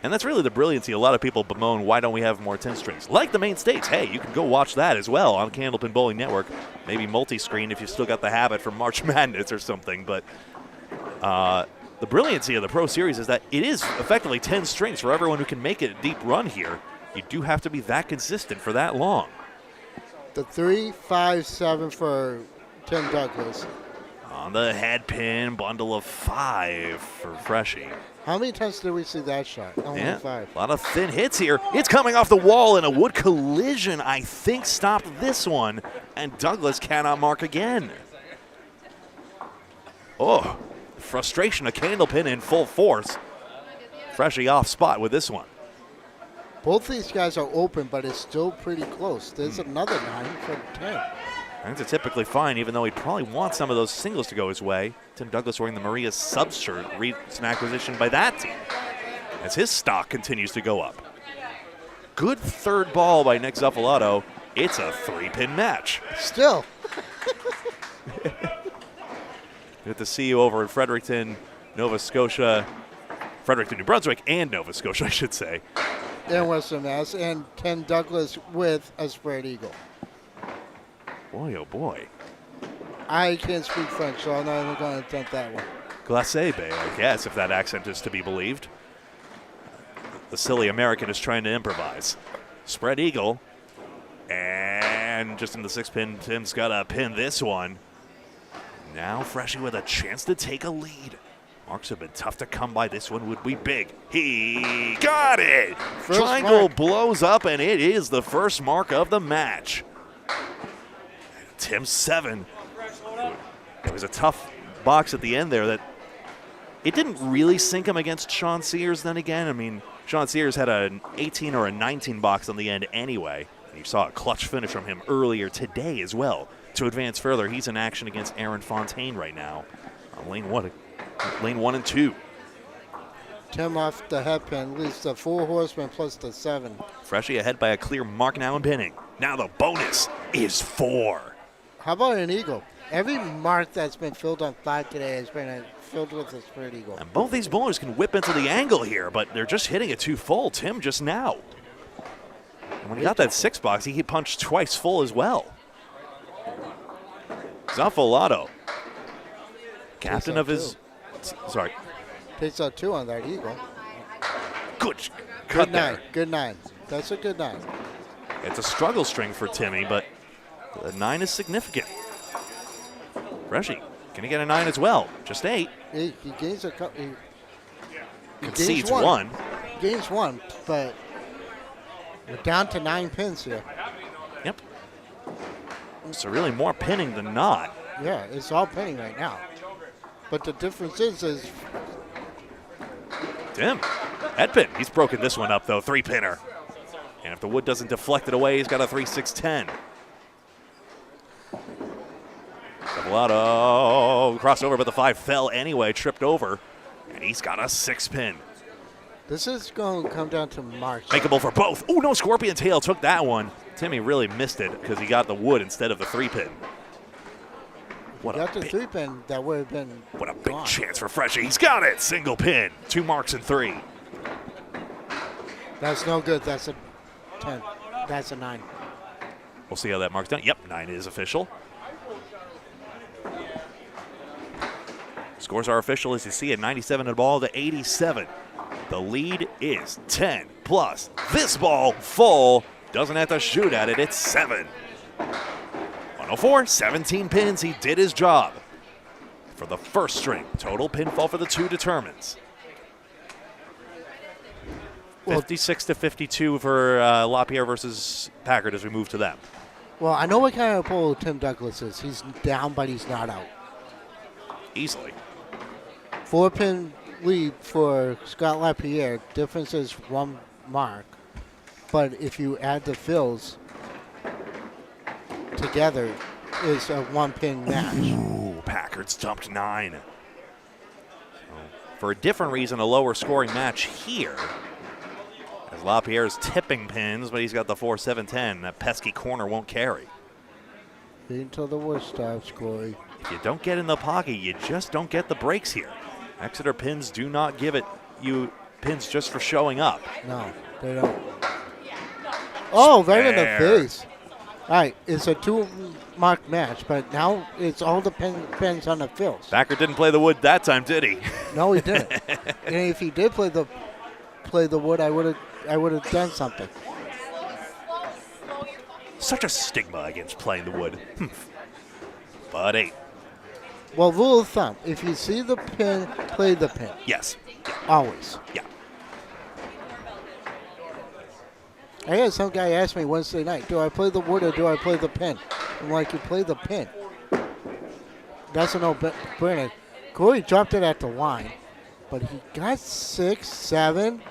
And that's really the brilliancy. A lot of people bemoan, why don't we have more 10 strings? Like the main stage, hey, you can go watch that as well on Candlepin Bowling Network. Maybe multi-screen if you've still got the habit from March Madness or something. But the brilliancy of the Pro Series is that it is effectively 10 strings for everyone who can make it a deep run here. You do have to be that consistent for that long. The 3, 5, 7 for Tim Douglas. On the head pin, bundle of 5 for Freshie. How many times did we see that shot? Only 5. A lot of thin hits here. It's coming off the wall, and a wood collision, I think, stopped this one, and Douglas cannot mark again. Oh, frustration of Candlepin in full force. Freshie off spot with this one. Both these guys are open, but it's still pretty close. There's another 9 for 10. Things are typically fine, even though he'd probably want some of those singles to go his way. Tim Douglas wearing the Maria sub shirt, recent acquisition by that team, as his stock continues to go up. Good third ball by Nick Zuffalo. It's a 3-pin match. Still. Good to see you over in Fredericton, Nova Scotia, Fredericton, New Brunswick, and Nova Scotia, I should say. In Western Mass, and Tim Douglas with a spread eagle. Boy, oh boy. I can't speak French, so I'm not even going to attempt that one. Glacé Bay, I guess, if that accent is to be believed. The silly American is trying to improvise. Spread eagle. And just in the 6-pin, Tim's got to pin this one. Now Freshie with a chance to take a lead. Marks have been tough to come by. This one would be big. He got it! First Triangle mark. blows up, and it is the first mark of the match. Tim 7. It was a tough box at the end there that it didn't really sink him against Sean Sears then again. I mean, Sean Sears had an 18 or a 19 box on the end anyway. You saw a clutch finish from him earlier today as well. To advance further, he's in action against Aaron Fontaine right now on lane 1 and 2. Tim off the head pin leaves the 4 horsemen plus the 7. Freshie ahead by a clear mark now in pinning. Now the bonus is 4. How about an eagle? Every mark that's been filled on 5 today has been filled with a spread eagle. And both these bowlers can whip into the angle here, but they're just hitting it too full. Tim just now. And when he got that 6 box, he punched twice full as well. Zuffalo, captain of his. Sorry. Takes out 2 on that eagle. Good cut there. 9. Good 9. That's a good 9. It's a struggle string for Timmy, but the 9 is significant. Freshie, can he get a 9 as well? Just 8. He gains a couple. He Concedes gains 1. Gains 1, but we're down to 9 pins here. Yep. So really more pinning than not. Yeah, it's all pinning right now. But the difference is Tim, head pin. He's broken this one up though, 3-pinner. And if the wood doesn't deflect it away, he's got a 3-6-10. Zuffalo crossover, but the 5 fell anyway, tripped over. And he's got a 6-pin. this is going to come down to marks. Makeable for both. Oh, no, Scorpion Tail took that one. Timmy really missed it because he got the wood instead of the 3-pin. What Got the big, 3-pin, that would have been what a big gone. chance for Freshie. He's got it. Single pin. 2 marks and 3. That's no good. That's a 10. That's a 9. We'll see how that marks down. Yep, 9 is official. Scores are official as you see at 97 at ball to 87. The lead is 10 plus. This ball full. Doesn't have to shoot at it. It's 7. 104, 17 pins. He did his job. For the first string, total pinfall for the 2 determines. 56 to 52 for Lapierre versus Packard as we move to them. Well, I know what kind of pole Tim Douglas is. He's down, but he's not out. Easily. 4-pin lead for Scott Lapierre. Difference is 1 mark. But if you add the fills together, it's a 1-pin match. Ooh, Packard's dumped 9. So, for a different reason, a lower scoring match here. As Lapierre's tipping pins, but he's got the 4-7-10. That pesky corner won't carry. Wait until the wood stops, Corey. If you don't get in the pocket, you just don't get the breaks here. Exeter pins do not give it you pins just for showing up. No, they don't. Oh, right in the Spare. face. All right, it's a 2-mark match, but now it's all depends on the fills. Packard didn't play the wood that time, did he? No, he didn't. And if he did play the wood, I would have done something. Such a stigma against playing the wood. But hey, Well, rule of thumb: if you see the pin, play the pin. yes. Always. Yeah. I had some guy ask me Wednesday night, do I play the wood or do I play the pin? I'm like, you play the pin. That's a no-brainer. Corey dropped it at the line, but he got 6, 7.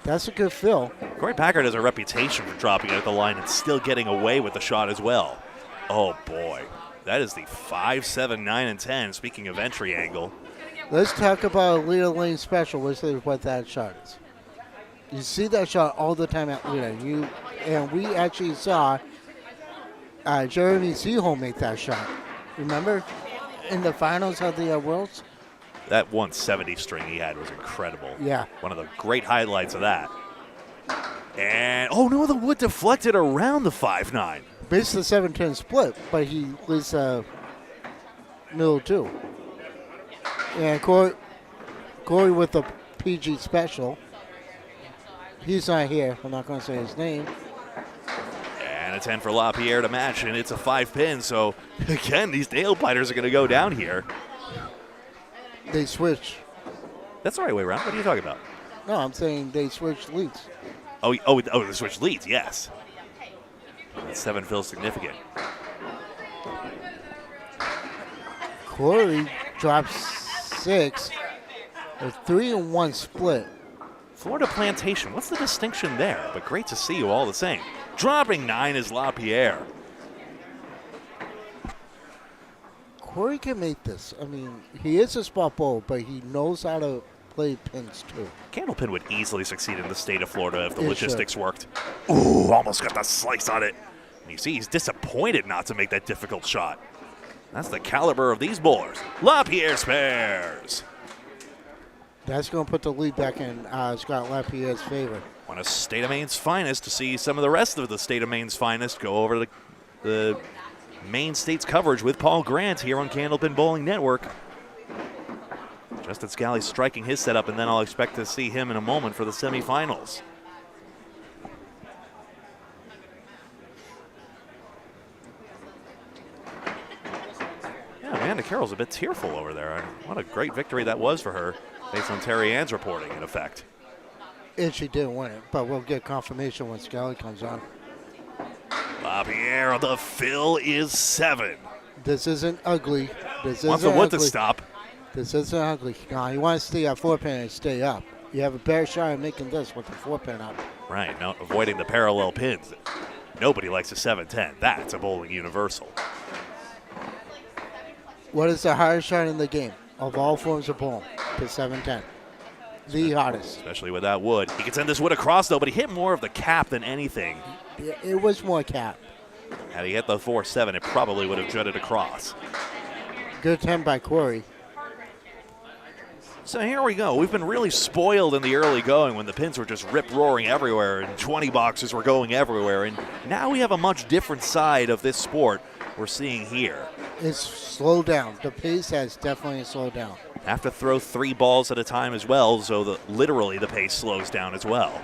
That's a good fill. Corey Packard has a reputation for dropping it at the line and still getting away with the shot as well. Oh boy, that is the 5, 7, 9, and 10. Speaking of entry angle, Let's talk about a leader lane special, which is what that shot is. You see that shot all the time at leader. And we actually saw Jeremy Seaholm make that shot. Remember in the finals of the Worlds? that 170 string he had was incredible. Yeah. One of the great highlights of that. And, oh no, the wood deflected around the 5-9. Basically 7-10 split, but he was middle two. And Corey with the PG special. He's not here. I'm not going to say his name. And a 10 for Lapierre to match, and it's a 5-pin. So, again, these nail biters are going to go down here. They switch. That's the right way around. What are you talking about? No, I'm saying they switched leads. Oh, they switched leads, yes. That 7 feels significant. Corey drops 6. A 3-1 split. Florida Plantation, what's the distinction there? But great to see you all the same. Dropping 9 is Lapierre. Corey can make this. I mean, he is a spot bowler, but he knows how to play pins too. Candlepin would easily succeed in the state of Florida if the It logistics worked. Ooh, almost got the slice on it. And you see, he's disappointed not to make that difficult shot. That's the caliber of these bowlers. Lapierre spares. That's going to put the lead back in Scott Lapierre's favor. One of State of Maine's finest to see some of the rest of the State of Maine's finest go over to the Maine State's coverage with Paul Grant here on Candlepin Bowling Network. Justin Scali striking his setup, and then I'll expect to see him in a moment for the semifinals. Yeah, Amanda Carroll's a bit tearful over there. What a great victory that was for her, based on Terry Ann's reporting, in effect. And she didn't win it, but we'll get confirmation when Scali comes on. Lapierre, the fill is 7. This isn't ugly. This Wants the isn't wood to ugly. stop. This isn't ugly. No, he wants to stay at 4-pin and stay up. You have a better shot at making this with the 4-pin up. Right, no, avoiding the parallel pins. Nobody likes a 7-10. That's a bowling universal. What is the hardest shot in the game of all forms of bowling? The 7-10. The hardest. Especially with that wood. He can send this wood across, though, but he hit more of the cap than anything. It was more cap. Had he hit the 4-7, it probably would have jutted across. Good attempt by Corey. So here we go. We've been really spoiled in the early going when the pins were just rip-roaring everywhere and 20 boxes were going everywhere. And now we have a much different side of this sport we're seeing here. It's slowed down. The pace has definitely slowed down. Have to throw 3 balls at a time as well, so literally the pace slows down as well.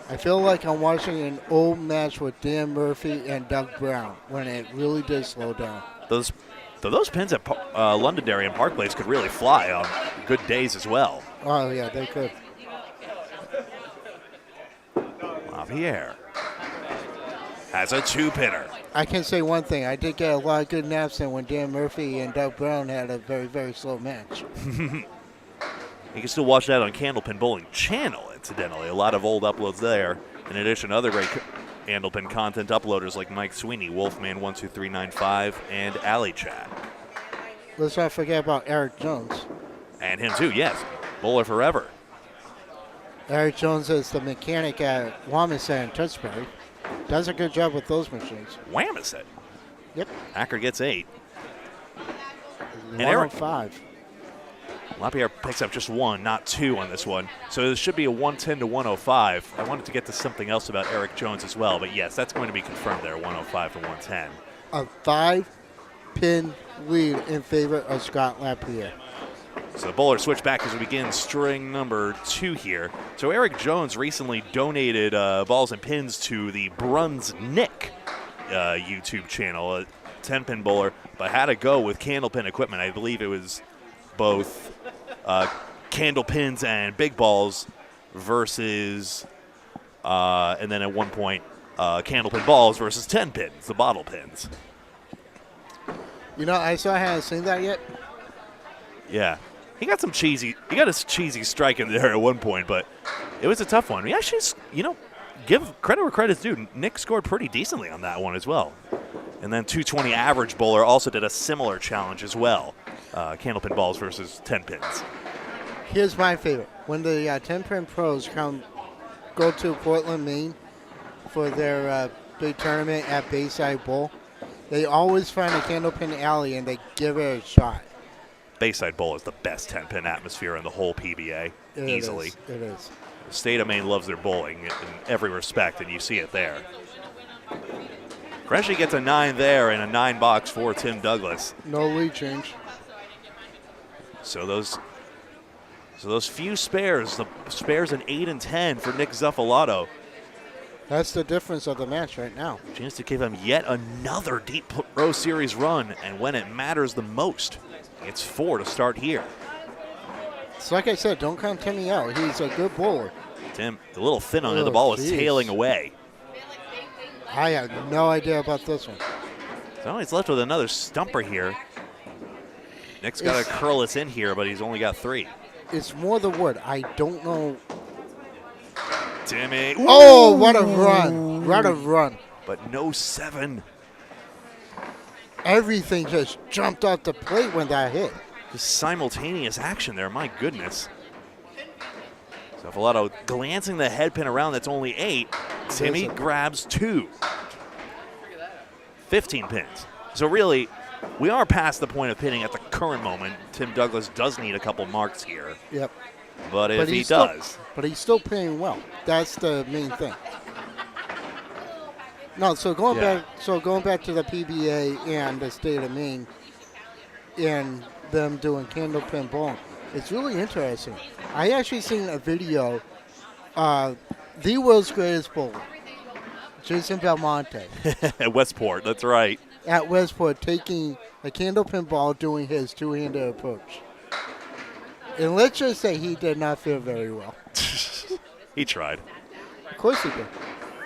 I feel like I'm watching an old match with Dan Murphy and Doug Brown when it really did slow down. Those pins at Londonderry and Park Place could really fly on good days as well. Oh, yeah, they could. Lapierre has a 2-pinner. I can say one thing. I did get a lot of good naps in when Dan Murphy and Doug Brown had a very, very slow match. You can still watch that on Candlepin Bowling Channel, incidentally. A lot of old uploads there. In addition, other great Candlepin content uploaders like Mike Sweeney, Wolfman12395, and Alley Chat. Let's not forget about Eric Jones. And him too, yes. Bowler forever. Eric Jones is the mechanic at Wamisit and Tewksbury. Does a good job with those machines. Whamisit. Yep. Packard gets 8. And Eric 105. Lapierre picks up just 1, not 2 on this one. So this should be a 110 to 105. I wanted to get to something else about Eric Jones as well, but yes, that's going to be confirmed there, 105 to 110. A 5-pin lead in favor of Scott Lapierre. So the bowler switch back as we begin string number 2 here. So Eric Jones recently donated balls and pins to the Brunsnick YouTube channel, a 10-pin bowler, but had to go with candlepin equipment. I believe it was both candle pins and big balls versus, and then at one point, candlepin balls versus 10 pins, the bottle pins. You know, I haven't seen that yet. Yeah. He got a cheesy strike in there at one point, but it was a tough one. We actually, give credit where credit's due. Nick scored pretty decently on that one as well. And then 220 average bowler also did a similar challenge as well. Candlepin balls versus 10 pins. Here's my favorite. When the 10-pin pros go to Portland, Maine for their big tournament at Bayside Bowl, they always find a candlepin alley and they give it a shot. Bayside Bowl is the best 10-pin atmosphere in the whole PBA, easily. It is. The state of Maine loves their bowling in every respect, and you see it there. Freshy gets a 9 there and a 9 box for Tim Douglas. No lead change. So those few spares, the spares in 8 and 10 for Nick Zuffalo. That's the difference of the match right now. Chance to give him yet another deep Pro Series run, and when it matters the most, it's 4 to start here. It's like I said, don't count Timmy out. He's a good bowler. Tim, a little thin on it. The ball was tailing away. I have no idea about this one. So he's left with another stumper here. Nick's got to curl us in here, but he's only got 3. It's more the wood. I don't know. Timmy. Oh, what a run. What a run. But no 7. Everything just jumped off the plate when that hit. Just simultaneous action there, my goodness. Zuffalo glancing the head pin around, that's only 8. Timmy grabs 2. 15 pins. So really, we are past the point of pinning at the current moment. Tim Douglas does need a couple marks here. Yep. But if he does. But he's still playing well. That's the main thing. No, so going back to the PBA and the state of Maine and them doing candlepin bowling, it's really interesting. I actually seen a video, the world's greatest bowler, Jason Belmonte. At Westport, that's right. At Westport, taking a candlepin ball, doing his two-handed approach. And let's just say he did not feel very well. He tried. Of course he did.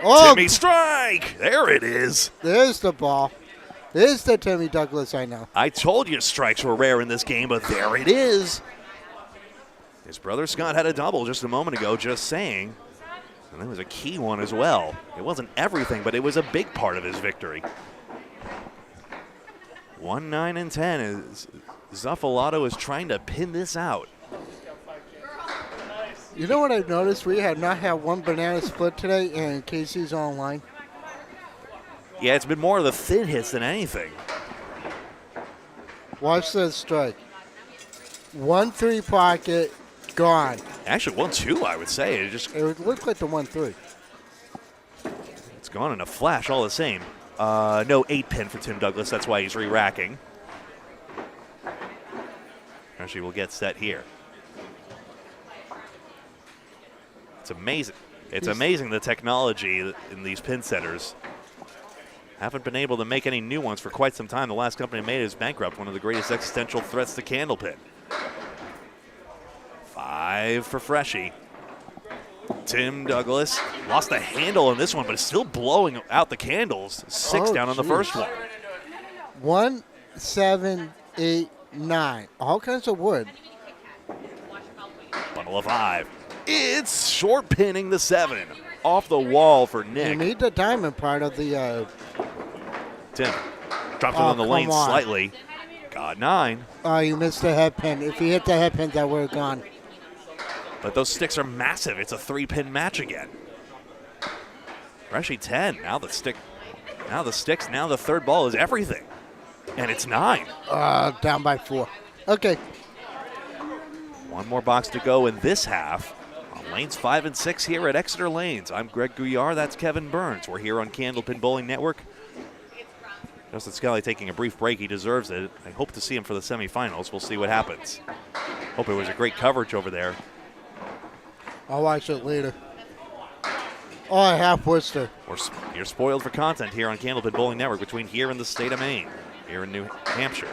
Oh, Timmy strike! There it is. There's the ball. There's the Timmy Douglas I know. I told you strikes were rare in this game, but there it is. His brother Scott had a double just a moment ago, just saying. And that was a key one as well. It wasn't everything, but it was a big part of his victory. 1, 9, and 10 is Zuffalo is trying to pin this out. You know what I've noticed? We have not had one banana split today, and Casey's online. Yeah, it's been more of the thin hits than anything. Watch this strike. 1-3 pocket, gone. Actually, 1-2, I would say. It would look like the 1-3. It's gone in a flash all the same. No 8-pin for Tim Douglas. That's why he's re-racking. Actually, we'll get set here. It's amazing. It's amazing the technology in these pin setters. Haven't been able to make any new ones for quite some time. The last company made is bankrupt, one of the greatest existential threats to Candlepin. 5 for Freshy. Tim Douglas lost the handle on this one, but is still blowing out the candles. 6 down on the first one. 1, 7, 8, 9. All kinds of wood. Bundle of 5. It's short pinning the 7. Off the wall for Nick. You need the diamond part of the... Tim dropped it on the lane slightly. Got 9. Oh, you missed the head pin. If you hit the head pin, that would have gone. But those sticks are massive. It's a 3-pin match again. Freshy 10. Now the stick Now the sticks, now the third ball is everything. And it's 9. Down by 4. Okay. One more box to go in this half. On lanes 5 and 6 here at Exeter Lanes. I'm Greg Gouillart, that's Kevin Burns. We're here on Candlepin Bowling Network. Justin Scali taking a brief break, he deserves it. I hope to see him for the semifinals. We'll see what happens. Hope it was a great coverage over there. I'll watch it later. Oh, I have Worcester. You're spoiled for content here on Candlepin Bowling Network between here and the state of Maine, here in New Hampshire.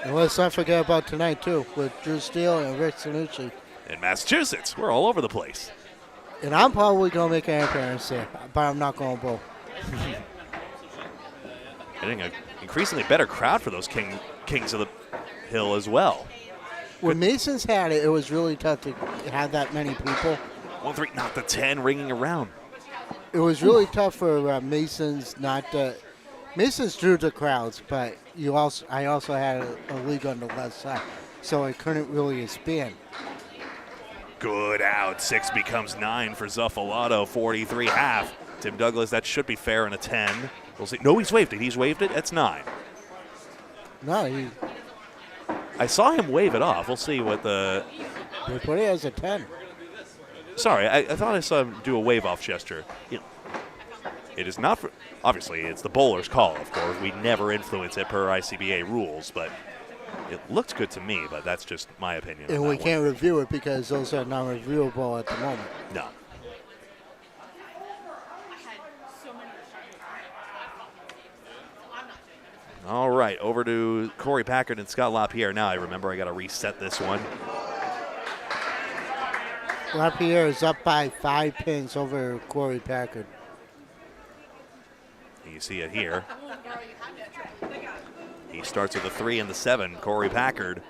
And let's not forget about tonight, too, with Drew Steele and Rick Sanucci. In Massachusetts, we're all over the place. And I'm probably going to make an appearance there, but I'm not going to bowl. Getting an increasingly better crowd for those Kings of the Hill as well. When Masons had it, it was really tough to have that many people. 1-3, not the 10 ringing around. It was really tough for Masons not to. Masons drew the crowds, but I also had a league on the left side, so it couldn't really expand. Good out. 6 becomes 9 for Zuffalo. 43 half. Tim Douglas, that should be fair in a 10. We'll see. No, he's waved it. He's waved it. That's 9. No, I saw him wave it off. We'll see what the. they put it as a 10. Sorry, I thought I saw him do a wave-off gesture. It is not for. Obviously, it's the bowler's call, of course. We never influence it per ICBA rules, but it looked good to me, but that's just my opinion. And we can't review it because those are not reviewable at the moment. No. All right, over to Corey Packard and Scott Lapierre. Now I remember I got to reset this one. Lapierre is up by 5 pins over Corey Packard. You see it here. He starts with a 3 and the 7. Corey Packard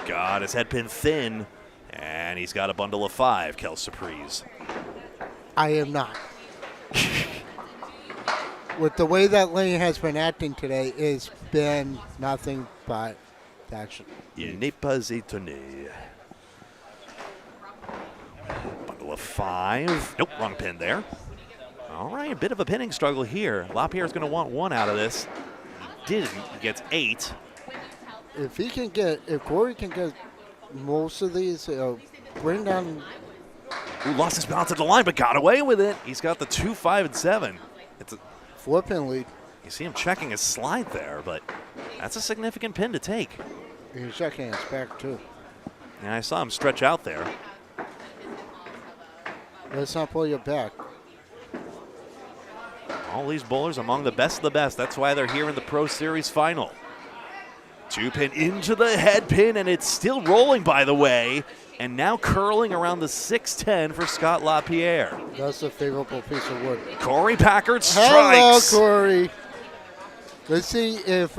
got his head pin thin, and he's got a bundle of 5. Kel Surprise. I am not. With the way that lane has been acting today, it's been nothing but action. Il n'est pas étonné. Bundle of 5. Nope, wrong pin there. All right, a bit of a pinning struggle here. Lapierre's going to want 1 out of this. He didn't. He gets 8. If Corey can get most of these, bring down. Who lost his balance at the line but got away with it. He's got the 2, 5, and 7. It's a 4-pin lead. You see him checking his slide there, but that's a significant pin to take. He's checking his back, too. And I saw him stretch out there. Let's not pull your back. All these bowlers among the best of the best. That's why they're here in the Pro Series final. 2-pin into the head pin, and it's still rolling, by the way. And now curling around the 6-10 for Scott Lapierre. That's a favorable piece of wood. Corey Packard strikes. Hello, Corey. Let's see if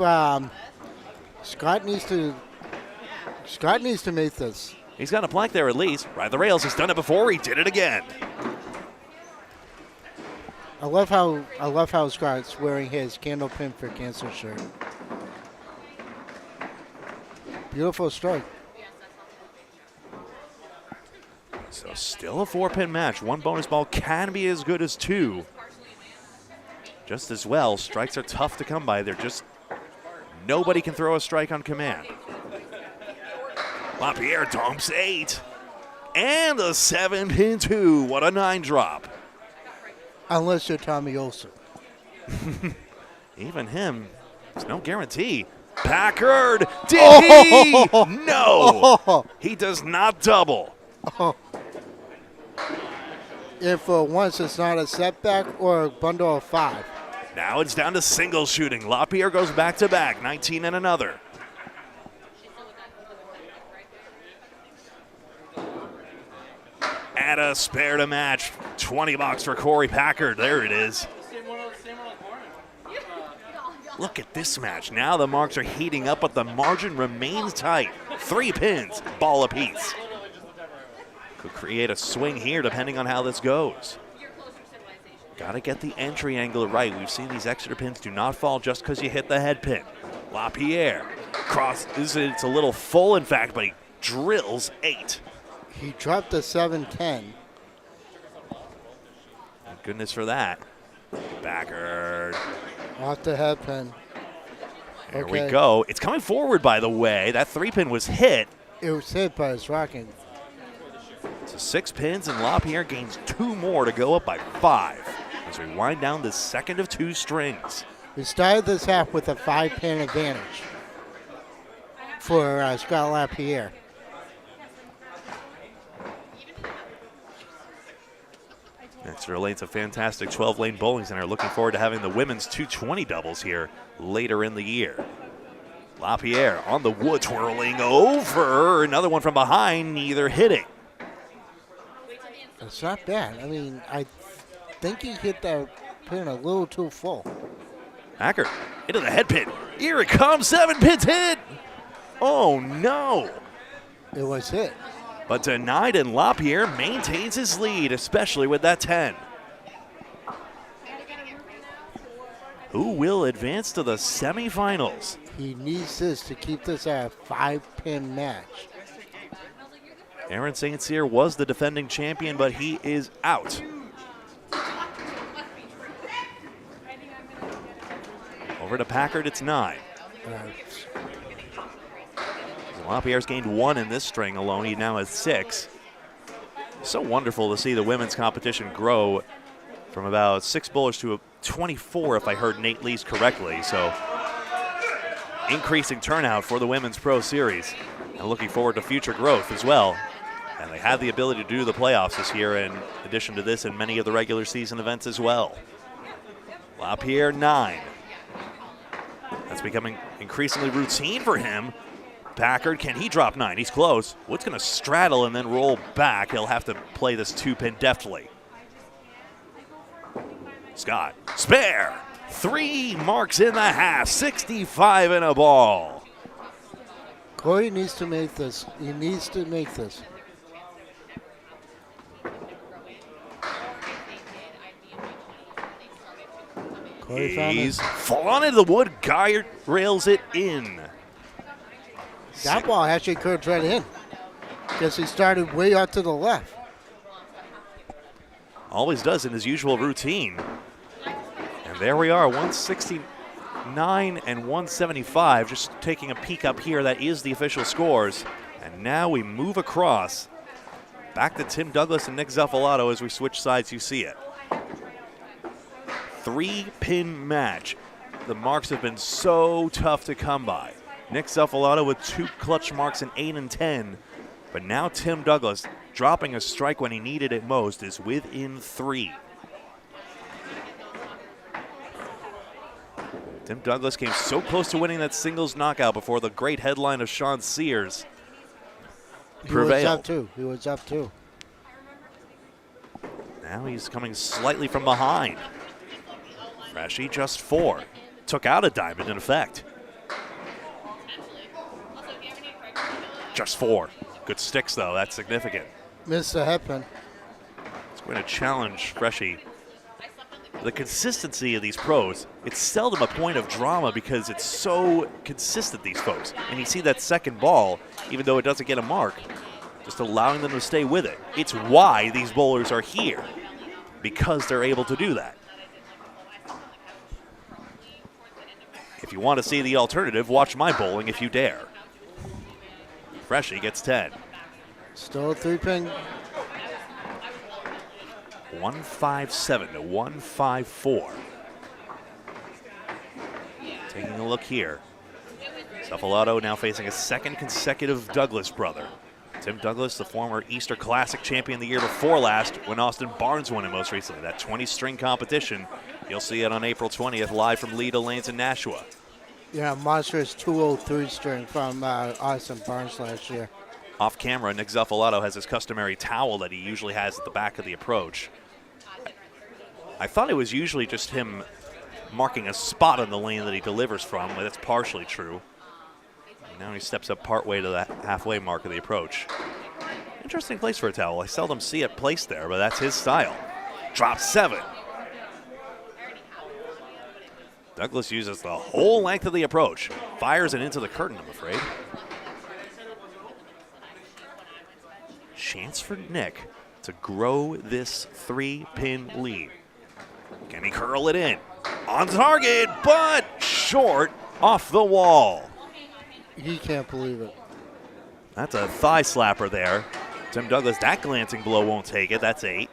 Scott needs to make this. He's got a plank there at least. Ride the rails. He's done it before. He did it again. I love how Scott's wearing his Candlepin for Cancer shirt. Beautiful strike. So still a 4-pin match. 1 bonus ball can be as good as 2. Just as well, strikes are tough to come by. They're just, nobody can throw a strike on command. Lapierre dumps 8. And a 7-pin 2. What a 9 drop. Unless you're Tommy Olsen. Even him, there's no guarantee. Packard, did he? No, he does not double. If once it's not a setback or a bundle of 5. Now it's down to single shooting. Lapierre goes back to back, 19 and another. Add a spare to match. 20 bucks for Corey Packard. There it is. Look at this match. Now the marks are heating up, but the margin remains tight. 3 pins, ball apiece. Could create a swing here depending on how this goes. Got to get the entry angle right. We've seen these Exeter pins do not fall just because you hit the head pin. Lapierre crosses. It's a little full, in fact, but he drills 8. He dropped a 7-10. Thank goodness for that. Packard. Off the head pin. There we go. It's coming forward, by the way. That 3-pin was hit. It was hit, but it's rocking. So 6 pins, and Lapierre gains 2 more to go up by 5 as we wind down the second of 2 strings. We started this half with a 5-pin advantage for Scott Lapierre. Exeter Lane's a fantastic 12-lane bowling center. Looking forward to having the women's 220 doubles here later in the year. Lapierre on the wood, twirling over. Another one from behind, neither hitting. It's not bad. I mean, I think he hit that pin a little too full. Packard into the head pin. Here it comes, 7 pins hit. Oh no. It was hit. But denied, and Lapierre maintains his lead, especially with that 10. Who will advance to the semifinals? He needs this to keep this at a 5-pin match. Aaron St. Cyr was the defending champion, but he is out. Over to Packard, it's 9. Lapierre's gained 1 in this string alone. He now has 6. So wonderful to see the women's competition grow from about 6 bowlers to 24, if I heard Nate Lees correctly. So increasing turnout for the Women's Pro Series, and looking forward to future growth as well. And they have the ability to do the playoffs this year in addition to this and many of the regular season events as well. Lapierre 9. That's becoming increasingly routine for him. Packard, can he drop 9? He's close. Wood's going to straddle and then roll back. He'll have to play this 2-pin deftly. Scott, spare. 3 marks in the half, 65 in a ball. Corey needs to make this. He needs to make this. Corey found He's it. fallen into the wood. Gouillart rails it in. That ball actually curved right in because he started way out to the left. Always does in his usual routine. And there we are, 169 and 175. Just taking a peek up here, that is the official scores. And now we move across. Back to Tim Douglas and Nick Zuffalo as we switch sides, you see it. 3-pin match. The marks have been so tough to come by. Nick Zuffalo with 2 clutch marks in 8 and 10. But now Tim Douglas, dropping a strike when he needed it most, is within 3. Tim Douglas came so close to winning that singles knockout before the great headline of Sean Sears prevailed. He was up too. He was up too. Now he's coming slightly from behind. Freshie just 4. Took out a diamond in effect. Just 4. Good sticks, though. That's significant. Missed the head pin. It's going to challenge Freshie. The consistency of these pros, it's seldom a point of drama because it's so consistent, these folks. And you see that second ball, even though it doesn't get a mark, just allowing them to stay with it. It's why these bowlers are here, because they're able to do that. If you want to see the alternative, watch my bowling if you dare. Freshie gets 10. Still a 3-pin. 157 to 154. Taking a look here. Zuffalo now facing a second consecutive Douglas brother. Tim Douglas, the former Easter Classic champion the year before last when Austin Barnes won it most recently. That 20-string competition. You'll see it on April 20th live from Lido Lanes in Nashua. Yeah, monstrous 203 string from Austin Barnes last year. Off camera, Nick Zuffalo has his customary towel that he usually has at the back of the approach. I thought it was usually just him marking a spot on the lane that he delivers from, but that's partially true. And now he steps up partway to the halfway mark of the approach. Interesting place for a towel. I seldom see it placed there, but that's his style. Drop 7. Douglas uses the whole length of the approach. Fires it into the curtain, I'm afraid. Chance for Nick to grow this 3-pin lead. Can he curl it in? On target, but short off the wall. He can't believe it. That's a thigh slapper there. Tim Douglas, that glancing blow won't take it. That's 8.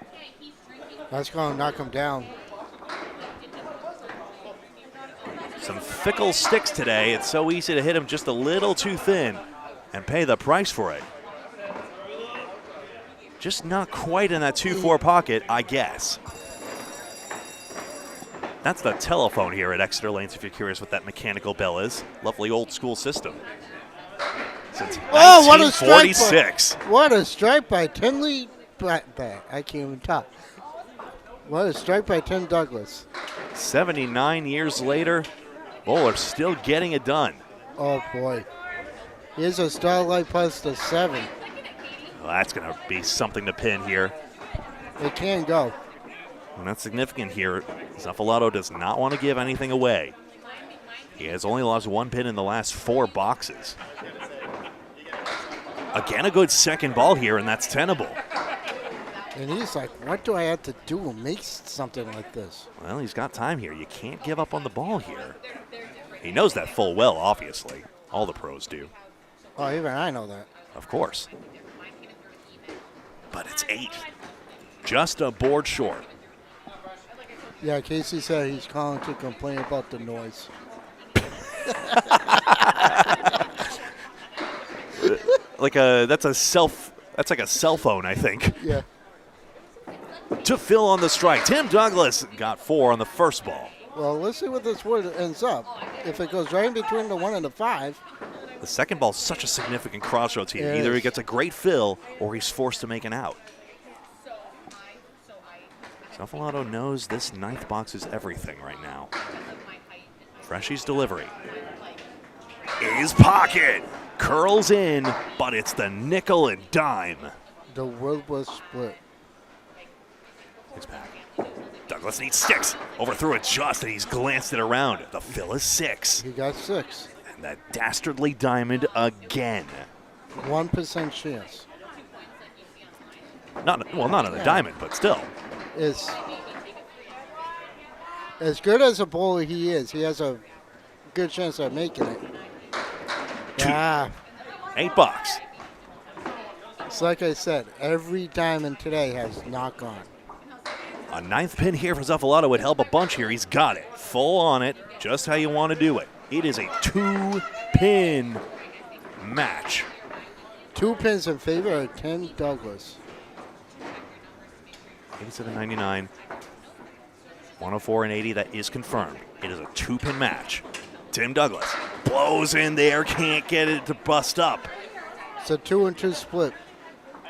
That's going to knock him down. Some fickle sticks today. It's so easy to hit him just a little too thin and pay the price for it. Just not quite in that 2-4 pocket, I guess. That's the telephone here at Exeter Lanes, if you're curious what that mechanical bell is. Lovely old school system. Since 1946. What a strike by Tinley. I can't even talk. What a strike by Tim Douglas. 79 years later, Bowler still getting it done. Oh, boy. Here's a Starlight plus the 7. Well, that's going to be something to pin here. It can go. And that's significant here. Zuffalo does not want to give anything away. He has only lost 1 pin in the last 4 boxes. Again, a good second ball here, and that's tenable. And he's like, what do I have to do to make something like this? Well, he's got time here. You can't give up on the ball here. He knows that full well, obviously. All the pros do. Oh, even I know that. Of course. But it's 8. Just a board short. Yeah, Casey said he's calling to complain about the noise. That's like a cell phone, I think. Yeah. To Phil on the strike. Tim Douglas got 4 on the first ball. Well, let's see what this wood ends up. If it goes right in between the 1 and the 5. The second ball is such a significant crossroads here. It Either he is. gets a great fill or he's forced to make an out. Zuffalo knows this 9th box is everything right now. Freshy's delivery. Is pocket. Curls in, but it's the nickel and dime. The wood was split. It's back. Douglas needs 6. Overthrew it just, and he's glanced it around. The fill is 6. He got 6. And that dastardly diamond again. 1% chance. Not on the diamond, but still. Is as good as a bowler he is, he has a good chance of making it. Yeah. 8 bucks. It's like I said, every diamond today has not gone. A 9th pin here for Zuffalo would help a bunch here. He's got it. Full on it. Just how you want to do it. It is a 2-pin match. 2 pins in favor of Tim Douglas. 87.99. 104 and 80. That is confirmed. It is a 2-pin match. Tim Douglas blows in there. Can't get it to bust up. It's a 2-2 split.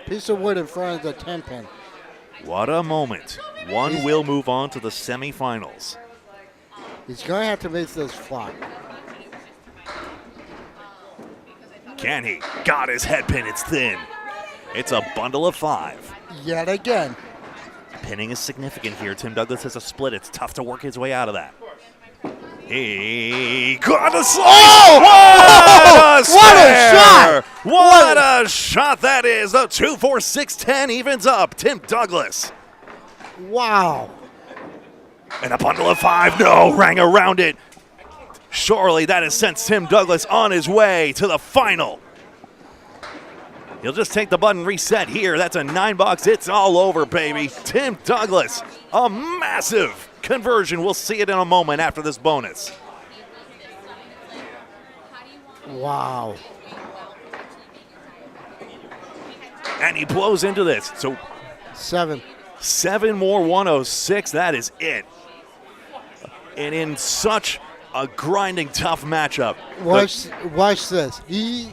Piece of wood in front of the 10 pin. What a moment. One will move on to the semifinals. He's going to have to make this flop. Can he? Got his head pin. It's thin. It's a bundle of 5. Yet again. Pinning is significant here. Tim Douglas has a split. It's tough to work his way out of that. He got a slice! Oh! What a shot! What a shot that is! The 2-4-6-10 evens up. Tim Douglas. Wow. And a bundle of 5. No, rang around it. Surely that has sent Tim Douglas on his way to the final. He'll just take the button reset here. That's a 9 bucks. It's all over, baby. Tim Douglas, a massive conversion. We'll see it in a moment after this bonus. Wow. And he blows into this. So 7. 7 more 106. That is it. And in such a grinding, tough matchup. Watch this. He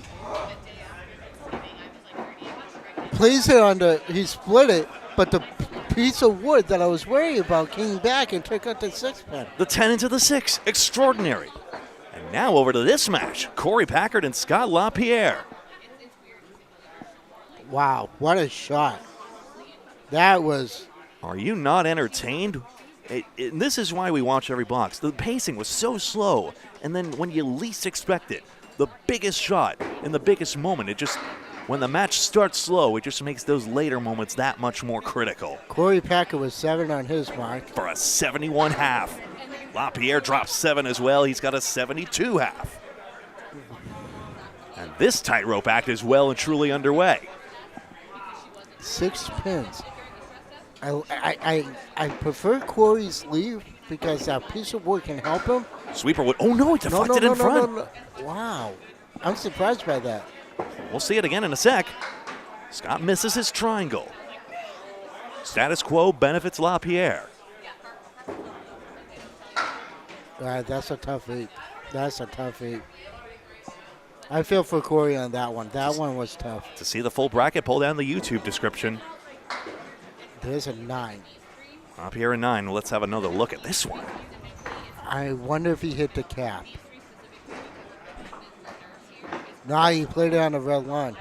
plays it on he split it, but the piece of wood that I was worried about came back and took out the 6 pin. The 10 into the 6. Extraordinary. And now over to this match. Corey Packard and Scott Lapierre. Wow, what a shot. That was... Are you not entertained? And this is why we watch every box. The pacing was so slow, and then when you least expect it, the biggest shot in the biggest moment, it just when the match starts slow, it just makes those later moments that much more critical. Corey Packard was 7 on his mark. For a 71 half. Lapierre drops 7 as well. He's got a 72 half. And this tightrope act is well and truly underway. 6 pins. I prefer Corey's leave because that piece of wood can help him. Sweeper would, oh no, it deflected in front. No. Wow. I'm surprised by that. We'll see it again in a sec. Scott misses his triangle. Status quo benefits Lapierre. All right, that's a tough 8. That's a tough 8. I feel for Corey on that one. That one was tough. To see the full bracket, pull down the YouTube description. There's a 9. Lapierre a 9. Let's have another look at this one. I wonder if he hit the cap. Nah, he played it on the red line.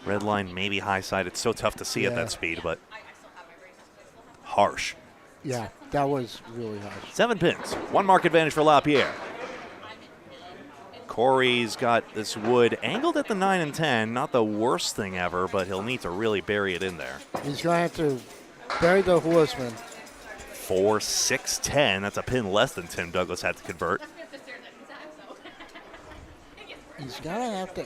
Red line, maybe high side. It's so tough to see at that speed, but harsh. Yeah, that was really harsh. 7 pins. 1 mark advantage for Lapierre. Corey's got this wood angled at the 9 and 10. Not the worst thing ever, but he'll need to really bury it in there. He's going to have to bury the horseman. 4, 6, 10. That's a pin less than Tim Douglas had to convert. He's going to have to.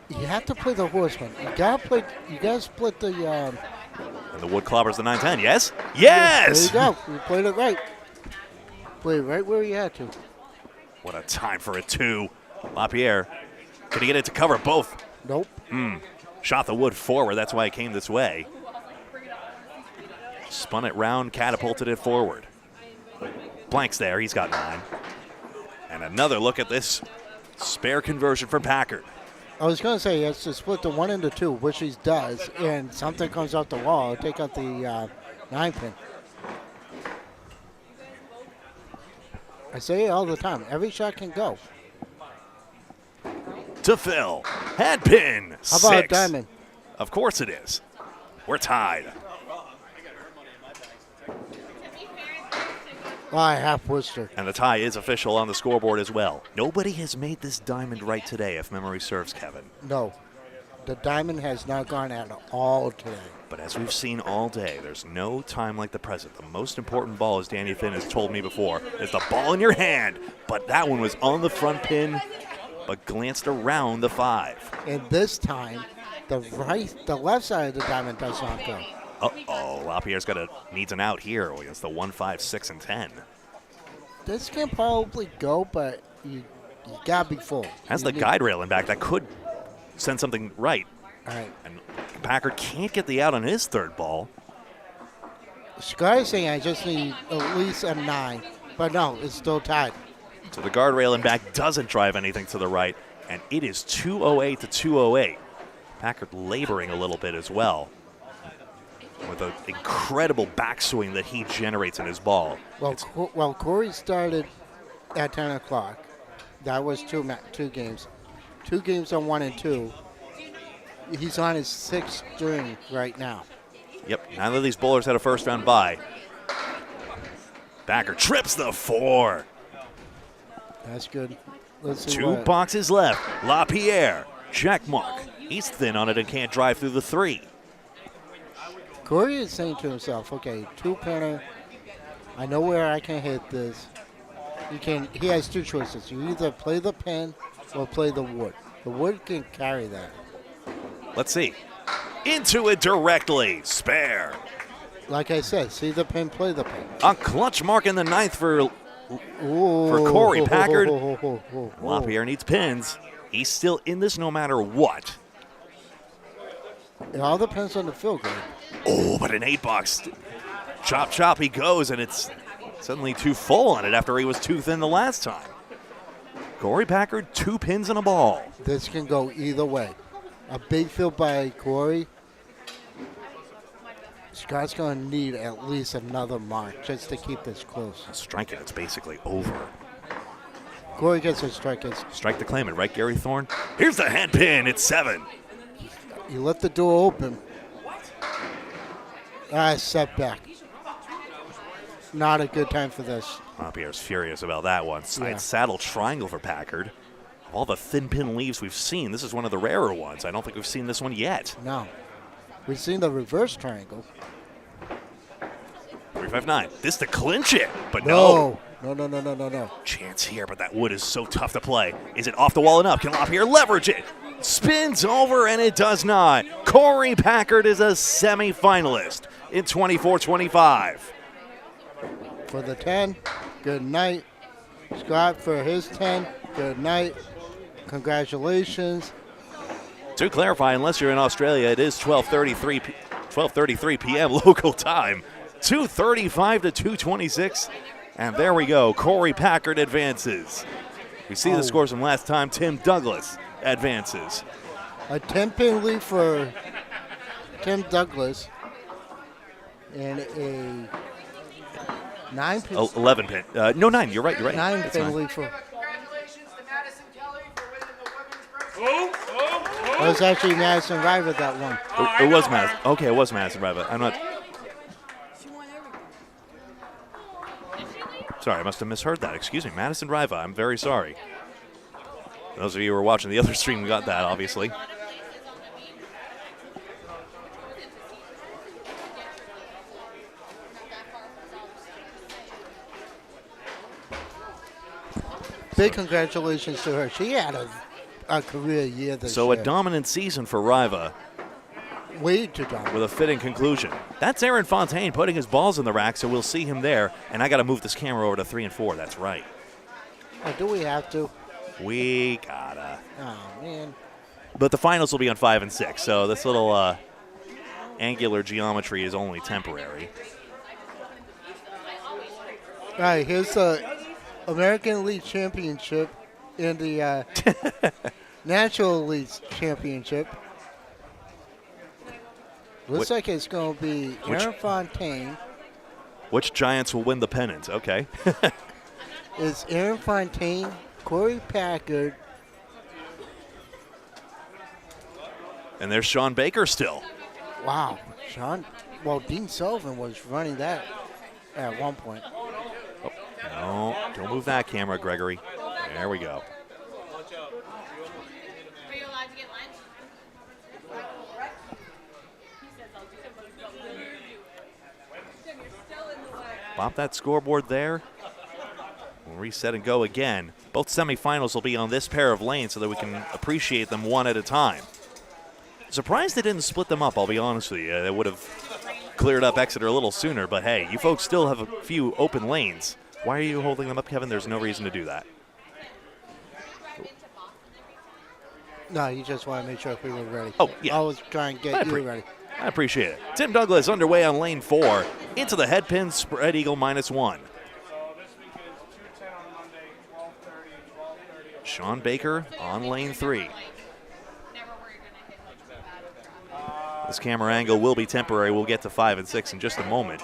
You have to play the horseman. You got to play. You got to split the. And the wood clobbers the 9-10. Yes? Yes! There you go. You played it right. Played it right where you had to. What a time for a 2. Lapierre, could he get it to cover both? Nope. Shot the wood forward. That's why it came this way. Spun it round, catapulted it forward. Blanks there. He's got 9. And another look at this spare conversion for Packard. I was going to say he has to split the 1 into 2, which he does, and something comes out the wall. Take out the 9 pin. I say it all the time. Every shot can go. To fill. Head pin. How about 6. a diamond? Of course it is. We're tied. Half Worcester. And the tie is official on the scoreboard as well. Nobody has made this diamond right today, if memory serves, Kevin. No. The diamond has not gone at all today. But as we've seen all day, there's no time like the present. The most important ball, as Danny Finn has told me before, is the ball in your hand. But that one was on the front pin, but glanced around the 5. And this time, the left side of the diamond does not go. Uh-oh, Lapierre's needs an out here against the 1, 5, 6, and 10. This can probably go, but you got to be full. Has the guide rail in back. That could send something right. All right. And Packard can't get the out on his 3rd ball. Scott is saying I just need at least a 9. But no, it's still tied. So the guardrail in back doesn't drive anything to the right, and it is 208 to 208. Packard laboring a little bit as well with an incredible backswing that he generates in his ball. Well, Corey started at 10 o'clock. That was two games. 2 games on 1 and 2. He's on his 6th string right now. Yep, neither of these bowlers had a first round bye. Packard trips the 4. That's good. Let's see 2 boxes left. Lapierre, check mark. He's thin on it and can't drive through the 3. Corey is saying to himself, okay, 2-pinner. I know where I can hit this. He has 2 choices. You either play the pin or play the wood. The wood can carry that. Let's see. Into it directly. Spare. Like I said, see the pin, play the pin. A clutch mark in the 9th for Corey Packard. Lapierre needs pins. He's still in this no matter what. It all depends on the field goal. Oh, but an 8-box. Chop, chop, he goes, and it's suddenly too full on it after he was too thin the last time. Corey Packard, 2 pins and a ball. This can go either way. A big field by Corey. Scott's going to need at least another mark just to keep this close. Striking, it's basically over. Corey gets a strike. Strike to claim it, right, Gary Thorne? Here's the head pin. It's 7. You left the door open. Setback. Not a good time for this. Lapierre's furious about that one. Side saddle triangle for Packard. All the thin pin leaves we've seen, this is one of the rarer ones. I don't think we've seen this one yet. No. We've seen the reverse triangle. 359. This to clinch it, but no. No. Chance here, but that wood is so tough to play. Is it off the wall enough? Can Lapierre leverage it? Spins over, and it does not. Corey Packard is a semifinalist in 24-25. For the 10, good night. Scott for his 10, good night. Congratulations. To clarify, unless you're in Australia, it is 12:33 p.m. local time. 2:35 to 2:26. And there we go. Corey Packard advances. We see the scores from last time. Tim Douglas advances. A 10-pin lead for Tim Douglas. And a 9-pin. 11 pin. No, 9. You're right. 9-pin lead for. Congratulations to Madison Kelly for winning the women's Pro Series. It was actually Madison Riva that won. It was Madison. Okay, it was Madison Riva. I'm not. She won everything. Sorry, I must have misheard that. Excuse me, Madison Riva. I'm very sorry. Those of you who were watching the other stream got that, obviously. Big congratulations to her. She had a career year this So year. a dominant season for Riva Way too dominant. with a fitting conclusion. That's Aaron Fontaine putting his balls in the rack, so we'll see him there. And I got to move this camera over to 3 and 4. That's right. Oh, do we have to? We gotta. Oh, man. But the finals will be on 5 and 6, so this little angular geometry is only temporary. All right, here's the American League Championship and the National League Championship. Looks like it's going to be Aaron Fontaine. Which Giants will win the pennant? Okay. It's Aaron Fontaine, Corey Packard. And there's Sean Baker still. Wow, Sean. Well, Dean Sullivan was running that at one point. No, don't move that camera, Gregory. There we go. Are you allowed to get lunch? Pop that scoreboard there. We'll reset and go again. Both semifinals will be on this pair of lanes so that we can appreciate them one at a time. Surprised they didn't split them up, I'll be honest with you. They would have cleared up Exeter a little sooner, but hey, you folks still have a few open lanes. Why are you holding them up, Kevin? There's no reason to do that. No, you just want to make sure we were ready. Oh, yeah. I was trying to get you ready. I appreciate it. Tim Douglas underway on lane 4. Into the headpin, spread eagle -1. So this week is 210 on Monday, 12:30, 12:30. Sean Baker on lane 3. Never worry, you're gonna hit like This camera angle will be temporary. We'll get to 5 and 6 in just a moment.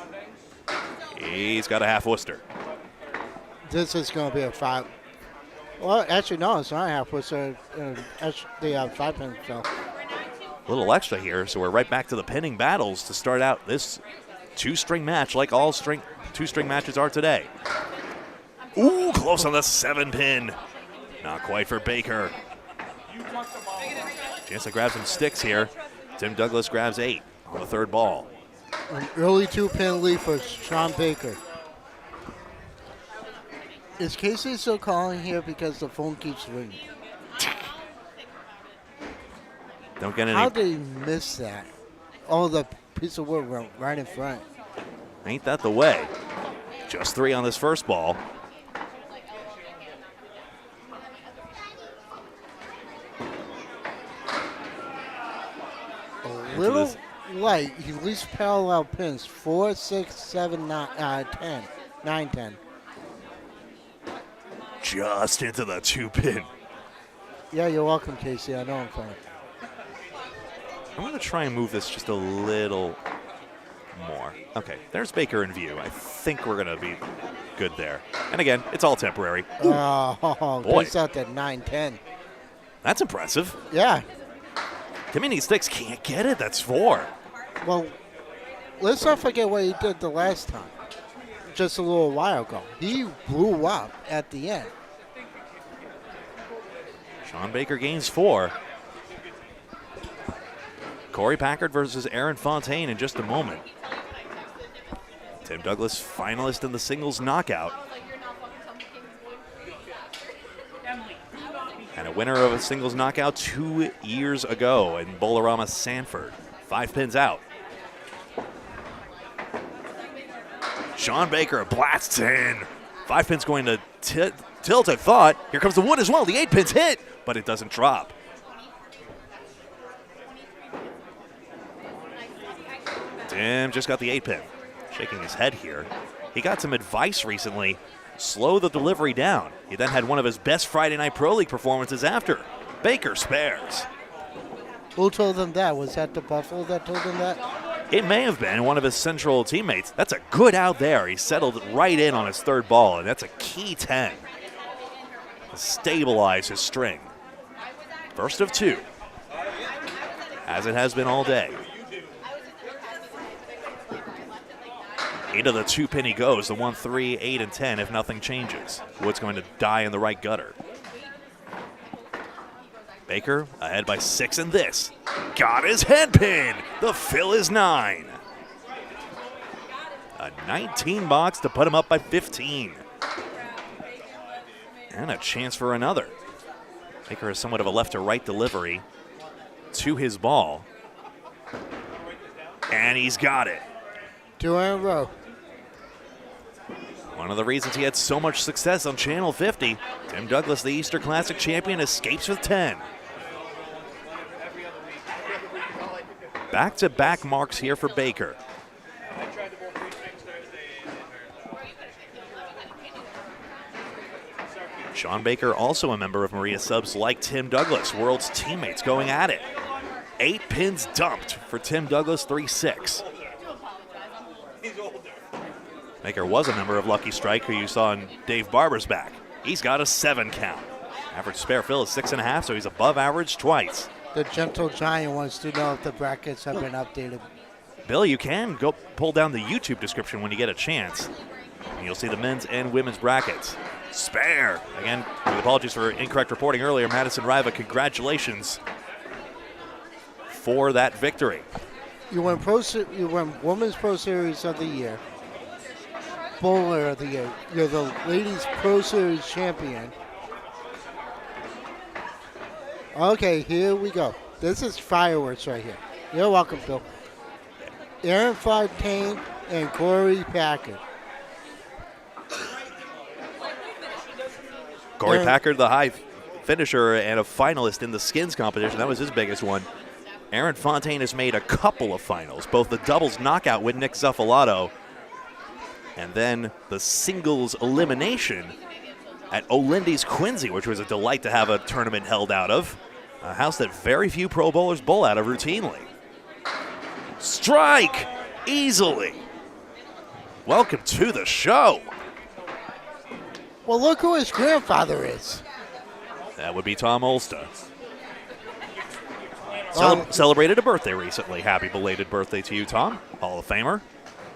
He's got a half Worcester. This is going to be a 5. Well, actually, no, it's not a half. It's the 5-pin. So. A little extra here, so we're right back to the pinning battles to start out this two-string match like all two-string matches are today. Ooh, close on the 7-pin. Not quite for Baker. Chance to grab some sticks here. Tim Douglas grabs 8 on the third ball. An early 2-pin lead for Sean Baker. Is Casey still calling here because the phone keeps ringing? Don't get any. How did he miss that? Oh, the piece of wood went right in front. Ain't that the way? Just 3 on this first ball. A little light. He least parallel pins 4, 6, 7, 9, 10. 9, 10. Just into the 2-pin. Yeah, you're welcome, Casey. I know I'm fine. I'm going to try and move this just a little more. Okay, there's Baker in view. I think we're going to be good there. And again, it's all temporary. Ooh, Oh, boy. takes out that 9, 10. That's impressive. Yeah. Timmy Sticks can't get it. That's 4. Well, let's not forget what he did the last time. Just a little while ago. He blew up at the end. Sean Baker gains 4. Corey Packard versus Aaron Fontaine in just a moment. Tim Douglas, finalist in the singles knockout. And a winner of a singles knockout 2 years ago in Bolorama Sanford. 5 pins out. Sean Baker blasts in. 5 pins going to tilt, I thought. Here comes the wood as well. The 8 pins hit, but it doesn't drop. Tim just got the 8 pin. Shaking his head here. He got some advice recently. Slow the delivery down. He then had one of his best Friday Night Pro League performances after. Baker spares. Who told him that? Was that the Buffalo that told him that? It may have been one of his central teammates. That's a good out there. He settled right in on his 3rd ball, and that's a key 10. To stabilize his string. First of 2. As it has been all day. Into the 2 pin he goes, the 1, 3, 8, and 10 if nothing changes. Wood's going to die in the right gutter. Baker ahead by 6 in this. Got his head pin. The fill is 9. A 19 box to put him up by 15. And a chance for another. Baker has somewhat of a left to right delivery to his ball. And he's got it. 2 in a row. One of the reasons he had so much success on Channel 50, Tim Douglas, the Easter Classic champion, escapes with 10. Back-to-back marks here for Baker. Sean Baker, also a member of Maria Subs like Tim Douglas, world's teammates going at it. 8 pins dumped for Tim Douglas, 3-6. Baker was a member of Lucky Strike, who you saw in Dave Barber's back. He's got a 7 count. Average spare fill is 6.5, so he's above average twice. The gentle giant wants to know if the brackets have been updated. Bill, you can go pull down the YouTube description when you get a chance. And you'll see the men's and women's brackets. Spare. Again, with apologies for incorrect reporting earlier, Madison Riva, congratulations for that victory. You won Women's Pro Series of the Year, Bowler of the Year. You're the Ladies Pro Series champion. Okay, here we go. This is fireworks right here. You're welcome, Bill. Aaron Fontaine and Corey Packard. Corey Packard, the high finisher and a finalist in the skins competition. That was his biggest one. Aaron Fontaine has made a couple of finals, both the doubles knockout with Nick Zuffalo and then the singles elimination at Olindy's Quincy, which was a delight to have a tournament held out of. A house that very few pro bowlers bowl out of routinely. Strike! Easily. Welcome to the show. Well, look who his grandfather is. That would be Tom Olsta. Celebrated a birthday recently. Happy belated birthday to you, Tom. Hall of Famer.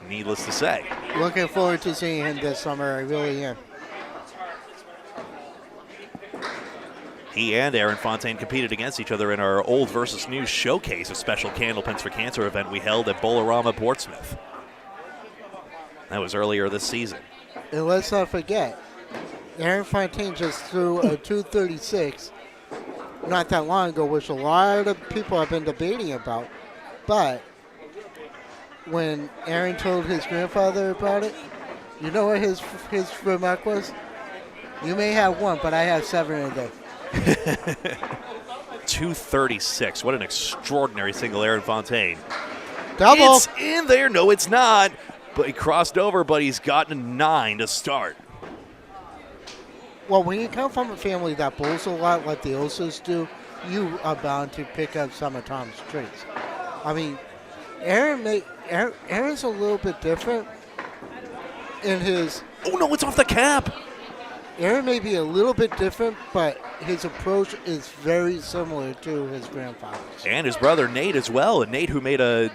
Needless to say. Looking forward to seeing him this summer. I really am. He and Aaron Fontaine competed against each other in our Old versus New Showcase, a special Candlepins for Cancer event we held at Bolorama, Portsmouth. That was earlier this season. And let's not forget, Aaron Fontaine just threw a 236 not that long ago, which a lot of people have been debating about. But when Aaron told his grandfather about it, you know what his remark was? You may have 1, but I have 7 in there. 236. What an extraordinary single, Aaron Fontaine. Double. It's in there. No, it's not. But he crossed over, but he's gotten 9 to start. Well, when you come from a family that bowls a lot like the Osas do, you are bound to pick up some of Tom's traits. I mean, Aaron's a little bit different in his... Oh, no, it's off the cap. Aaron may be a little bit different, but his approach is very similar to his grandfather's. And his brother Nate as well. And Nate, who made a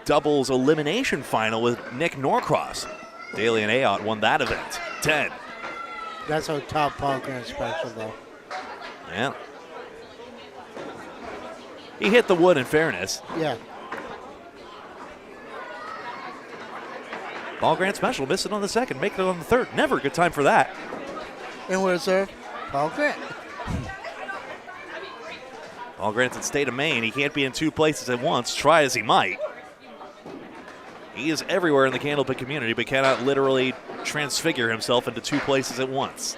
doubles elimination final with Nick Norcross. Daley and Ayotte won that event. 10. That's our top poker special, though. Yeah. He hit the wood in fairness. Yeah. Ball Grant special, miss it on the second, make it on the third. Never a good time for that. And with a serve, Ball Grant. Ball Grant's in state of Maine. He can't be in two places at once, try as he might. He is everywhere in the Candlepin community, but cannot literally transfigure himself into two places at once.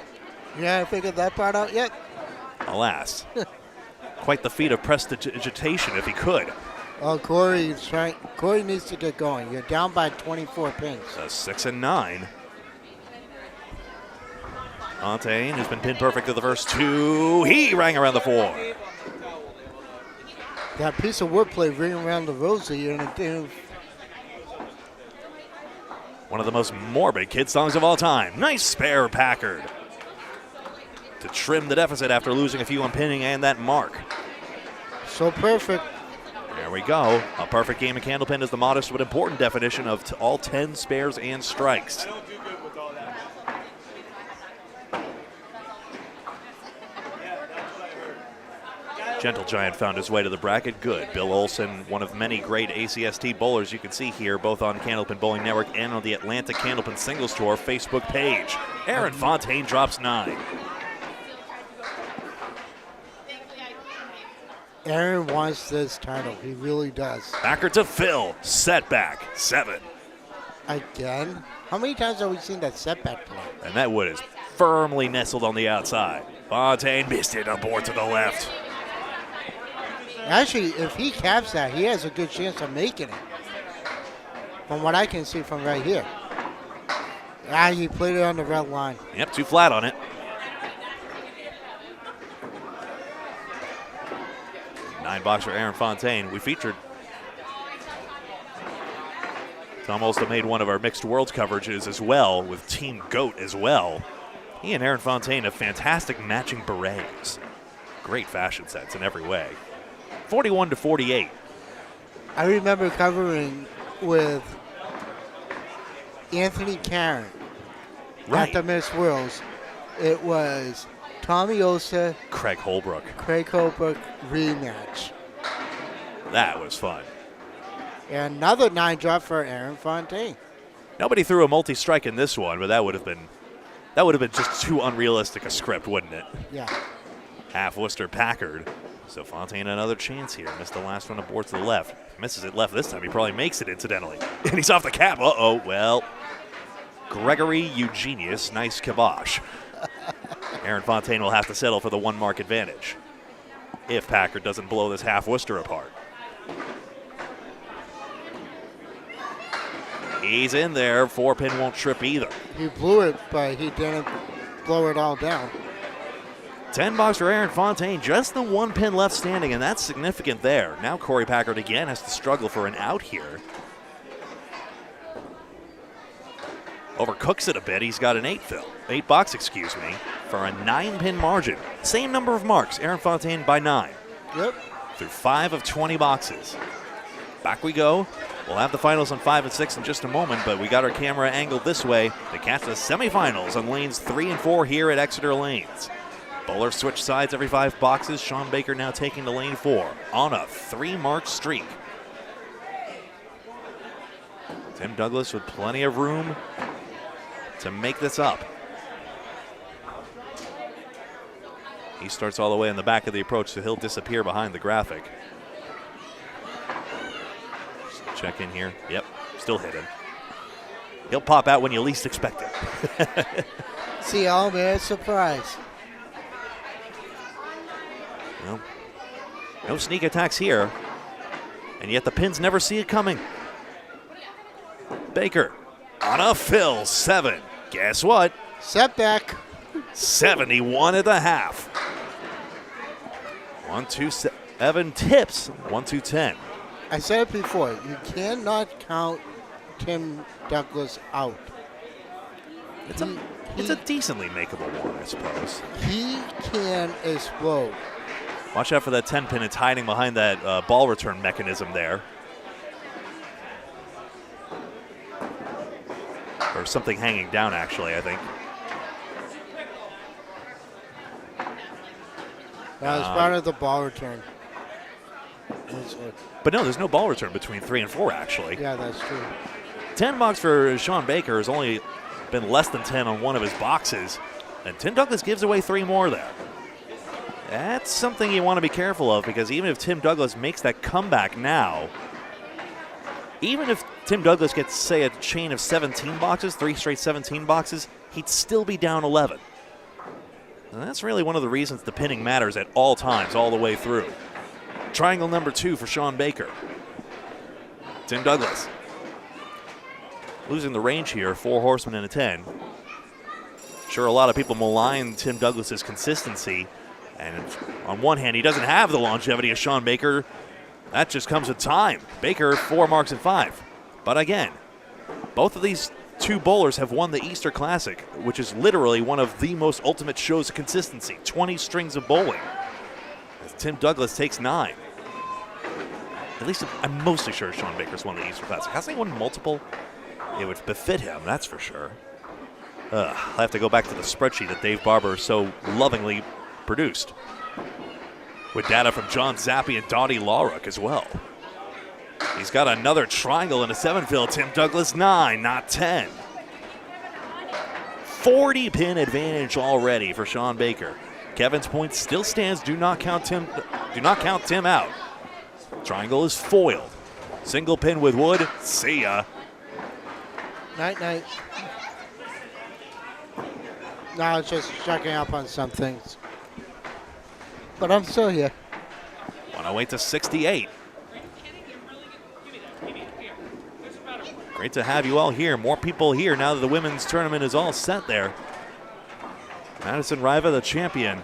You haven't figured that part out yet? Alas. Quite the feat of prestidigitation if he could. Oh, Corey needs to get going. You're down by 24 pins. So 6 and 9. Fontaine has been pin perfect to the first two. He rang around the 4. That piece of woodplay ringing around the rosy, and it didn't. One of the most morbid kid songs of all time. Nice spare, Packard. To trim the deficit after losing a few on pinning and that mark. So perfect. There we go. A perfect game of Candlepin is the modest but important definition of all 10 spares and strikes. Gentle Giant found his way to the bracket. Good. Bill Olson, one of many great ACST bowlers you can see here, both on Candlepin Bowling Network and on the Atlantic Candlepin Singles Tour Facebook page. Aaron Fontaine drops 9. Aaron wants this title. He really does. Packard to Phil. Setback. 7. Again? How many times have we seen that setback play? And that wood is firmly nestled on the outside. Fontaine missed it on board to the left. Actually, if he caps that, he has a good chance of making it. From what I can see from right here. Ah, he played it on the red line. Yep, too flat on it. Nine boxer Aaron Fontaine. We featured Tom Olsta made one of our mixed worlds coverages as well with Team Goat as well. He and Aaron Fontaine have fantastic matching berets. Great fashion sets in every way. 41 to 48. I remember covering with Anthony Karen Right. at the Miss Worlds. It was Tommy Osa, Craig Holbrook. rematch. That was fun. And another 9 drop for Aaron Fontaine. Nobody threw a multi-strike in this one, but that would have been just too unrealistic a script, wouldn't it? Yeah. Half Worcester Packard. So Fontaine another chance here. Missed the last one aboard to the left. Misses it left this time. He probably makes it, incidentally. And he's off the cap. Uh-oh. Well, Gregory Eugenius, nice kibosh. Aaron Fontaine will have to settle for the 1 mark advantage if Packard doesn't blow this half Worcester apart. He's in there. 4-pin won't trip either. He blew it, but he didn't blow it all down. 10 box for Aaron Fontaine, just the 1 pin left standing, and that's significant there. Now Corey Packard again has to struggle for an out here. Overcooks it a bit. He's got an 8 box, for a 9-pin margin. Same number of marks. Aaron Fontaine by 9. Yep. Through 5 of 20 boxes. Back we go. We'll have the finals on 5 and 6 in just a moment, but we got our camera angled this way to catch the semifinals on lanes 3 and 4 here at Exeter Lanes. Bowlers switch sides every 5 boxes. Sean Baker now taking to lane 4 on a 3-mark streak. Tim Douglas with plenty of room to make this up. He starts all the way in the back of the approach, so he'll disappear behind the graphic. Check in here. Yep, still hidden. He'll pop out when you least expect it. See, all man, surprise. Well, no sneak attacks here, and yet the pins never see it coming. Baker on a fill, 7. Guess what? Setback. 71 at the half. 1-2-7 tips. 1-2-10. I said it before, you cannot count Tim Douglas out. It's a decently makeable one, I suppose. He can explode. Watch out for that 10 pin. It's hiding behind that ball return mechanism there. Or something hanging down, actually, I think. That was part of the ball return. obviously. But no, there's no ball return between 3 and 4, actually. Yeah, that's true. 10 bucks for Sean Baker has only been less than 10 on one of his boxes. And Tim Douglas gives away 3 more there. That's something you want to be careful of, because even if Tim Douglas makes that comeback now, even if Tim Douglas gets, say, a chain of 17 boxes, 3 straight 17 boxes, he'd still be down 11. And that's really one of the reasons the pinning matters at all times, all the way through. Triangle number 2 for Sean Baker. Tim Douglas. Losing the range here, 4 horsemen and a 10. Sure, a lot of people malign Tim Douglas's consistency. And on one hand, he doesn't have the longevity of Sean Baker. That just comes with time. Baker, 4 marks and 5. But again, both of these 2 bowlers have won the Easter Classic, which is literally one of the most ultimate shows of consistency. 20 strings of bowling. As Tim Douglas takes 9. At least I'm mostly sure Sean Baker's won the Easter Classic. Hasn't he won multiple? It would befit him, that's for sure. I'll have to go back to the spreadsheet that Dave Barber so lovingly produced, with data from John Zappi and Dottie Lawrock as well. He's got another triangle in a 7-fill. Tim Douglas 9, not 10. 40 pin advantage already for Sean Baker. Kevin's point still stands. Do not count Tim out. Triangle is foiled. Single pin with wood. See ya. Night, night. No, it's just checking up on some things. But I'm still here. 108 to 68. Great to have you all here. More people here now that the women's tournament is all set there. Madison Riva, the champion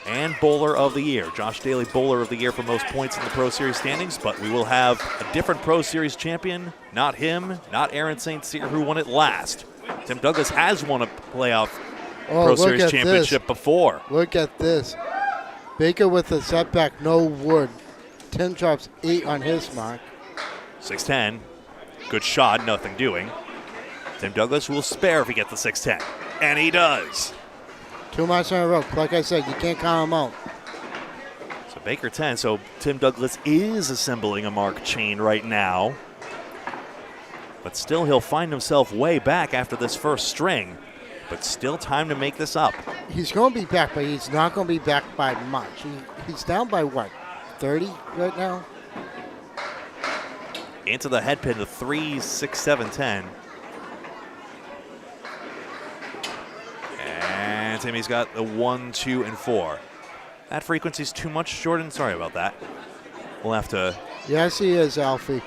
and bowler of the year. Josh Daley, bowler of the year for most points in the Pro Series standings, but we will have a different Pro Series champion. Not him, not Aaron St. Cyr, who won it last. Tim Douglas has won a playoff Pro Series championship before. Look at this. Baker with a setback, no wood. Tim drops 8 on his mark. 6-10. Good shot, nothing doing. Tim Douglas will spare if he gets the 6-10. And he does. 2 marks in a row. Like I said, you can't count them out. So Baker 10. So Tim Douglas is assembling a mark chain right now. But still, he'll find himself way back after this first string. But still time to make this up. He's going to be back, but he's not going to be back by much. He's down by what, 30 right now? Into the head pin, the 3, 6, 7, 10. And Timmy's got the 1, 2, and 4. That frequency's too much, Jordan. Sorry about that. We'll have to. Yes, he is, Alfie.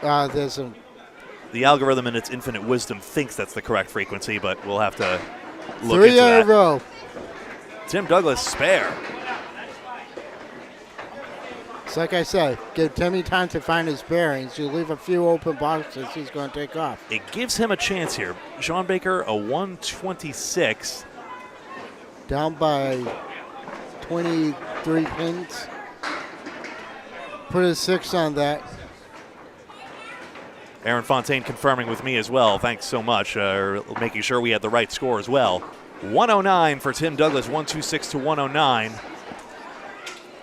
There's a. The algorithm in its infinite wisdom thinks that's the correct frequency, but we'll have to look 3 into that. in a row. Tim Douglas spare. It's like I said, give Timmy time to find his bearings. You leave a few open boxes, he's going to take off. It gives him a chance here. Sean Baker, a 126. Down by 23 pins. Put a 6 on that. Aaron Fontaine confirming with me as well. Thanks so much. Making sure we had the right score as well. 109 for Tim Douglas, 126 to 109.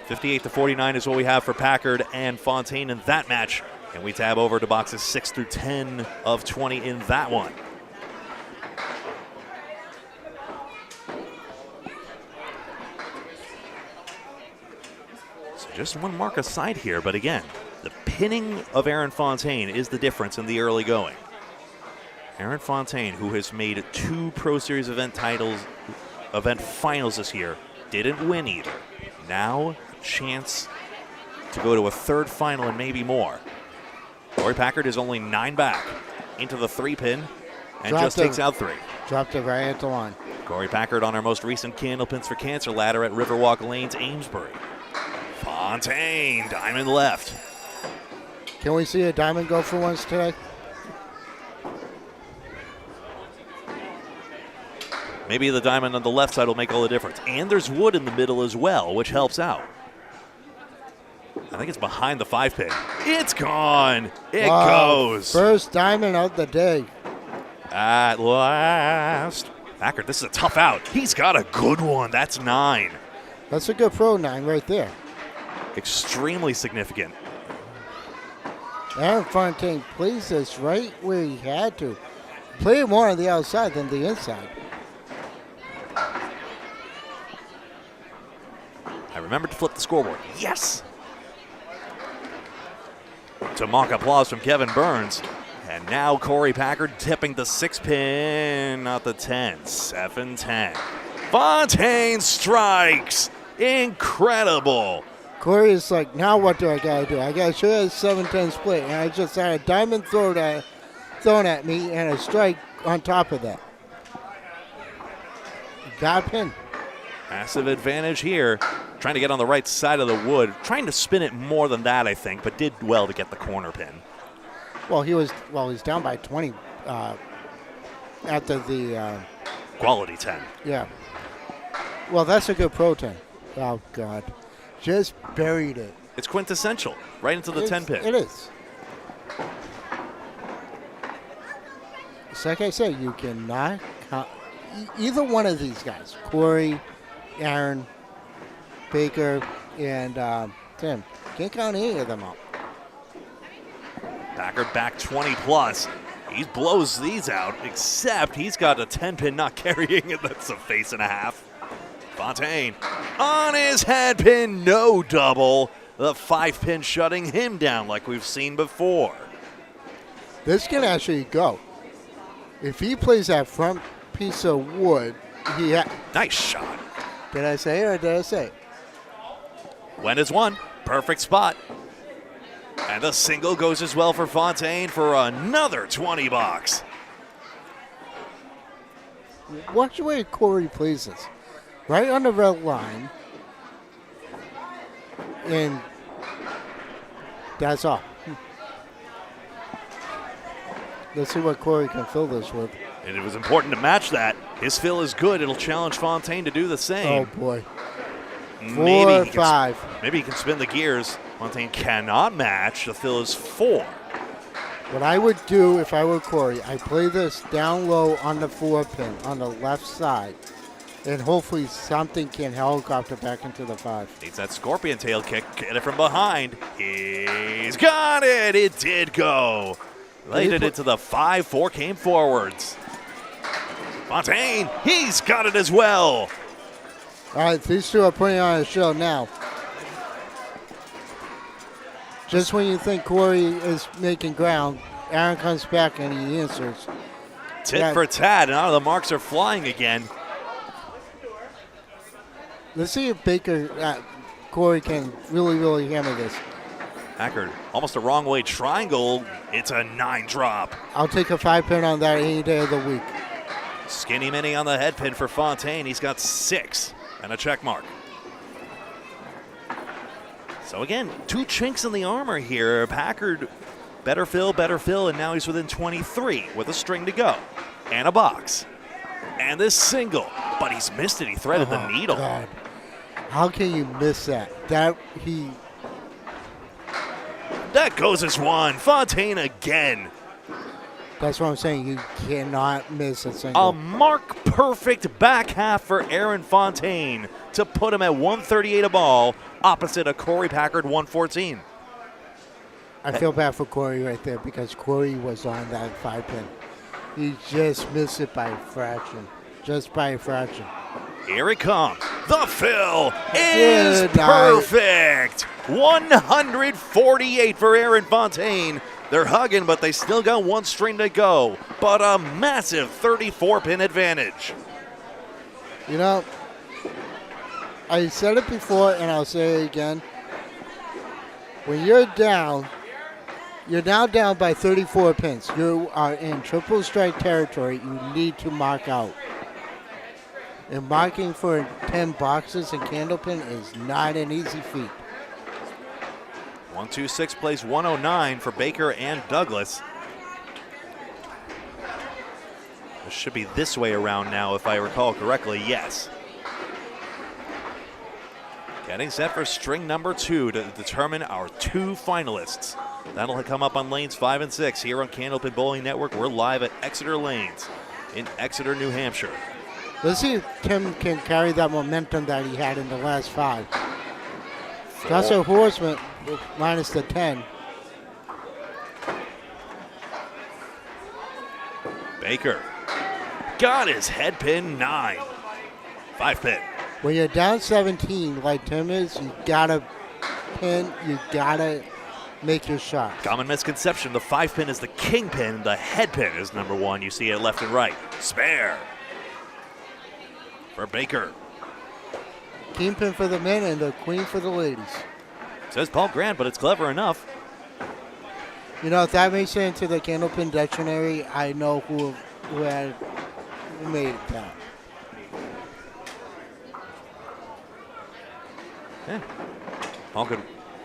58 to 49 is what we have for Packard and Fontaine in that match. And we tab over to boxes 6 through 10 of 20 in that one. So just one mark aside here, but again, the pinning of Aaron Fontaine is the difference in the early going. Aaron Fontaine, who has made 2 Pro Series event finals this year, didn't win either. Now, a chance to go to a 3rd final and maybe more. Corey Packard is only 9 back into the 3-pin and just takes out 3. Dropped it right at the line. Corey Packard on our most recent Candlepins for Cancer ladder at Riverwalk Lanes, Amesbury. Fontaine, diamond left. Can we see a diamond go for once today? Maybe the diamond on the left side will make all the difference. And there's wood in the middle as well, which helps out. I think it's behind the 5-pin. It's gone. It goes. First diamond of the day. At last. Packard, this is a tough out. He's got a good one. That's 9. That's a good pro 9 right there. Extremely significant. Aaron Fontaine plays this right where he had to. Play it more on the outside than the inside. I remembered to flip the scoreboard. Yes! To mock applause from Kevin Burns. And now Corey Packard tipping the 6 pin, not the 10. 7-10. Fontaine strikes. Incredible. Corey is like, now what do I got to do? I got to show you a 7-10 split. And I just had a diamond thrown at me and a strike on top of that. Got a pin. Massive advantage here. Trying to get on the right side of the wood. Trying to spin it more than that, I think, but did well to get the corner pin. Well, he's down by 20 after the Quality 10. yeah. Well, that's a good pro 10. Oh God, just buried it. It's quintessential. Right into the 10 pin. It is. It's like I said, you cannot count either one of these guys. Corey, Aaron, Baker, and Tim. Can't count any of them out. Packard back 20 plus. He blows these out, except he's got a 10 pin not carrying it. That's a face and a half. Fontaine on his head pin, no double. The 5 pin shutting him down like we've seen before. This can actually go. If he plays that front piece of wood, Nice shot. Did I say it or did I say it? When is one? Perfect spot. And the single goes as well for Fontaine for another 20 bucks. Watch the way Corey plays this. Right on the red line. And that's all. Let's see what Corey can fill this with. And it was important to match that. His fill is good. It'll challenge Fontaine to do the same. Oh, boy. Maybe 4 5. Maybe he can spin the gears. Fontaine cannot match. The fill is 4. What I would do if I were Corey, I play this down low on the 4 pin on the left side. And hopefully something can helicopter back into the 5. Needs that scorpion tail kick. Get it from behind. He's got it. It did go. Laid it into the 5-4, came forwards. Fontaine, he's got it as well. All right, these two are putting on a show now. Just when you think Corey is making ground, Aaron comes back and he answers. Tit for tat, and now the marks are flying again. Let's see if Corey can really hammer this. Packard, almost a wrong way triangle. It's a 9 drop. I'll take a 5 pin on that any day of the week. Skinny mini on the head pin for Fontaine. He's got 6 and a check mark. So again, 2 chinks in the armor here. Packard, better fill, and now he's within 23 with a string to go. And a box. And this single, but he's missed it. He threaded the needle. God. How can you miss that? That goes as one. Fontaine again. That's what I'm saying. You cannot miss a single. A mark perfect back half for Aaron Fontaine to put him at 138 a ball, opposite of Corey Packard 114. I feel bad for Corey right there because Corey was on that 5 pin. He just missed it by a fraction. Just by a fraction. Here it comes. The fill is perfect. 148 for Aaron Fontaine. They're hugging, but they still got 1 string to go. But a massive 34-pin advantage. You know, I said it before, and I'll say it again. When you're now down by 34 pins. You are in triple strike territory. You need to mark out. And marking for 10 boxes in Candlepin is not an easy feat. 126 plays 109 for Baker and Douglas. This should be this way around now, if I recall correctly. Yes. Getting set for string number 2 to determine our 2 finalists. That'll come up on lanes 5 and 6 here on Candlepin Bowling Network. We're live at Exeter Lanes in Exeter, New Hampshire. Let's see if Tim can carry that momentum that he had in the last 5. That's a horseman minus the 10. Baker got his head pin 9. 5 pin. When you're down 17 like Tim is, you gotta pin, you gotta make your shot. Common misconception, the 5 pin is the king pin, the head pin is number 1. You see it left and right. Spare for Baker. King pin for the men and the queen for the ladies. Says Paul Grant, but it's clever enough. You know, if that makes it into the Candlepin dictionary, I know who made it down. Yeah. Paul could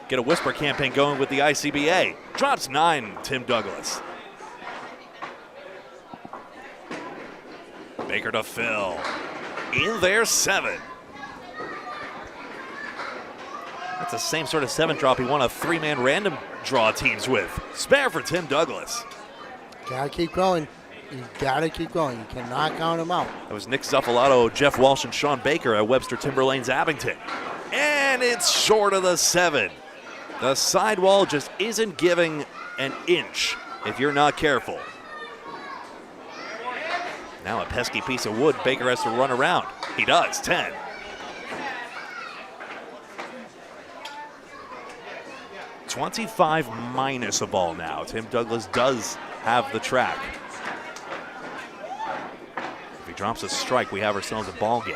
get a whisper campaign going with the ICBA. Drops 9, Tim Douglas. Baker to Phil. In there, 7. That's the same sort of 7 drop he won a 3-man random draw teams with. Spare for Tim Douglas. Gotta keep going. You gotta keep going. You cannot count him out. That was Nick Zuffalo, Jeff Walsh, and Sean Baker at Webster Timberlane's Abington. And it's short of the 7. The sidewall just isn't giving an inch if you're not careful. Now a pesky piece of wood Baker has to run around. He does, 10. $25 minus a ball now. Tim Douglas does have the track. If he drops a strike, we have ourselves a ball game.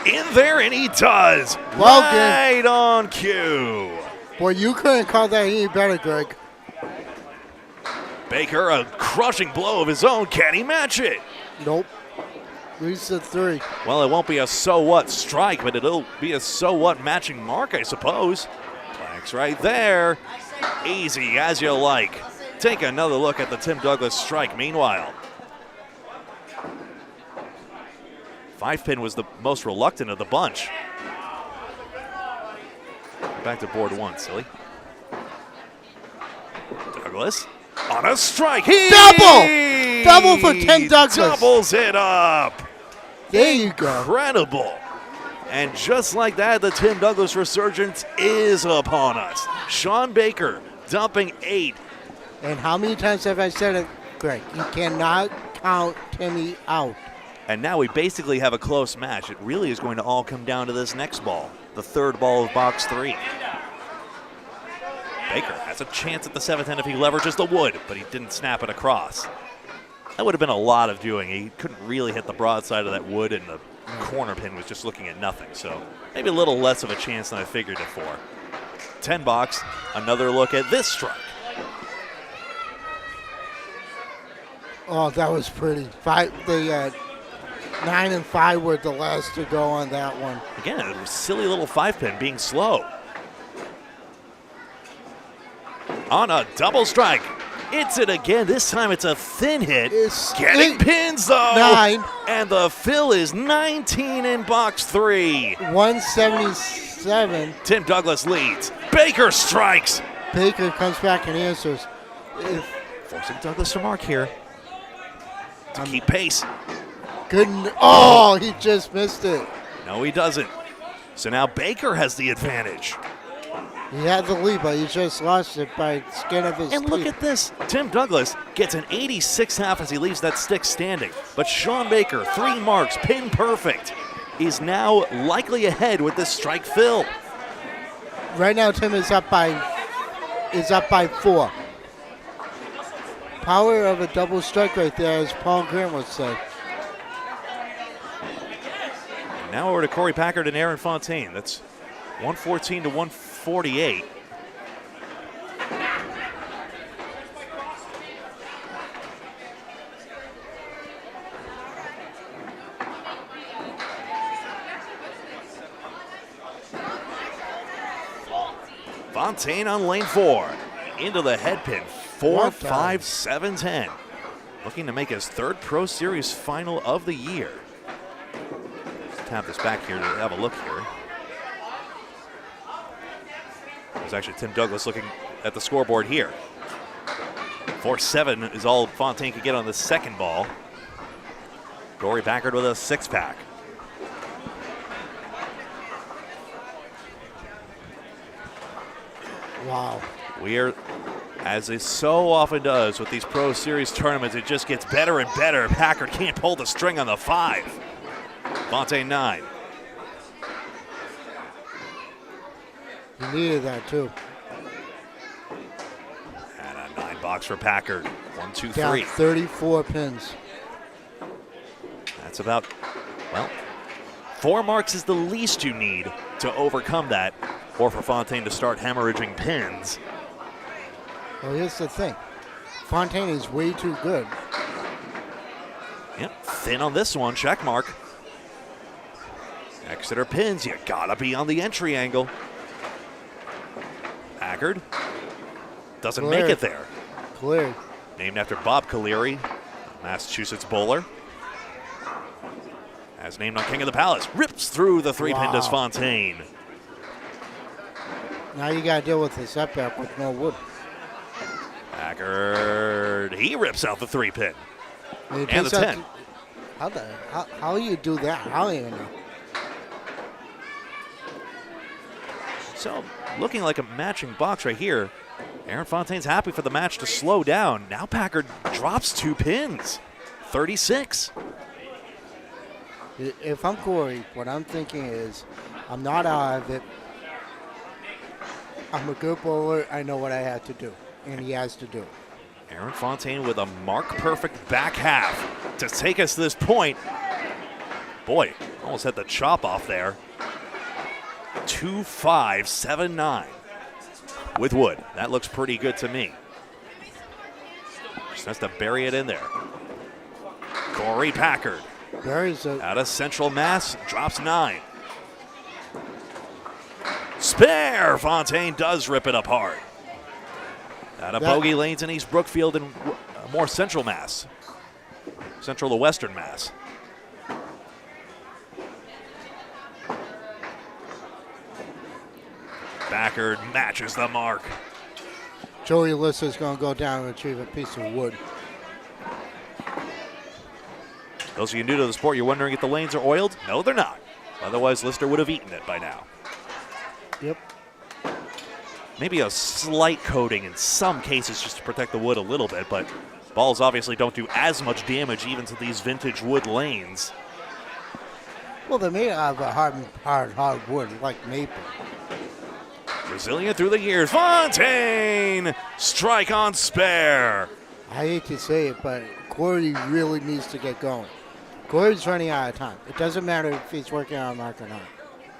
In there, and he does. Well, right on cue. Boy, you couldn't call that any better, Greg. Baker, a crushing blow of his own. Can he match it? Nope. Leads to 3. Well, it won't be a so what strike, but it'll be a so what matching mark, I suppose. Flags right there. Easy as you like. Take another look at the Tim Douglas strike meanwhile. 5 pin was the most reluctant of the bunch. Back to board 1, silly. Douglas on a strike. Double for Tim Douglas. Doubles it up. There you go. Incredible. And just like that, the Tim Douglas resurgence is upon us. Sean Baker dumping 8. And how many times have I said it, Greg? You cannot count Timmy out. And now we basically have a close match. It really is going to all come down to this next ball, the 3rd ball of box 3. Baker has a chance at the 7th end if he leverages the wood, but he didn't snap it across. That would have been a lot of doing. He couldn't really hit the broadside of that wood, and the corner pin was just looking at nothing. So maybe a little less of a chance than I figured it for. 10 box, another look at this strike. Oh, that was pretty. 9 and 5 were the last to go on that one. Again, it was a silly little 5 pin being slow. On a double strike. It's it again. This time it's a thin hit. Getting pins though. 9. And the fill is 19 in box 3. 177. Tim Douglas leads. Baker strikes. Baker comes back and answers. Forcing Douglas to mark here. To keep pace. Oh, he just missed it. No, he doesn't. So now Baker has the advantage. He had the lead, but he just lost it by the skin of his teeth. And look at this. Tim Douglas gets an 86 half as he leaves that stick standing. But Sean Baker, 3 marks, pin perfect, is now likely ahead with this strike fill. Right now, Tim is up by 4. Power of a double strike right there, as Paul Grant would say. Now over to Corey Packard and Aaron Fontaine. That's 114 to 148. Fontaine on lane 4. Into the head pin. 4, 5, 7, 10. Looking to make his 3rd Pro Series final of the year. Let's tap this back here to have a look here. There's actually Tim Douglas looking at the scoreboard here. 4-7 is all Fontaine could get on the 2nd ball. Corey Packard with a 6-pack. Wow. We're, as it so often does with these Pro Series tournaments, it just gets better and better. Packard can't pull the string on the 5. Fontaine 9. He needed that too. And a 9 box for Packard. 1, 2, Down 3. 34 pins. That's about, well, 4 marks is the least you need to overcome that, or for Fontaine to start hemorrhaging pins. Well, here's the thing. Fontaine is way too good. Yep, thin on this one, check mark. Exeter pins, you gotta be on the entry angle. Packard doesn't make it there. Cleared. Named after Bob Cagliari, Massachusetts bowler. As named on King of the Palace, rips through the 3-pin does Fontaine. Now you got to deal with the setback with no wood. Packard, he rips out the 3-pin. And the 10. How you do that? I don't even know. So, looking like a matching box right here. Aaron Fontaine's happy for the match to slow down. Now Packard drops 2 pins. 36. If I'm Corey, what I'm thinking is, I'm not out of it. I'm a good bowler. I know what I have to do, and he has to do it. Aaron Fontaine with a mark-perfect back half to take us to this point. Boy, almost had the chop off there. 2-5, 7-9 with wood. That looks pretty good to me. Just has to bury it in there. Corey Packard. Out of Central Mass, drops 9. Spare! Fontaine does rip it apart. Out of Bogey Lanes in East Brookfield and more Central Mass. Central to Western Mass. Packard matches the mark. Joey Alyssa's going to go down and retrieve a piece of wood. Those of you new to the sport, you're wondering if the lanes are oiled? No, they're not. Otherwise, Lister would have eaten it by now. Yep. Maybe a slight coating in some cases just to protect the wood a little bit, but balls obviously don't do as much damage even to these vintage wood lanes. Well, they're made out of a hard wood, like maple. Resilient through the years. Fontaine! Strike on spare. I hate to say it, but Corey really needs to get going. Corey's running out of time. It doesn't matter if he's working on a mark or not.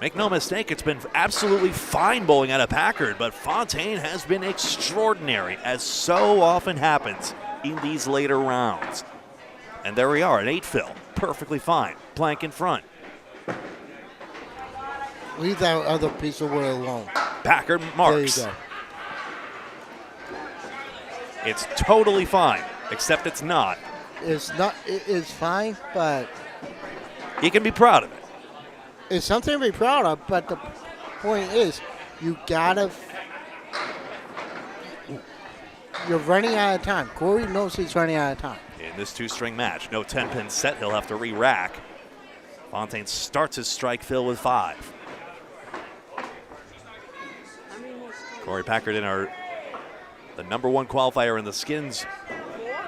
Make no mistake, it's been absolutely fine bowling out of Packard, but Fontaine has been extraordinary, as so often happens in these later rounds. And there we are, an 8-fill. Perfectly fine. Blank in front. Leave that other piece of wood alone. Packard marks. There you go. It's totally fine, except it's not. It's fine, but He can be proud of it. it's something to be proud of, but the point is, you're running out of time. Corey knows he's running out of time. In this 2-string match, no 10-pin set, he'll have to re-rack. Fontaine starts his strike fill with 5. Corey Packard in the #1 qualifier in the Skins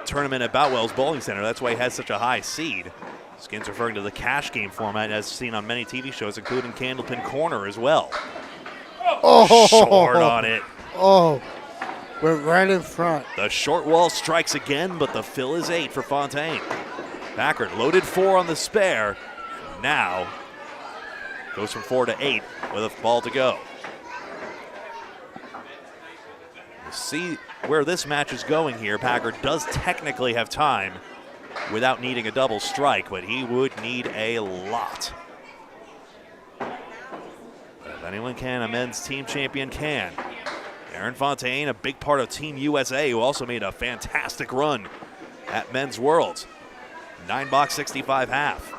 tournament at Boutwell's Bowling Center. That's why he has such a high seed. Skins referring to the cash game format as seen on many TV shows, including Candlepin Corner as well. Oh, Short on it. Oh, we're right in front. The short wall strikes again, but the fill is 8 for Fontaine. Packard loaded 4 on the spare. Now goes from 4 to 8 with a ball to go. We'll see where this match is going here. Packard does technically have time without needing a double strike, but he would need a lot. If anyone can, a men's team champion can. Aaron Fontaine, a big part of Team USA, who also made a fantastic run at Men's Worlds. 9-box, 65 half.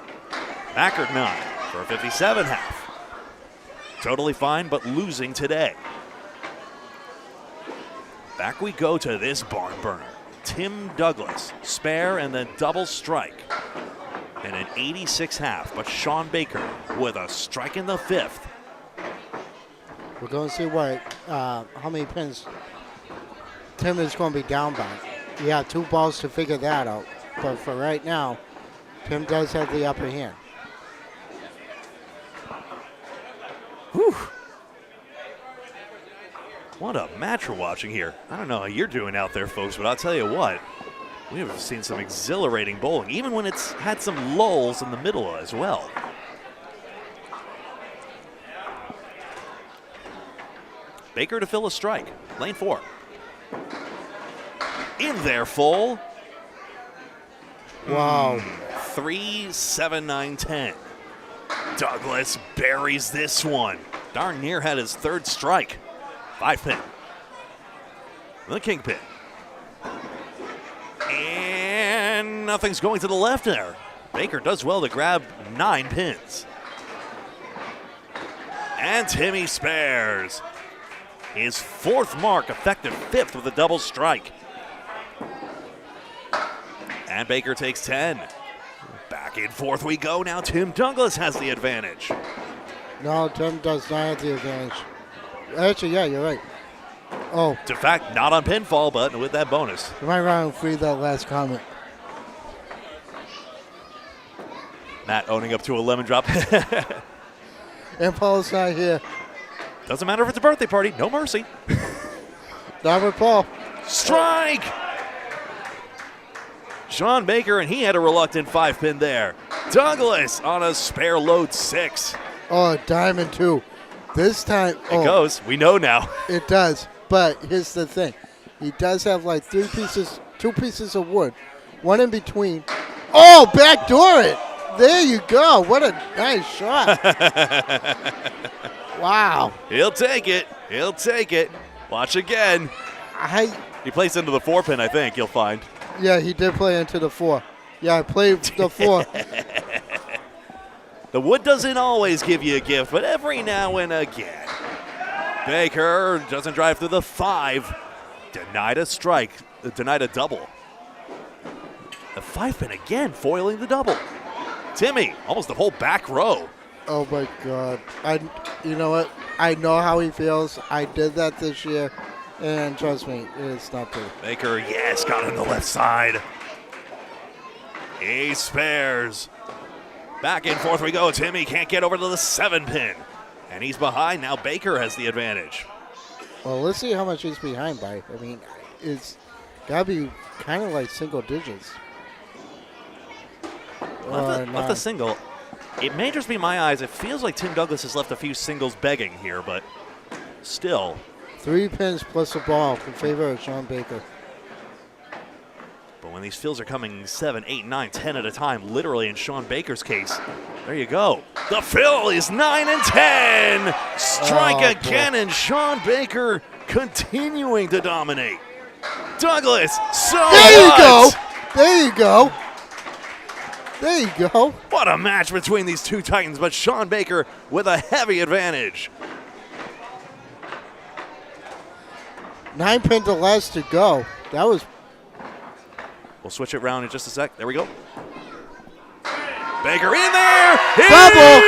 Packard 9 for a 57 half. Totally fine, but losing today. Back we go to this barn burner. Tim Douglas, spare and then double strike. and an 86.5. But Sean Baker with a strike in the 5th. We're going to see how many pins Tim is going to be down by. Yeah, 2 balls to figure that out. But for right now, Tim does have the upper hand. Whew. What a match we're watching here. I don't know how you're doing out there, folks, but I'll tell you what. We have seen some exhilarating bowling, even when it's had some lulls in the middle as well. Baker to fill a strike. Lane 4. In there full. Wow. 3, 7, 9, 10. Douglas buries this one. Darn near had his 3rd strike. 5 pin. The king pin. And nothing's going to the left there. Baker does well to grab 9 pins. And Timmy spares. His 4th mark, effective 5th with a double strike. And Baker takes 10. Back in 4th we go. Now Tim Douglas has the advantage. No, Tim does not have the advantage. Actually, yeah, you're right. Oh, In fact, not on pinfall, but with that bonus. am I wrong? Free that last comment. Matt owning up to a lemon drop. And Paul's not here. Doesn't matter if it's a birthday party. No mercy. Not with Paul. Strike! Sean Baker, and he had a reluctant 5 pin there. Douglas on a spare load 6. Oh, diamond 2. This time, It goes. We know now. It does. But here's the thing. He does have like 2 pieces of wood. One in between. Oh, backdoor it. There you go. What a nice shot. Wow. He'll take it. He'll take it. Watch again. He plays into the 4 pin, I think, you'll find. Yeah, he did play into the 4. Yeah, I played the 4. The wood doesn't always give you a gift, but every now and again. Baker doesn't drive through the 5. Denied a strike. Denied a double. The 5 pin again, foiling the double. Timmy, almost the whole back row. Oh my God. You know what? I know how he feels. I did that this year. And trust me, it's not pretty. Baker, yes, got on the left side. He spares. Back and forth we go. Timmy can't get over to the 7 pin. And he's behind. Now Baker has the advantage. Well, let's see how much he's behind by. I mean, it's got to be kind of like single digits. Left a single. It may just be my eyes. It feels like Tim Douglas has left a few singles begging here, but still. 3 pins plus a ball in favor of Sean Baker. But when these fills are coming 7, 8, 9, 10 at a time, literally in Sean Baker's case, there you go. The fill is 9 and 10. Strike again, and Sean Baker continuing to dominate. Douglas, so There you what? go. There you go. There you go. What a match between these two Titans, but Sean Baker with a heavy advantage. 9 pins or less to go. That was We'll switch it around in just a sec. There we go. Baker in there. Double.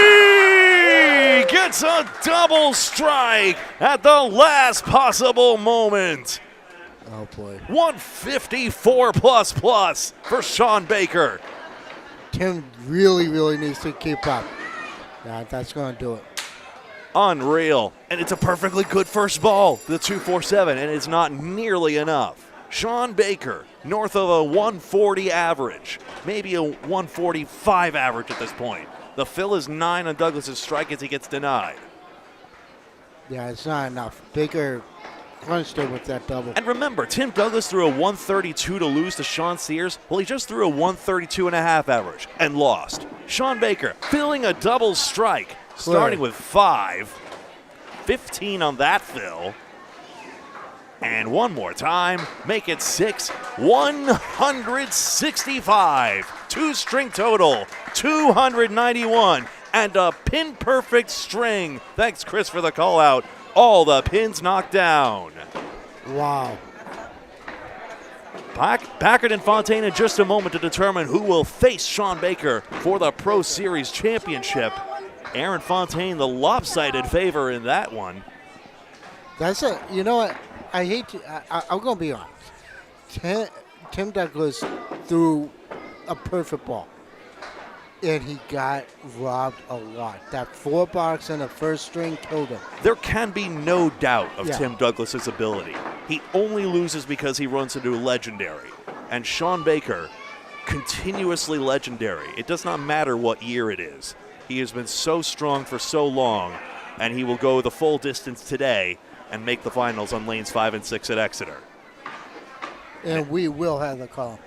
He gets a double strike at the last possible moment. Oh boy. 154 plus for Sean Baker. Tim really, really needs to keep up. Yeah, that's going to do it. Unreal. And it's a perfectly good first ball, the 247, and it's not nearly enough. Sean Baker, north of a 140 average, maybe a 145 average at this point. The fill is 9 on Douglas's strike as he gets denied. Yeah, it's not enough. Baker crunched it with that double. And remember, Tim Douglas threw a 132 to lose to Sean Sears. Well, he just threw a 132.5 average and lost. Sean Baker filling a double strike, starting with 5, 15 on that fill. And one more time, make it 6, 165. 2-string total, 291. And a pin-perfect string. Thanks, Chris, for the call-out. All the pins knocked down. Wow. Packard and Fontaine in just a moment to determine who will face Sean Baker for the Pro Series championship. Aaron Fontaine, the lopsided favor in that one. That's it. You know what? I hate to. I'm going to be honest. Tim Douglas threw a perfect ball, and he got robbed a lot. That 4-box and the first string killed him. There can be no doubt of Tim Douglas's ability. He only loses because he runs into legendary. And Sean Baker, continuously legendary. It does not matter what year it is. He has been so strong for so long, and he will go the full distance today and make the finals on lanes 5 and 6 at Exeter. And we will have the call.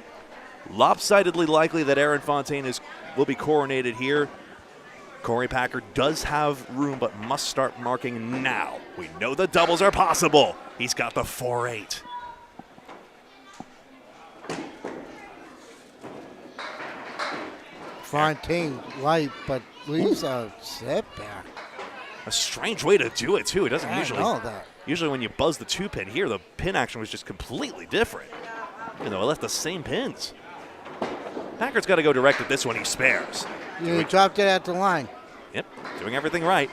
Lopsidedly likely that Aaron Fontaine will be coronated here. Corey Packard does have room, but must start marking now. We know the doubles are possible. He's got the 4-8. Fontaine light, but leaves a setback. A strange way to do it, too. It doesn't usually. I know that. Usually when you buzz the 2-pin here, the pin action was just completely different. Even though I left the same pins. Packard's got to go direct at this one. He spares. You dropped it at the line. Yep, doing everything right.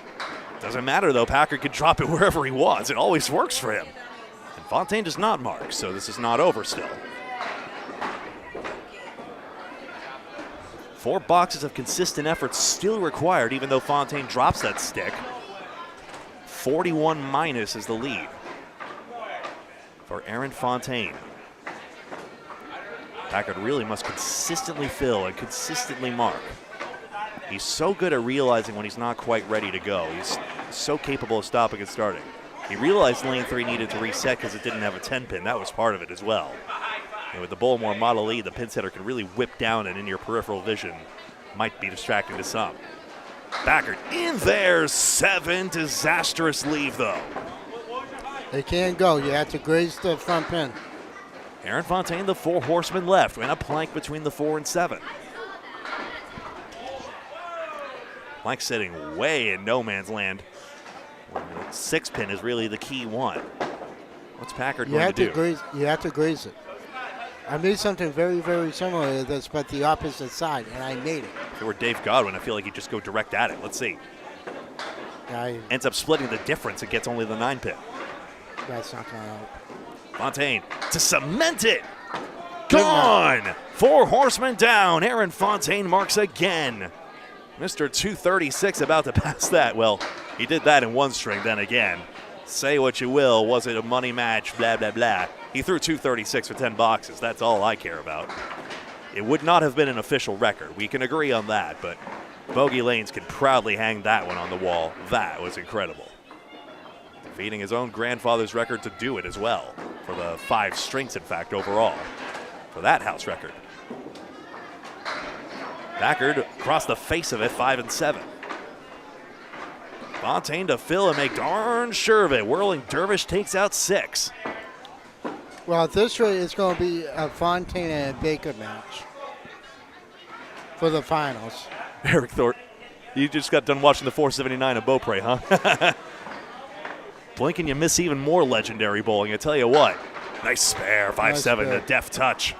Doesn't matter, though. Packard can drop it wherever he wants. It always works for him. And Fontaine does not mark, so this is not over still. 4 boxes of consistent effort still required, even though Fontaine drops that stick. 41 minus is the lead for Aaron Fontaine. Packard really must consistently fill and consistently mark. He's so good at realizing when he's not quite ready to go. He's so capable of stopping and starting. He realized lane 3 needed to reset because it didn't have a 10-pin. That was part of it as well. And with the Bullmore Model E, the pin setter can really whip down and in your peripheral vision might be distracting to some. Packard in there, 7, disastrous leave though. They can't go. You have to graze the front pin. Aaron Fontaine, the 4 horsemen left, and a plank between the 4 and 7. Plank sitting way in no man's land. The 6-pin is really the key one. What's Packard going to do? You have to graze it. I made something very, very similar to this, but the opposite side, and I made it. If it were Dave Godwin, I feel like he'd just go direct at it. Let's see. Ends up splitting the difference. It gets only the 9-pin. That's not going to help. Fontaine to cement it. Gone. 4 horsemen down. Aaron Fontaine marks again. Mr. 236 about to pass that. Well, he did that in 1 string then again. Say what you will. Was it a money match? Blah, blah, blah. He threw 236 for 10 boxes. That's all I care about. It would not have been an official record. We can agree on that, but Bogey Lanes can proudly hang that one on the wall. That was incredible. Defeating his own grandfather's record to do it as well. For the 5 strings, in fact, overall. For that house record. Packard across the face of it, 5 and 7. Fontaine to fill and make darn sure of it. Whirling Dervish takes out 6. Well, at this rate, it's going to be a Fontaine and a Baker match for the finals. Eric Thornton, you just got done watching the 479 of Beaupre, huh? Blink and you miss even more legendary bowling. I tell you what, nice spare, 5-7, the deft touch.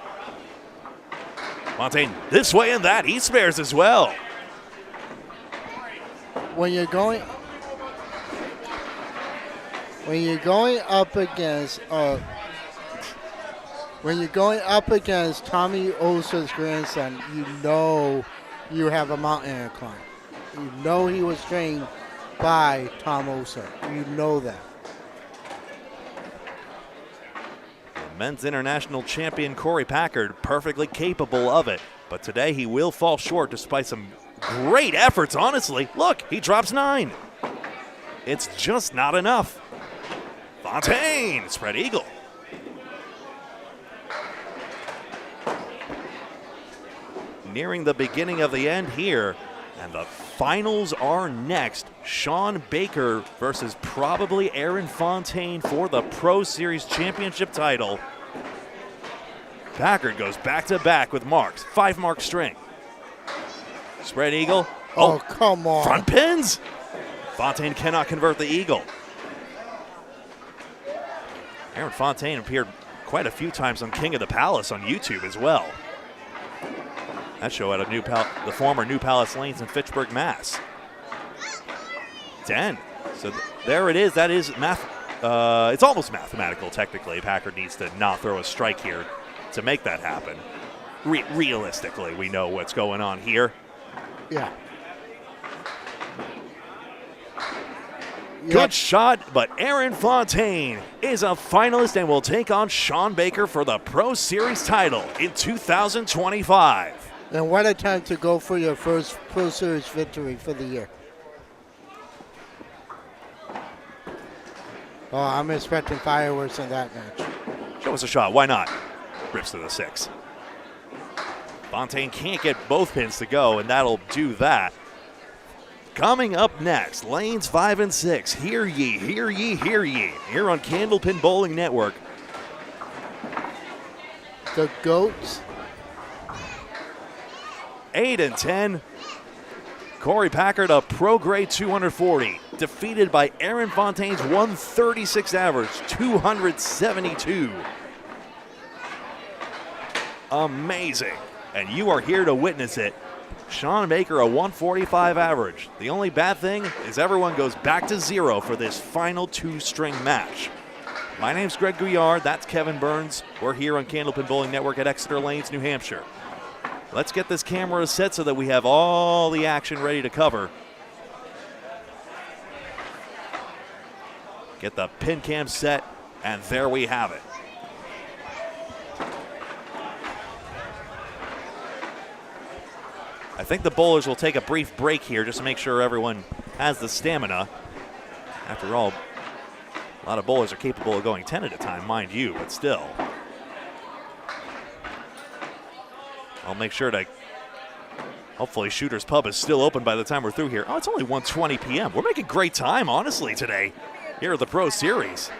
Fontaine this way and that, he spares as well. When you're going up against Tommy Osa's grandson, you know you have a mountain to climb. You know he was trained by Tom Osa. You know that. Men's international champion Corey Packard, perfectly capable of it. But today he will fall short despite some great efforts, honestly. Look, he drops 9. It's just not enough. Fontaine, spread eagle. Nearing the beginning of the end here, and the finals are next. Sean Baker versus probably Aaron Fontaine for the Pro Series championship title. Packard goes back-to-back with marks. 5-mark string. Spread eagle. Oh, come on. Front pins. Fontaine cannot convert the eagle. Aaron Fontaine appeared quite a few times on King of the Palace on YouTube as well. That show at the former New Palace Lanes in Fitchburg, Mass. 10. So there it is. That is it's almost mathematical, technically. Packard needs to not throw a strike here to make that happen. Realistically, we know what's going on here. Yeah. Good shot, but Aaron Fontaine is a finalist and will take on Sean Baker for the Pro Series title in 2025. And what a time to go for your first Pro Series victory for the year. Oh, I'm expecting fireworks in that match. Show us a shot. Why not? Rips to the 6. Fontaine can't get both pins to go, and that'll do that. Coming up next, lanes 5 and 6. Hear ye, hear ye, hear ye. Here on Candlepin Bowling Network. The GOATs. 8 and 10. Corey Packard, a pro grade 240. Defeated by Aaron Fontaine's 136 average, 272. Amazing. And you are here to witness it. Sean Baker, a 145 average. The only bad thing is everyone goes back to 0 for this final 2-string match. My name's Greg Gouillart. That's Kevin Burns. We're here on Candlepin Bowling Network at Exeter Lanes, New Hampshire. Let's get this camera set so that we have all the action ready to cover. Get the pin cam set, and there we have it. I think the bowlers will take a brief break here just to make sure everyone has the stamina. After all, a lot of bowlers are capable of going 10 at a time, mind you, but still. I'll make sure to, hopefully Shooter's Pub is still open by the time we're through here. Oh, it's only 1:20 p.m. We're making great time, honestly, today here at the Pro Series.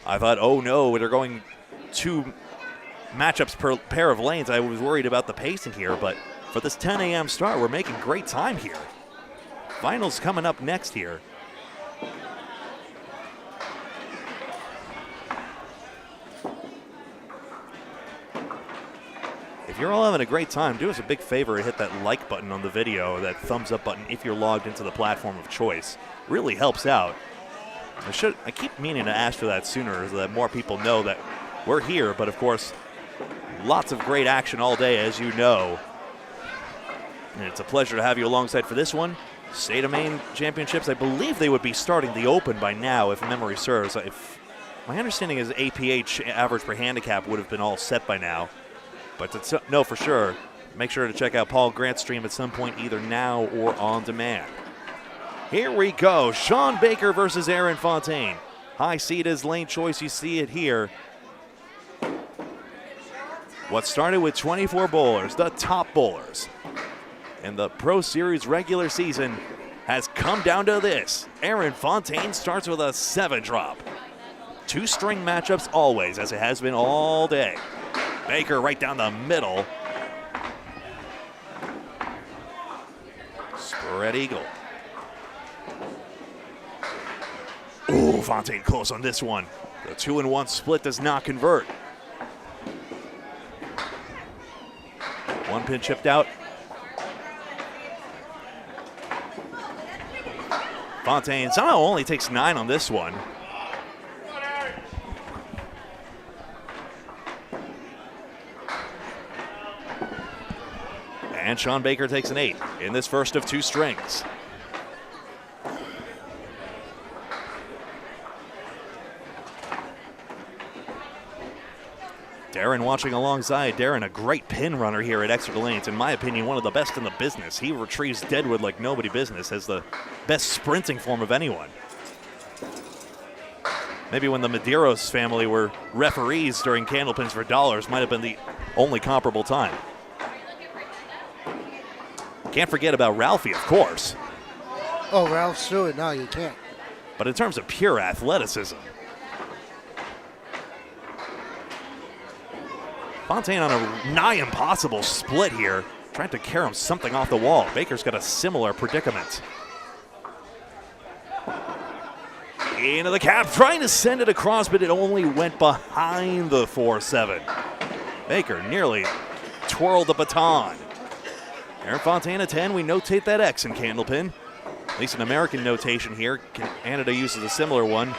I thought, oh no, they're going 2 matchups per pair of lanes. I was worried about the pacing here, but for this 10 a.m. start, we're making great time here. Finals coming up next here. If you're all having a great time, do us a big favor and hit that like button on the video, that thumbs up button if you're logged into the platform of choice. Really helps out. I keep meaning to ask for that sooner so that more people know that we're here, but of course, lots of great action all day, as you know. And it's a pleasure to have you alongside for this one. State of Maine Championships, I believe they would be starting the Open by now, if memory serves. My understanding is APH, average per handicap, would have been all set by now. But to know for sure, make sure to check out Paul Grant's stream at some point, either now or on demand. Here we go. Sean Baker versus Aaron Fontaine. High seed is lane choice. You see it here. What started with 24 bowlers, the top bowlers, in the Pro Series regular season has come down to this. Aaron Fontaine starts with a 7-drop. 2-string matchups always, as it has been all day. Baker right down the middle. Spread eagle. Ooh, Fontaine close on this one. The 2-1 split does not convert. 1 pin chipped out. Fontaine somehow only takes 9 on this one. And Sean Baker takes an 8 in this first of 2 strings. Darren watching alongside. Darren, a great pin runner here at Exeter Lanes. In my opinion, one of the best in the business. He retrieves deadwood like nobody business, has the best sprinting form of anyone. Maybe when the Medeiros family were referees during Candlepins for Dollars might have been the only comparable time. Can't forget about Ralphie, of course. Oh, Ralph Stewart, no, you can't. But in terms of pure athleticism, Fontaine on a nigh impossible split here, trying to carry him something off the wall. Baker's got a similar predicament. Into the cap, trying to send it across, but it only went behind the 4-7. Baker nearly twirled the baton. Aaron Fontaine, a 10. We notate that X in Candlepin. At least an American notation here. Canada uses a similar one,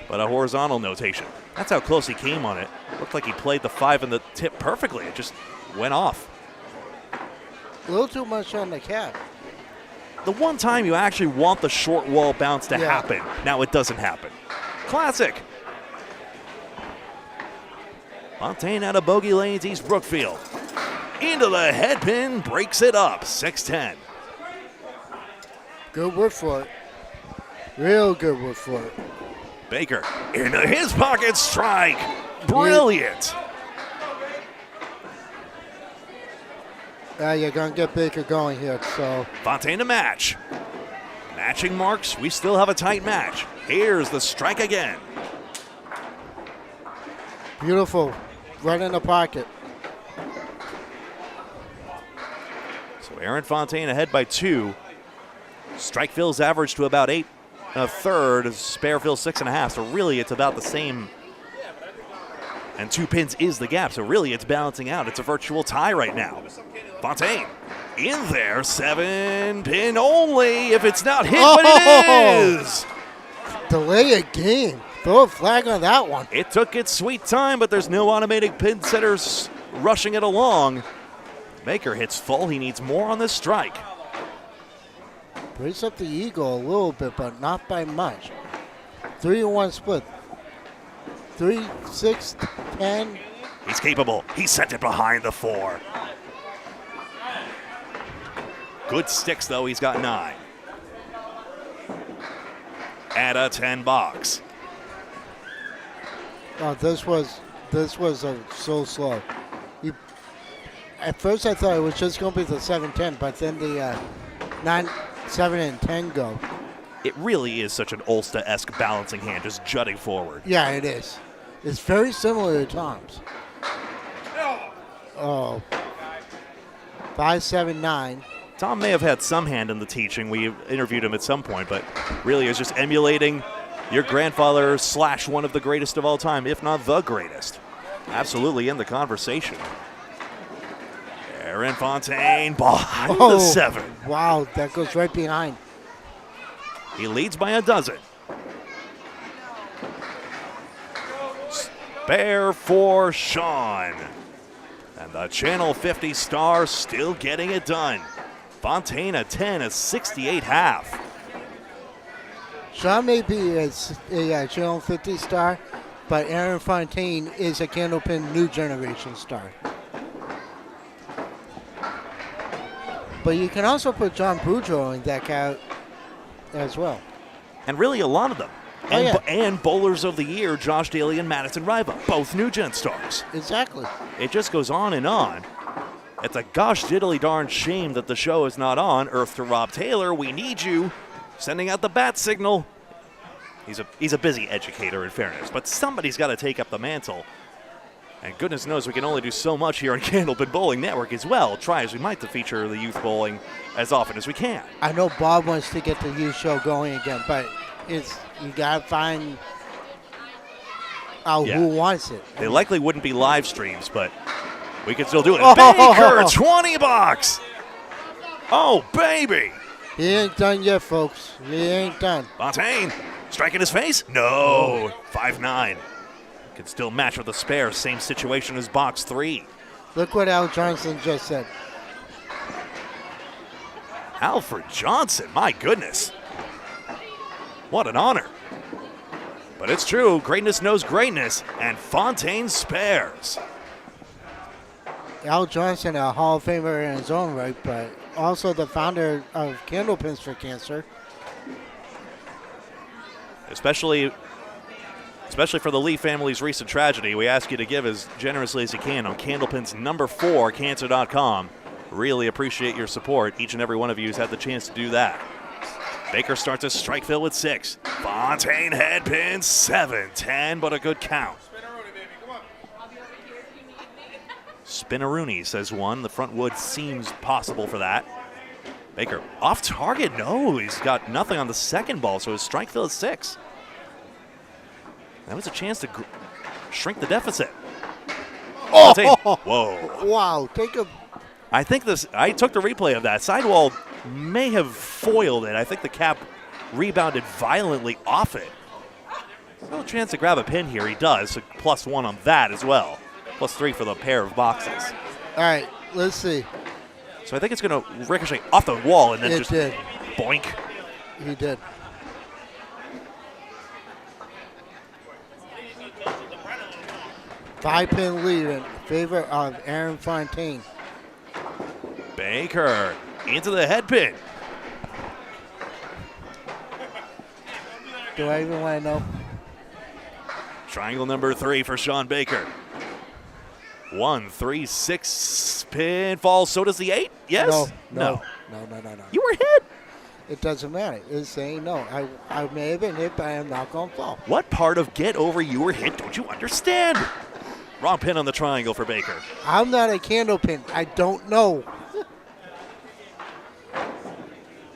but a horizontal notation. That's how close he came on it. Looked like he played the 5 in the tip perfectly. It just went off. A little too much on the cap. The one time you actually want the short wall bounce to Yeah. happen. Now it doesn't happen. Classic. Fontaine out of bogey lanes, East Brookfield. Into the head pin, breaks it up, 6-10. Good wood for it. Real good wood for it. Baker into his pocket, strike. Brilliant. You're going to get Baker going here, so. Fontaine to match. Matching marks, we still have a tight match. Here's the strike again. Beautiful. Right in the pocket. So Aaron Fontaine ahead by 2. Strike fills average to about 8 1/3. Spare fills 6.5. So really it's about the same. And 2 pins is the gap. So really it's balancing out. It's a virtual tie right now. Fontaine in there. 7 pin only if it's not hit, but it is. Delay a game. Throw a flag on that one. It took its sweet time, but there's no automated pin setters rushing it along. Baker hits full. He needs more on this strike. Brace up the eagle a little bit, but not by much. 3-1 split. 3, 6, 10. He's capable. He sent it behind the 4. Good sticks, though. He's got 9. At a 10 box. Oh, this was so slow. At first I thought it was just going to be the 7-10, but then the 9, 7, and 10 go. It really is such an Ulster-esque balancing hand, just jutting forward. Yeah, it is. It's very similar to Tom's. Oh. 5, 7, 9. Tom may have had some hand in the teaching. We interviewed him at some point, but really is just emulating your grandfather / one of the greatest of all time, if not the greatest. Absolutely in the conversation. Aaron Fontaine behind the 7. Wow, that goes right behind. He leads by a dozen. Spare for Sean. And the Channel 50 star still getting it done. Fontaine a 10, a 68 half. Sean may be a Channel 50 star, but Aaron Fontaine is a Candlepin new generation star. But you can also put John Boudreau in that count as well. And really a lot of them. Oh, And, yeah. and bowlers of the year, Josh Daley and Madison Riva, both new gen stars. Exactly. It just goes on and on. It's a gosh diddly darn shame that the show is not on. Earth to Rob Taylor, we need you. Sending out the bat signal. He's a busy educator, in fairness, but somebody's got to take up the mantle. And goodness knows we can only do so much here on Candlepin Bowling Network as well. Try as we might to feature the youth bowling as often as we can. I know Bob wants to get the youth show going again, but you got to find out who wants it. They likely wouldn't be live streams, but we can still do it. Oh. Baker, 20 bucks. Oh, baby. He ain't done yet, folks. He ain't done. Fontaine, strike in his face? No, 5-9. Can still match with a spare. Same situation as box 3. Look what Al Johnson just said. Alfred Johnson, my goodness. What an honor. But it's true, greatness knows greatness, and Fontaine spares. Al Johnson, a Hall of Famer in his own right, but also the founder of Candlepins for Cancer. Especially for the Lee family's recent tragedy, we ask you to give as generously as you can on Candlepin's #4, cancer.com. Really appreciate your support. Each and every one of you has had the chance to do that. Baker starts a strike fill with 6. Fontaine head pin 7-10, but a good count. Spinneroonie, says one. The front wood seems possible for that. Baker off target. No, he's got nothing on the second ball, so his strike fill is 6. That was a chance to shrink the deficit. Oh! Whoa. Wow, take a... I think I took the replay of that. Sidewall may have foiled it. I think the cap rebounded violently off it. Still a chance to grab a pin here. He does. So +1 on that as well. +3 for the pair of boxes. All right, let's see. So I think it's going to ricochet off the wall and then just did. boink. He did. Five-pin lead in favor of Aaron Fontaine. Baker into the head pin. Do I even want to know? Triangle number 3 for Sean Baker. 1, 3, 6 pin falls. So does the 8? Yes? No. You were hit. It doesn't matter. It's saying no. I may have been hit, but I am not going to fall. What part of get over you were hit don't you understand? Wrong pin on the triangle for Baker. I'm not a Candlepin. I don't know.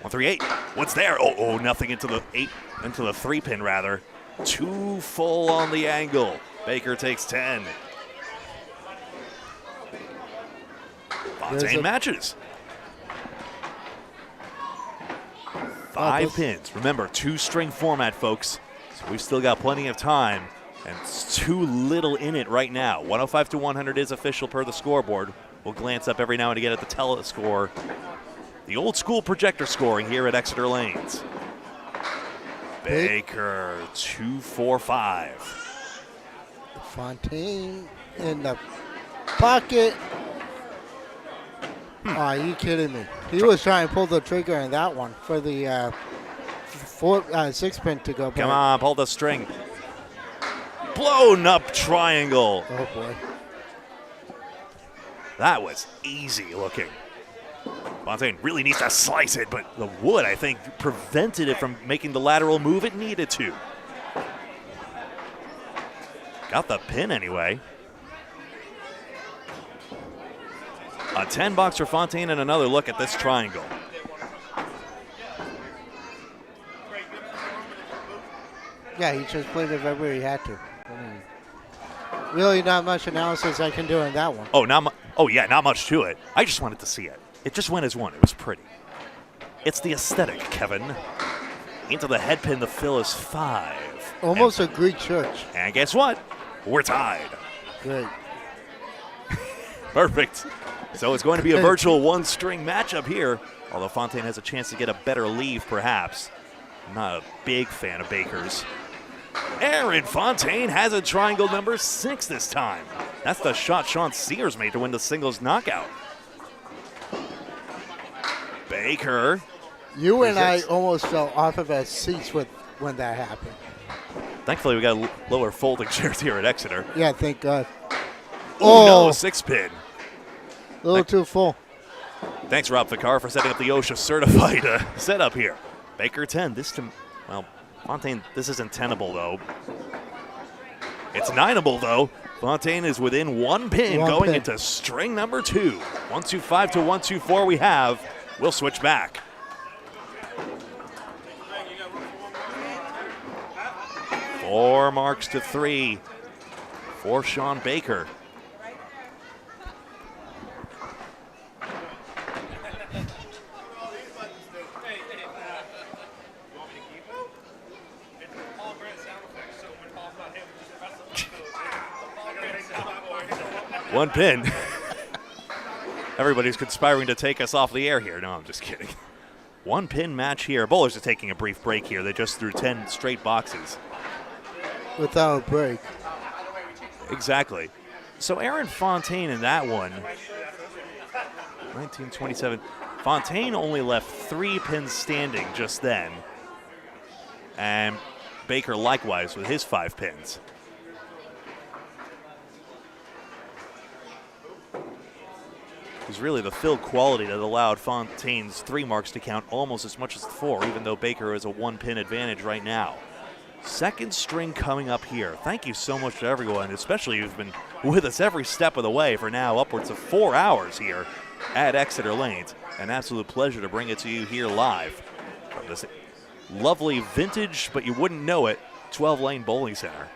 1, 3, 8. What's there? Oh, nothing into the 8, into the 3 pin rather. 2 full on the angle. Baker takes 10. Fontaine matches. 5 pins. Remember, 2-string format, folks. So we've still got plenty of time. And it's too little in it right now. 105 to 100 is official per the scoreboard. We'll glance up every now and again at the telescore. The old school projector scoring here at Exeter Lanes. Baker, 2-4-5. Fontaine in the pocket. Are you kidding me? He was trying to pull the trigger on that one for the 6-pin to go back. Come on, pull the string. Blown up triangle. Oh, boy. That was easy looking. Fontaine really needs to slice it, but the wood, I think, prevented it from making the lateral move it needed to. Got the pin anyway. A 10 box for Fontaine and another look at this triangle. Yeah, he just played it wherever he had to. Really not much analysis I can do on that one. Yeah, not much to it. I just wanted to see it. It just went as one. It was pretty. It's the aesthetic, Kevin. Into the head pin, the fill is 5. Almost a Greek church. And guess what? We're tied. Great. Perfect. So it's going to be a virtual 1-string matchup here, although Fontaine has a chance to get a better leave, perhaps. I'm not a big fan of Baker's. Aaron Fontaine has a triangle number 6 this time. That's the shot Sean Sears made to win the singles knockout. Baker. You and I almost fell off of our seats when that happened. Thankfully, we got lower folding chairs here at Exeter. Yeah, thank God. Oh, no, 6-pin. A little too full. Thanks, Rob Packard, for setting up the OSHA certified setup here. Baker 10. Fontaine, this isn't tenable, though. It's 9able, though. Fontaine is within 1 pin going into string number 2. 125 to 124 we have. We'll switch back. Four marks to 3 for Sean Baker. One pin. Everybody's conspiring to take us off the air here. No, I'm just kidding. 1 pin match here. Bowlers are taking a brief break here. They just threw 10 straight boxes. Without a break. Exactly. So Aaron Fontaine in that one, 1927. Fontaine only left 3 pins standing just then. And Baker likewise with his 5 pins. It was really the fill quality that allowed Fontaine's 3 marks to count almost as much as 4, even though Baker has a 1-pin advantage right now. 2nd string coming up here. Thank you so much to everyone, especially who's been with us every step of the way for now upwards of 4 hours here at Exeter Lanes. An absolute pleasure to bring it to you here live from this lovely vintage, but you wouldn't know it, 12-lane bowling center.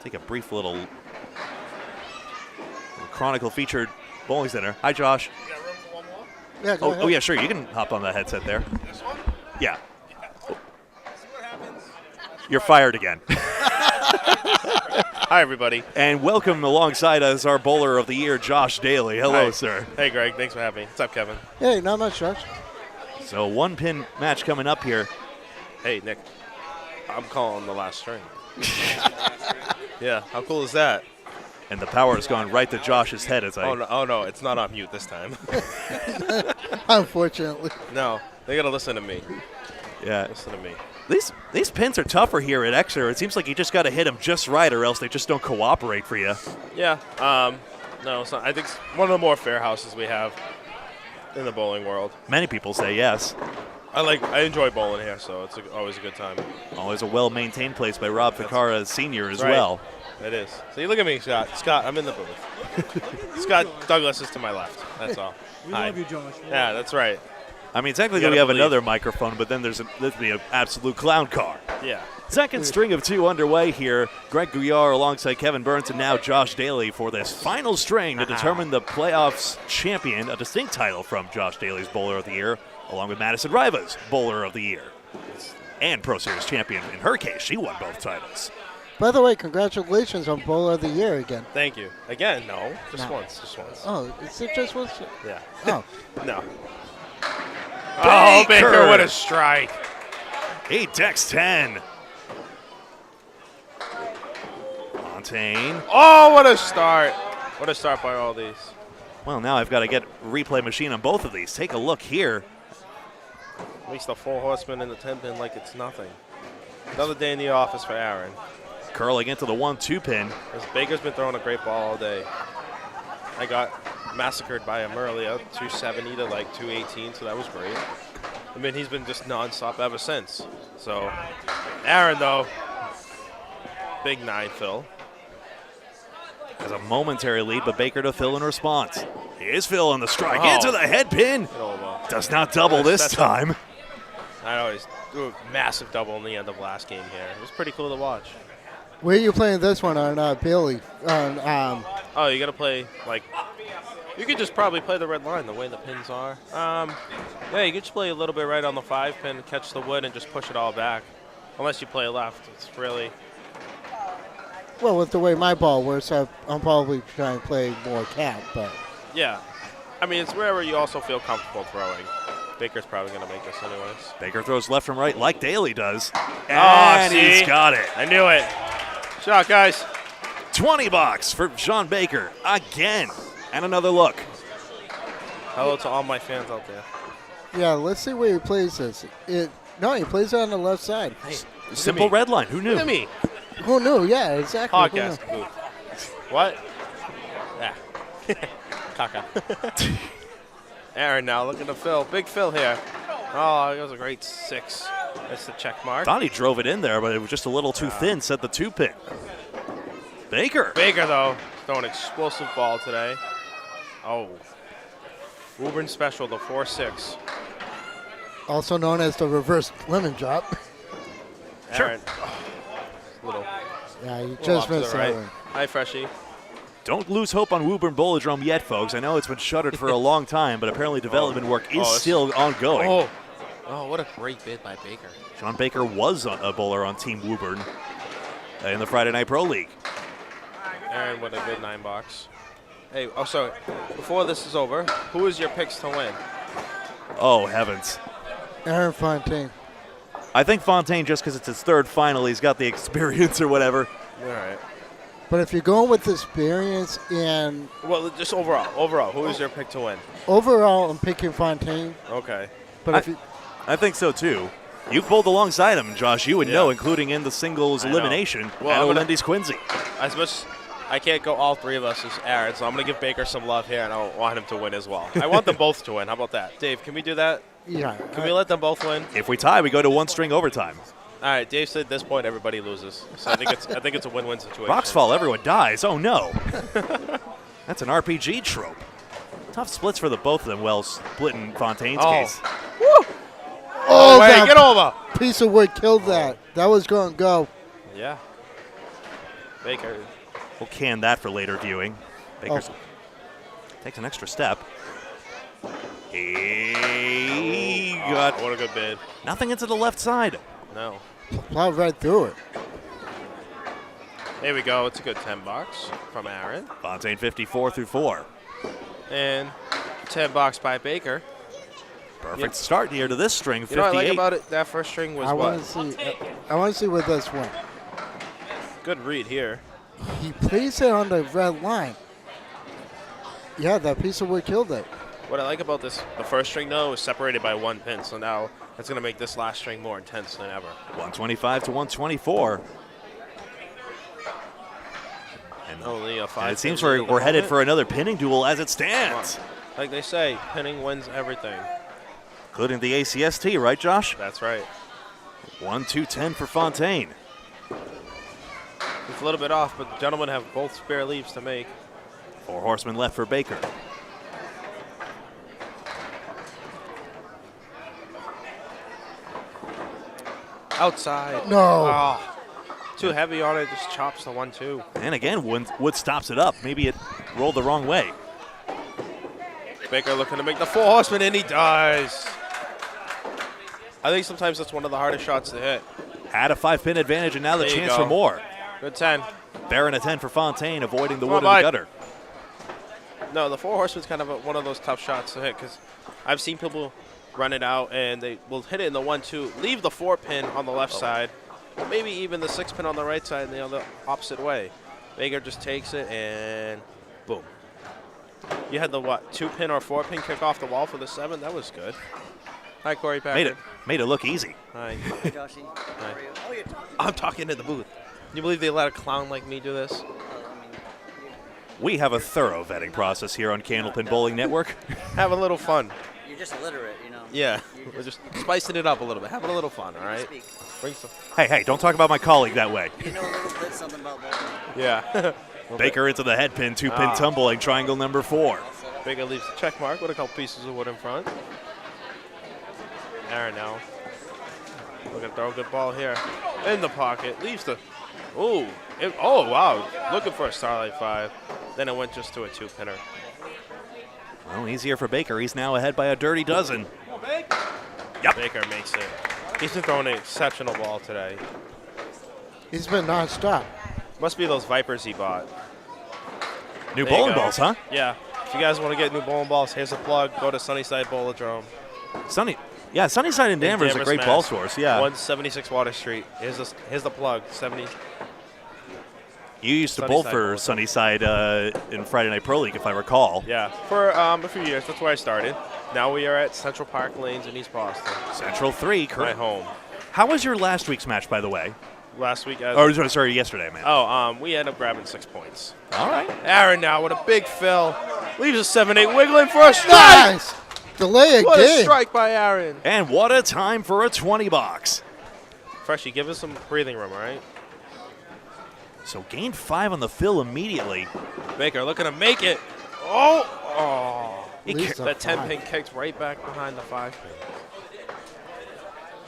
take a brief little Chronicle featured bowling center. Hi, Josh. You got room for one more? Yeah, go ahead. Oh, yeah, sure. You can hop on that headset there. This one? Yeah. See what happens? You're fired again. Hi, everybody. And welcome alongside us, our bowler of the year, Josh Daley. Hello, Hi. sir. Hey, Greg. Thanks for having me. What's up, Kevin? Hey, not much, Josh. So 1-pin match coming up here. Hey, Nick. I'm calling the last string. Yeah, how cool is that? And the power has gone right to Josh's head as I... Oh no, it's not on mute this time. Unfortunately. No, they got to listen to me. Yeah. Listen to me. These pins are tougher here at Exeter. It seems like you just got to hit them just right or else they just don't cooperate for you. Yeah. No, it's not. I think it's one of the more fair houses we have in the bowling world. Many people say yes. I enjoy bowling here, so it's always a good time. Always a well-maintained place by Rob Ficara Sr. as right. well. It is. So you look at me, Scott. Scott, I'm in the booth. Scott Douglas is to my left. That's all. We Hi. love you, Josh. Yeah, that's right. I mean, technically gotta we have believe. another microphone, but then there's be an absolute clown car. Yeah. Second string of two underway here. Greg Gouillart alongside Kevin Burns and now Josh Daley for this final string to determine the playoffs champion, a distinct title from Josh Daley's Bowler of the Year, along with Madison Riva's Bowler of the Year. And Pro Series champion. In her case, she won both titles. By the way, congratulations on Bowler of the Year again. Thank you. Again, no. Just No. once. Just once. Oh, is it just once? Yeah. Oh, No. Oh, Baker. Baker, what a strike. He decks 10. Fontaine. Oh, what a start. What a start by all these. Well, now I've got to get replay machine on both of these. Take a look here. Makes the 4 horsemen in the 10-pin like it's nothing. Another day in the office for Aaron. Curling into the 1-2 pin. Because Baker's been throwing a great ball all day. I got massacred by him earlier, 270 to like 218, so that was great. I mean, he's been just nonstop ever since. So, Aaron, though, big 9, Phil. Has a momentary lead, but Baker to Phil in response. Here's Phil on the strike. Oh. Into the head pin. Get over. Does not double this That's time. I always do a massive double in the end of last game here. It was pretty cool to watch. where are you playing this one on Bailey? Oh, you got to play, like, you could just probably play the red line the way the pins are. Yeah, you could just play a little bit right on the 5-pin, catch the wood, and just push it all back. Unless you play left. It's really... Well, with the way my ball works, I'm probably trying to play more cap, but Yeah. I mean, it's wherever you also feel comfortable throwing. Baker's probably going to make this anyways. Baker throws left from right like Daley does. Oh, And see? he's got it. I knew it. Shot, guys. $20 for Sean Baker again. And another look. Hello to all my fans out there. yeah, let's see where he plays this. No, he plays it on the left side. Simple me. red line. Who knew? Look at me. Who knew? Yeah, exactly. Who knew? Podcast booth. What? Yeah. Caca. Aaron now looking to Phil. Big Phil here. Oh, that was a great 6. That's the check mark. Thought he drove it in there, but it was just a little too thin, said the 2-pin. Baker. Baker, though, throwing an explosive ball today. Oh. Woburn special, the 4-6. Also known as the reverse lemon drop. Sure. Aaron. Little, Yeah, you little just off to the missed that right. one. Hi, Freshie. Don't lose hope on Woburn Bowlodrome yet, folks. I know it's been shuttered for a long time, but apparently development work is it's- still ongoing. Oh, what a great bid by Baker. Sean Baker was a bowler on Team Woburn in the Friday Night Pro League. Aaron with a good 9 box. Hey, oh, sorry. Before this is over, who is your picks to win? Oh, heavens. Aaron Fontaine. I think Fontaine, just because it's his third final, he's got the experience or whatever. All right. But if you're going with experience and Well, just overall, who is your pick to win? overall, I'm picking Fontaine. Okay. But if you, I think so, too. You've bowled alongside him, Josh. You would Yeah. know, including in the singles I know. elimination Well, at I'm gonna- Olendy's Quincy. As much I can't go all 3 of us as Aaron, so I'm going to give Baker some love here, and I want him to win as well. I want them both to win. How about that? Dave, can we do that? yeah, Can we let them both win? If we tie, we go to 1-string overtime. All right, Dave said at this point everybody loses. So I think it's a win-win situation. Rocks fall, everyone dies. Oh, no. That's an RPG trope. Tough splits for the both of them. Well, split in Fontaine's Oh. case. oh, Wait, that get over. piece of wood killed that. That was going to go. Yeah. Baker. We'll can that for later viewing. Baker takes an extra step. He got what a good bid. nothing into the left side. No. Plowed right through it. There we go. It's a good 10 bucks from Aaron. Fontaine 54 through 4. And 10 bucks by Baker. Perfect start here to this string, You 58. know what I like about it? That first string was I what? want to see. I want to see what this went. Good read here. He placed it on the red line. Yeah, that piece of wood killed it. What I like about this, the first string though, is separated by 1 pin. So now that's going to make this last string more intense than ever. 125 to 124. And Only a 5. and it seems we're headed for another pinning duel as it stands, Like they say, pinning wins everything. including the ACST, right, Josh? That's right. 1-2-10 for Fontaine. It's a little bit off, but the gentlemen have both spare leaves to make. 4 horsemen left for Baker. Outside. No. Oh, too heavy on it, just chops the 1-2. And again, Wood stops it up. Maybe it rolled the wrong way. Baker looking to make the 4 horsemen, and he does. I think sometimes that's one of the hardest shots to hit. Had a 5-pin advantage, and now the There you chance go. for more. Good 10. Baron a 10 for Fontaine, avoiding the Come wood on, in the bud. gutter. No, the 4 horsemen's kind of one of those tough shots to hit because I've seen people run it out and they will hit it in the 1-2, leave the 4 pin on the left side, or maybe even the 6 pin on the right side and the other opposite way. Baker just takes it and boom. You had the what, 2 pin or 4 pin kick off the wall for the 7? That was good. Hi, Corey Packard. Made it look easy. Hi. Joshy, how Hi. are you? Oh, you're talking. I'm talking to the booth. Can you believe they let a clown like me do this? I mean, We have a thorough vetting process here on Candlepin Bowling Network. Have a little fun. you're just illiterate, you know. Yeah, You're we're just spicing it up a little bit. Having a little fun, all right? Speak. Bring some. Hey, don't talk about my colleague that way. You know a little bit something about bowling. Yeah. Baker into the head pin, 2-pin tumbling, triangle number 4. Baker leaves the check mark with a couple pieces of wood in front. Aaron now. Looking to throw a good ball here. In the pocket. Leaves the. Ooh. Oh, wow. Looking for a Starlight 5. Then it went just to a 2-pinner. Well, easier for Baker. He's now ahead by a dirty dozen. Yep. Baker makes it. He's been throwing an exceptional ball today. He's been nonstop. Must be those Vipers he bought. New There you bowling go. balls, huh? Yeah. If you guys want to get new bowling balls, here's a plug. Go to Sunnyside Bowlodrome. Sunnyside and Danvers are Danvers, great Mass. ball stores. Yeah. 176 Water Street. Here's the plug. 70. You used to bowl Sunnyside for Bowl. Sunnyside in Friday Night Pro League, if I recall. Yeah, for a few years. That's where I started. Now we are at Central Park Lanes in East Boston. Central 3. My home. How was your last week's match, by the way? Last week. Sorry, yesterday, man. We ended up grabbing 6 points. All right. Aaron now with a big fill. Leaves a 7-8 wiggling for a strike. Nice. Delay What a again. strike by Aaron. And what a time for a 20 box. Freshie, give us some breathing room, all right? So gained 5 on the fill immediately. Baker looking to make it. Oh. He Leaves ca- a That 10 5. pin kicks right back behind the 5 pin.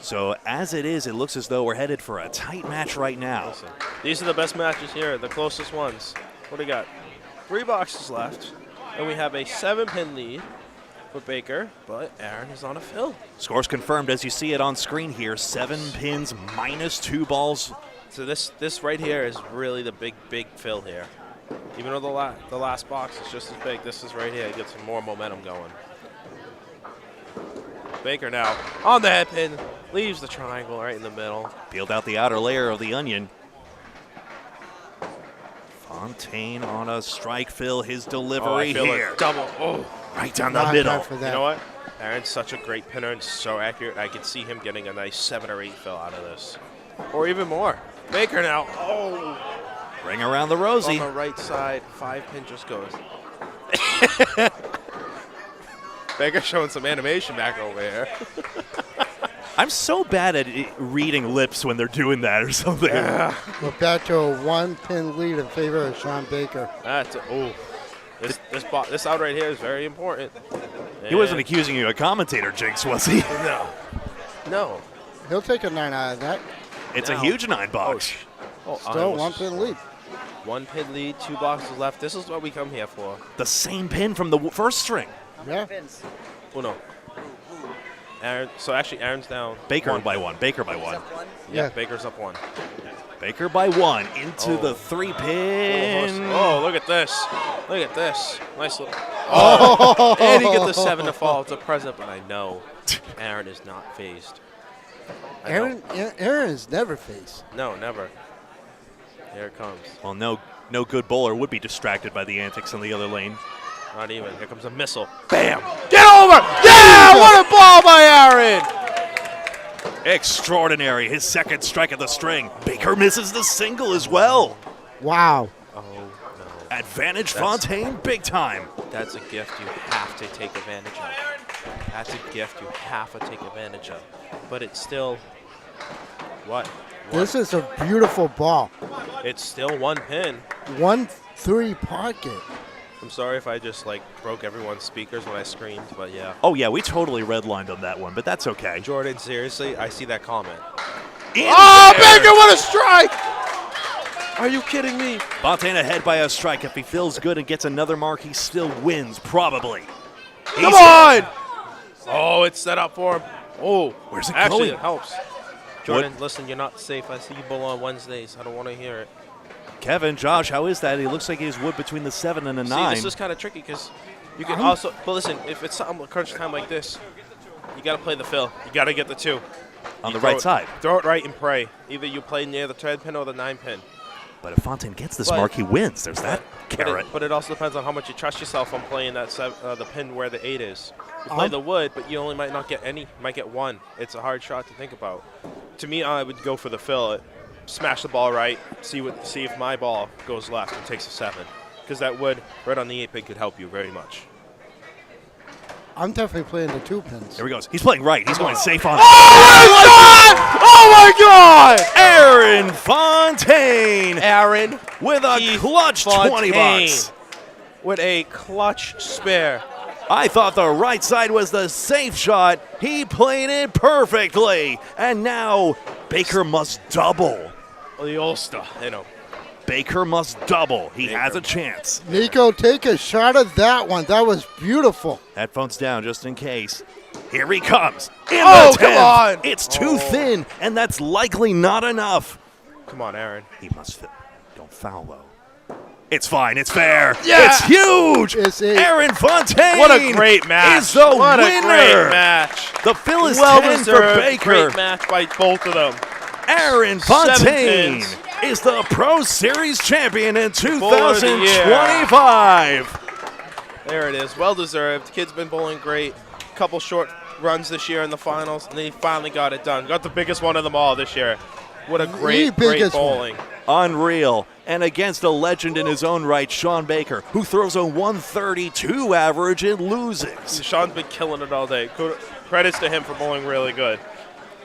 So as it is, it looks as though we're headed for a tight match right now. Listen, these are the best matches here, the closest ones. What do we got? 3 boxes left, and we have a 7-pin lead for Baker, but Aaron is on a fill. Scores confirmed as you see it on screen here. 7 pins, minus 2 balls. So this right here is really the big fill here. Even though the last box is just as big, this is right here. It gets some more momentum going. Baker now on the head pin, leaves the triangle right in the middle. Peeled out the outer layer of the onion. Fontaine on a strike fill. His Oh, delivery I feel here. a double. Oh. Right down the Not middle. bad for that. You know what? Aaron's such a great pinner and so accurate. I could see him getting a nice 7 or 8 fill out of this. Or even more. Baker now. Oh. Ring around the On rosy. the right side, 5 pin just goes. Baker showing some animation back over here. I'm so bad at reading lips when they're doing that or something. Yeah. We're back to a 1-pin lead in favor of Sean Baker. That's this out right here is very important. He wasn't And- accusing you of commentator jinx, was he? No. He'll take a 9 out of that. It's a Now. huge 9 box. Oh, Still 1-pin lead. 1 pin lead, 2 boxes left. This is what we come here for. The same pin from the first string. Yeah. Vince. Oh, no. Aaron, so actually, Aaron's down. Baker 1. by 1. Baker by 1. Up one. Yeah, Yeah. Baker's up 1. Baker by 1 into Oh. the 3 pin. Oh, look at this. Look at this. Nice little. Oh! And he get the 7 to fall. It's a present, but I know Aaron is not phased. I know. Aaron's never faced. No, never. Here it comes. Well, no good bowler would be distracted by the antics on the other lane. Not even. Here comes a missile. Bam! Get over! Yeah! What a ball by Aaron! Extraordinary. His second strike of the string. Baker misses the single as well. Wow. Oh, no. Advantage Fontaine big time. That's a gift you have to take advantage of. That's a gift you have to take advantage of. But it's still. What? This is a beautiful ball. It's still 1 pin. 1-3 pocket. I'm sorry if I just like broke everyone's speakers when I screamed, but yeah. Oh, yeah, we totally redlined on that one, but that's okay. Jordan, seriously, I see that comment. Oh, Baker, what a strike! Are you kidding me? Fontaine ahead by a strike. If he feels good and gets another mark, he still wins, probably. Come on! Oh, it's set up for him. Oh, Where's it actually, going? it helps. Jordan, listen, you're not safe. I see you bowl on Wednesdays. I don't want to hear it. Kevin, Josh, how is that? He looks like he's wood between the 7 and the 9. See, this is kind of tricky because you can also. But listen, if it's something crunch time like this, you got to play the fill. You got to get the 2 on the throw right it- side. Throw it right and pray. Either you play near the 10 pin or the 9 pin. But if Fontaine gets this But- mark, he wins. There's that carrot. But it also depends on how much you trust yourself on playing that the pin where the 8 is. You play the wood, but you only might not get any. You might get 1. It's a hard shot to think about. To me, I would go for the fill. Smash the ball right. See if my ball goes left and takes a 7, because that wood right on the 8 pin could help you very much. I'm definitely playing the 2 pins. Here he goes. He's playing right. He's going safe on. Oh my God! Aaron Fontaine Aaron with a Keith clutch 20 Fontaine bucks. with a clutch spare. I thought the right side was the safe shot. He played it perfectly. And now Baker must double. Well, the Ulster, Baker must double. He Baker. has a chance. Nico, take a shot of that one. That was beautiful. Headphones down just in case. Here he comes. In Oh, the come 10th. on. It's too thin, and that's likely not enough. Come on, Aaron. He must fit. Don't foul, though. It's fine. It's fair. Yeah. It's huge. It's a- Aaron Fontaine. What a great match. Is the what winner. a great match. The fill is Well 10 for deserved. Baker. Great match by both of them. Aaron 7 Fontaine pins. is the Pro Series champion in Bowler of the year. 2025. There it is. Well deserved. Kid's been bowling great. Couple short runs this year in the finals, and then he finally got it done. Got the biggest one of them all this year. What a great biggest one. bowling. Unreal. And against a legend in his own right, Sean Baker, who throws a 132 average and loses. Sean's been killing it all day. Credits to him for bowling really good.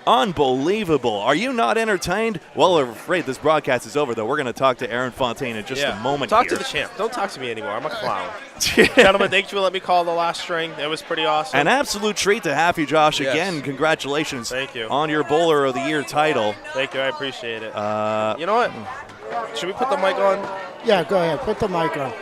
Unbelievable. Are you not entertained? Well, I'm afraid this broadcast is over, though. We're going to talk to Aaron Fontaine in just a moment Talk here. to the champ. Don't talk to me anymore. I'm a clown. Gentlemen, thanks for letting me call the last string. It was pretty awesome. An absolute treat to have you, Josh. Yes. Again, congratulations Thank you. on your Bowler of the Year title. Thank you. I appreciate it. You know what? Should we put the mic on? Yeah, go ahead. Put the mic on.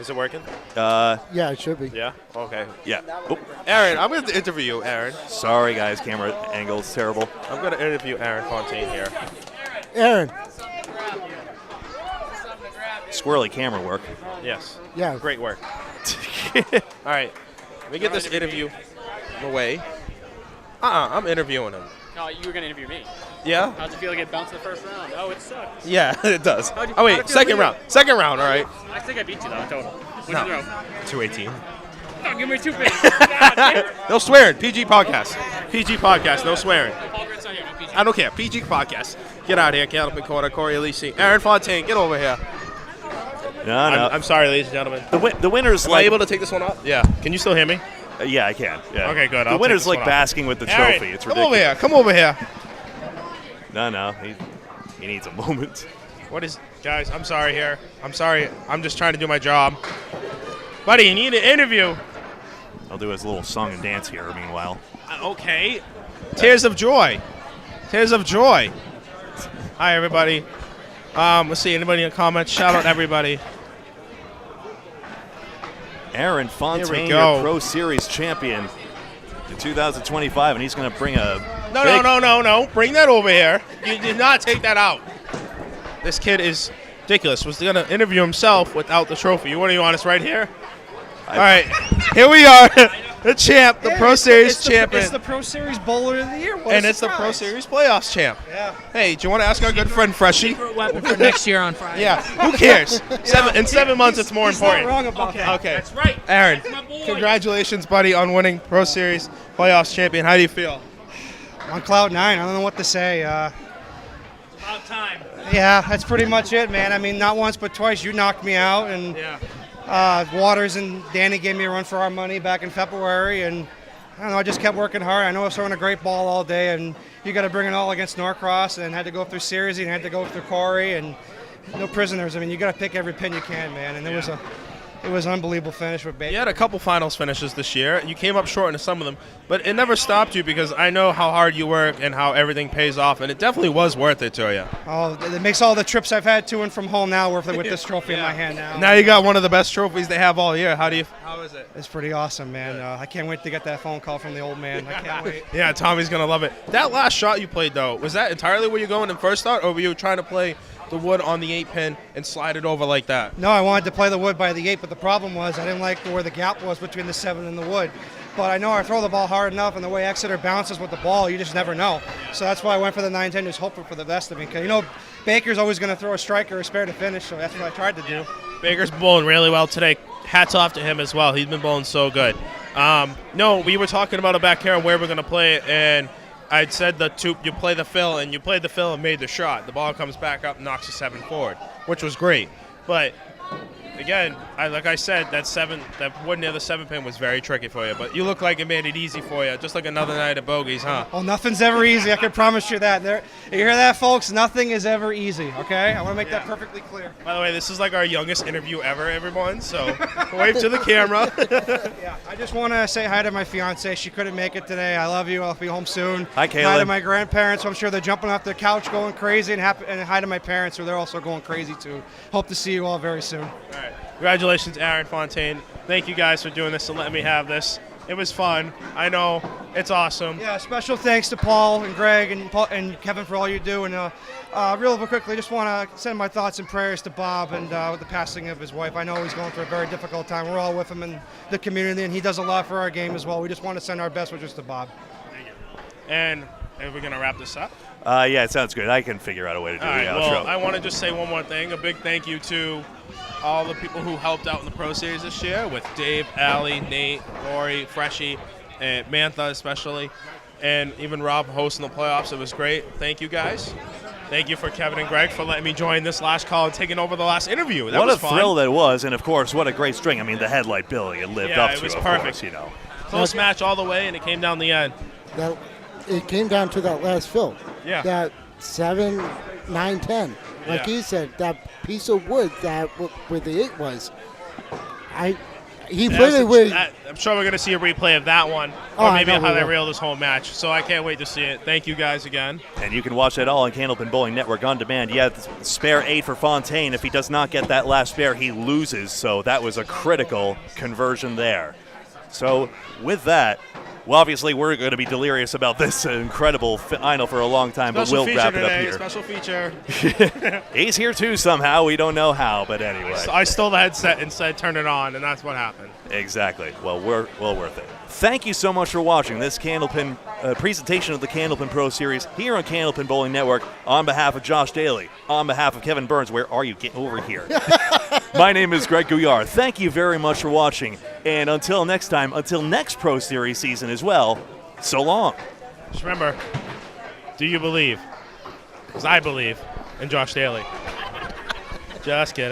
Is it working? Yeah, it should be. Yeah? Okay. Yeah. Oh, Aaron, I'm going to interview you, Aaron. sorry, guys. Camera angle's terrible. I'm going to interview Aaron Fontaine here. Aaron. Squirrely camera work. Yes. Yeah. Great work. All right. Let me get this interview away. I'm interviewing him. No, you were going to interview me. Yeah? How'd you feel to get bounced in the first round? Oh, it sucked. Yeah, it does. How'd you- Oh, how'd wait. it feel Second to round. Second round, all right. I think I beat you, though, total. What'd No. you throw? 218. No, give me 2 pins. God damn it. No swearing. PG podcast. PG podcast. No swearing. Paul Grit's on here, no PG. I don't care. PG podcast. Get out of here. Candlepin Corner. Corey Alisi. Aaron Fontaine, get over here. No, no. I'm sorry, ladies and gentlemen. The winner's Am I like. able to take this one off? Yeah. Can you still hear me? Yeah, I can. Yeah. Okay, good. The I'll winner's take this like one off. basking with the Aaron, trophy. It's come ridiculous. over here. Come over here. No. He needs a moment. What is, guys? I'm sorry here. I'm sorry. I'm just trying to do my job. Buddy, you need an interview. I'll do his little song and dance here. Meanwhile. Okay. Tears of joy. Tears of joy. Hi, everybody. Let's see, anybody in the comments? Shout out everybody. Aaron Fontaine, go. your Pro Series champion in 2025, and he's going to bring a No. Bring that over here. You did not take that out. This kid is ridiculous. Was going to interview himself without the trophy. You want to be honest right here? All right. Here we are. The champ, the Pro Series champion. It's the Pro Series Bowler of the Year. And it's the Pro Series Playoffs champ. Yeah. Hey, do you want to ask our good friend Freshie? Weapon for next year on Friday. Yeah. Who cares? In 7 months, it's more important. Not wrong about that. Okay. That's right. Aaron, That's my boy. congratulations, buddy, on winning Pro Series Playoffs champion. How do you feel? On cloud 9, I don't know what to say. About time. Yeah, that's pretty much it, man. I mean, not once but twice you knocked me out, and Waters and Danny gave me a run for our money back in February, and I don't know, I just kept working hard. I know I was throwing a great ball all day, and you got to bring it all against Norcross, and had to go through Sears, and had to go through Corey, and no prisoners. I mean, you got to pick every pin you can, man, and it was an unbelievable finish with Baker. You had a couple finals finishes this year. You came up short in some of them, but it never stopped you because I know how hard you work and how everything pays off, and it definitely was worth it to you. Oh, it makes all the trips I've had to and from home now worth it with this trophy in my hand now. Now you got one of the best trophies they have all year. How is it? It's pretty awesome, man. I can't wait to get that phone call from the old man. I can't wait. Yeah, Tommy's going to love it. That last shot you played, though, was that entirely where you're going in first thought, or were you trying to play the wood on the 8-pin and slide it over like that? No, I wanted to play the wood by the 8, but the problem was I didn't like where the gap was between the 7 and the wood. But I know I throw the ball hard enough, and the way Exeter bounces with the ball, you just never know. So that's why I went for the 9-10, just hoping for the best of me. Because, you know, Baker's always going to throw a strike or a spare to finish, so that's what I tried to do. Baker's bowling really well today. Hats off to him as well. He's been bowling so good. No, we were talking about it back here and where we're going to play it, and I said you play the fill, and you played the fill and made the shot. The ball comes back up and knocks the 7 forward, which was great. But again, like I said, that wood near the 7-pin was very tricky for you. But you look like it made it easy for you, just like another night of bogeys, huh? Oh, nothing's ever easy. I can promise you that. You hear that, folks? Nothing is ever easy, okay? I want to make that perfectly clear. By the way, this is like our youngest interview ever, everyone. So wave to the camera. Yeah, I just want to say hi to my fiance. She couldn't make it today. I love you. I'll be home soon. Hi, Kaylin. Hi to my grandparents. I'm sure they're jumping off the couch going crazy. And hi to my parents, who they're also going crazy too. Hope to see you all very soon. All right. Congratulations, Aaron Fontaine. Thank you guys for doing this and letting me have this. It was fun. I know. It's awesome. Yeah, special thanks to Paul and Greg and Kevin for all you do. And real quickly, just want to send my thoughts and prayers to Bob and with the passing of his wife. I know he's going through a very difficult time. We're all with him in the community, and he does a lot for our game as well. We just want to send our best wishes to Bob. Thank you. And are we going to wrap this up? Yeah, it sounds good. I can figure out a way to do All right, the well, outro. I want to just say one more thing. A big thank you to all the people who helped out in the Pro Series this year with Dave, Allie, Nate, Lori, Freshie, and Mantha especially, and even Rob hosting the playoffs. It was great. Thank you, guys. Thank you for Kevin and Greg for letting me join this last call and taking over the last interview. That What was a fun. thrill that was, and of course, what a great string. I mean, the headlight billing, it lived Yeah, up it to was of perfect. course, you know. Close match all the way, and it came down the end. It came down to that last fill. Yeah. That 7, 9, 10. Like Yeah. you said, that piece of wood where the 8 was. He played it with. I'm sure we're going to see a replay of that one, Oh, or I maybe know how we they will. reel this whole match. So I can't wait to see it. Thank you guys again. And you can watch that all on Candlepin Bowling Network on demand. Yeah, the spare 8 for Fontaine. If he does not get that last spare, he loses. So that was a critical conversion there. So with that, well, obviously we're going to be delirious about this incredible final for a long time, but Special we'll feature wrap it up today. here. Special feature. He's here too somehow. We don't know how, but anyway. I stole the headset and said turn it on, and that's what happened. Exactly. Well worth it. Thank you so much for watching this Candlepin presentation of the Candlepin Pro Series here on Candlepin Bowling Network. On behalf of Josh Daley, on behalf of Kevin Burns, where are you? Get over here. My name is Greg Gouillart. Thank you very much for watching. And until next time, until next Pro Series season as well, so long. Just remember, do you believe? Because I believe in Josh Daley. Just kidding.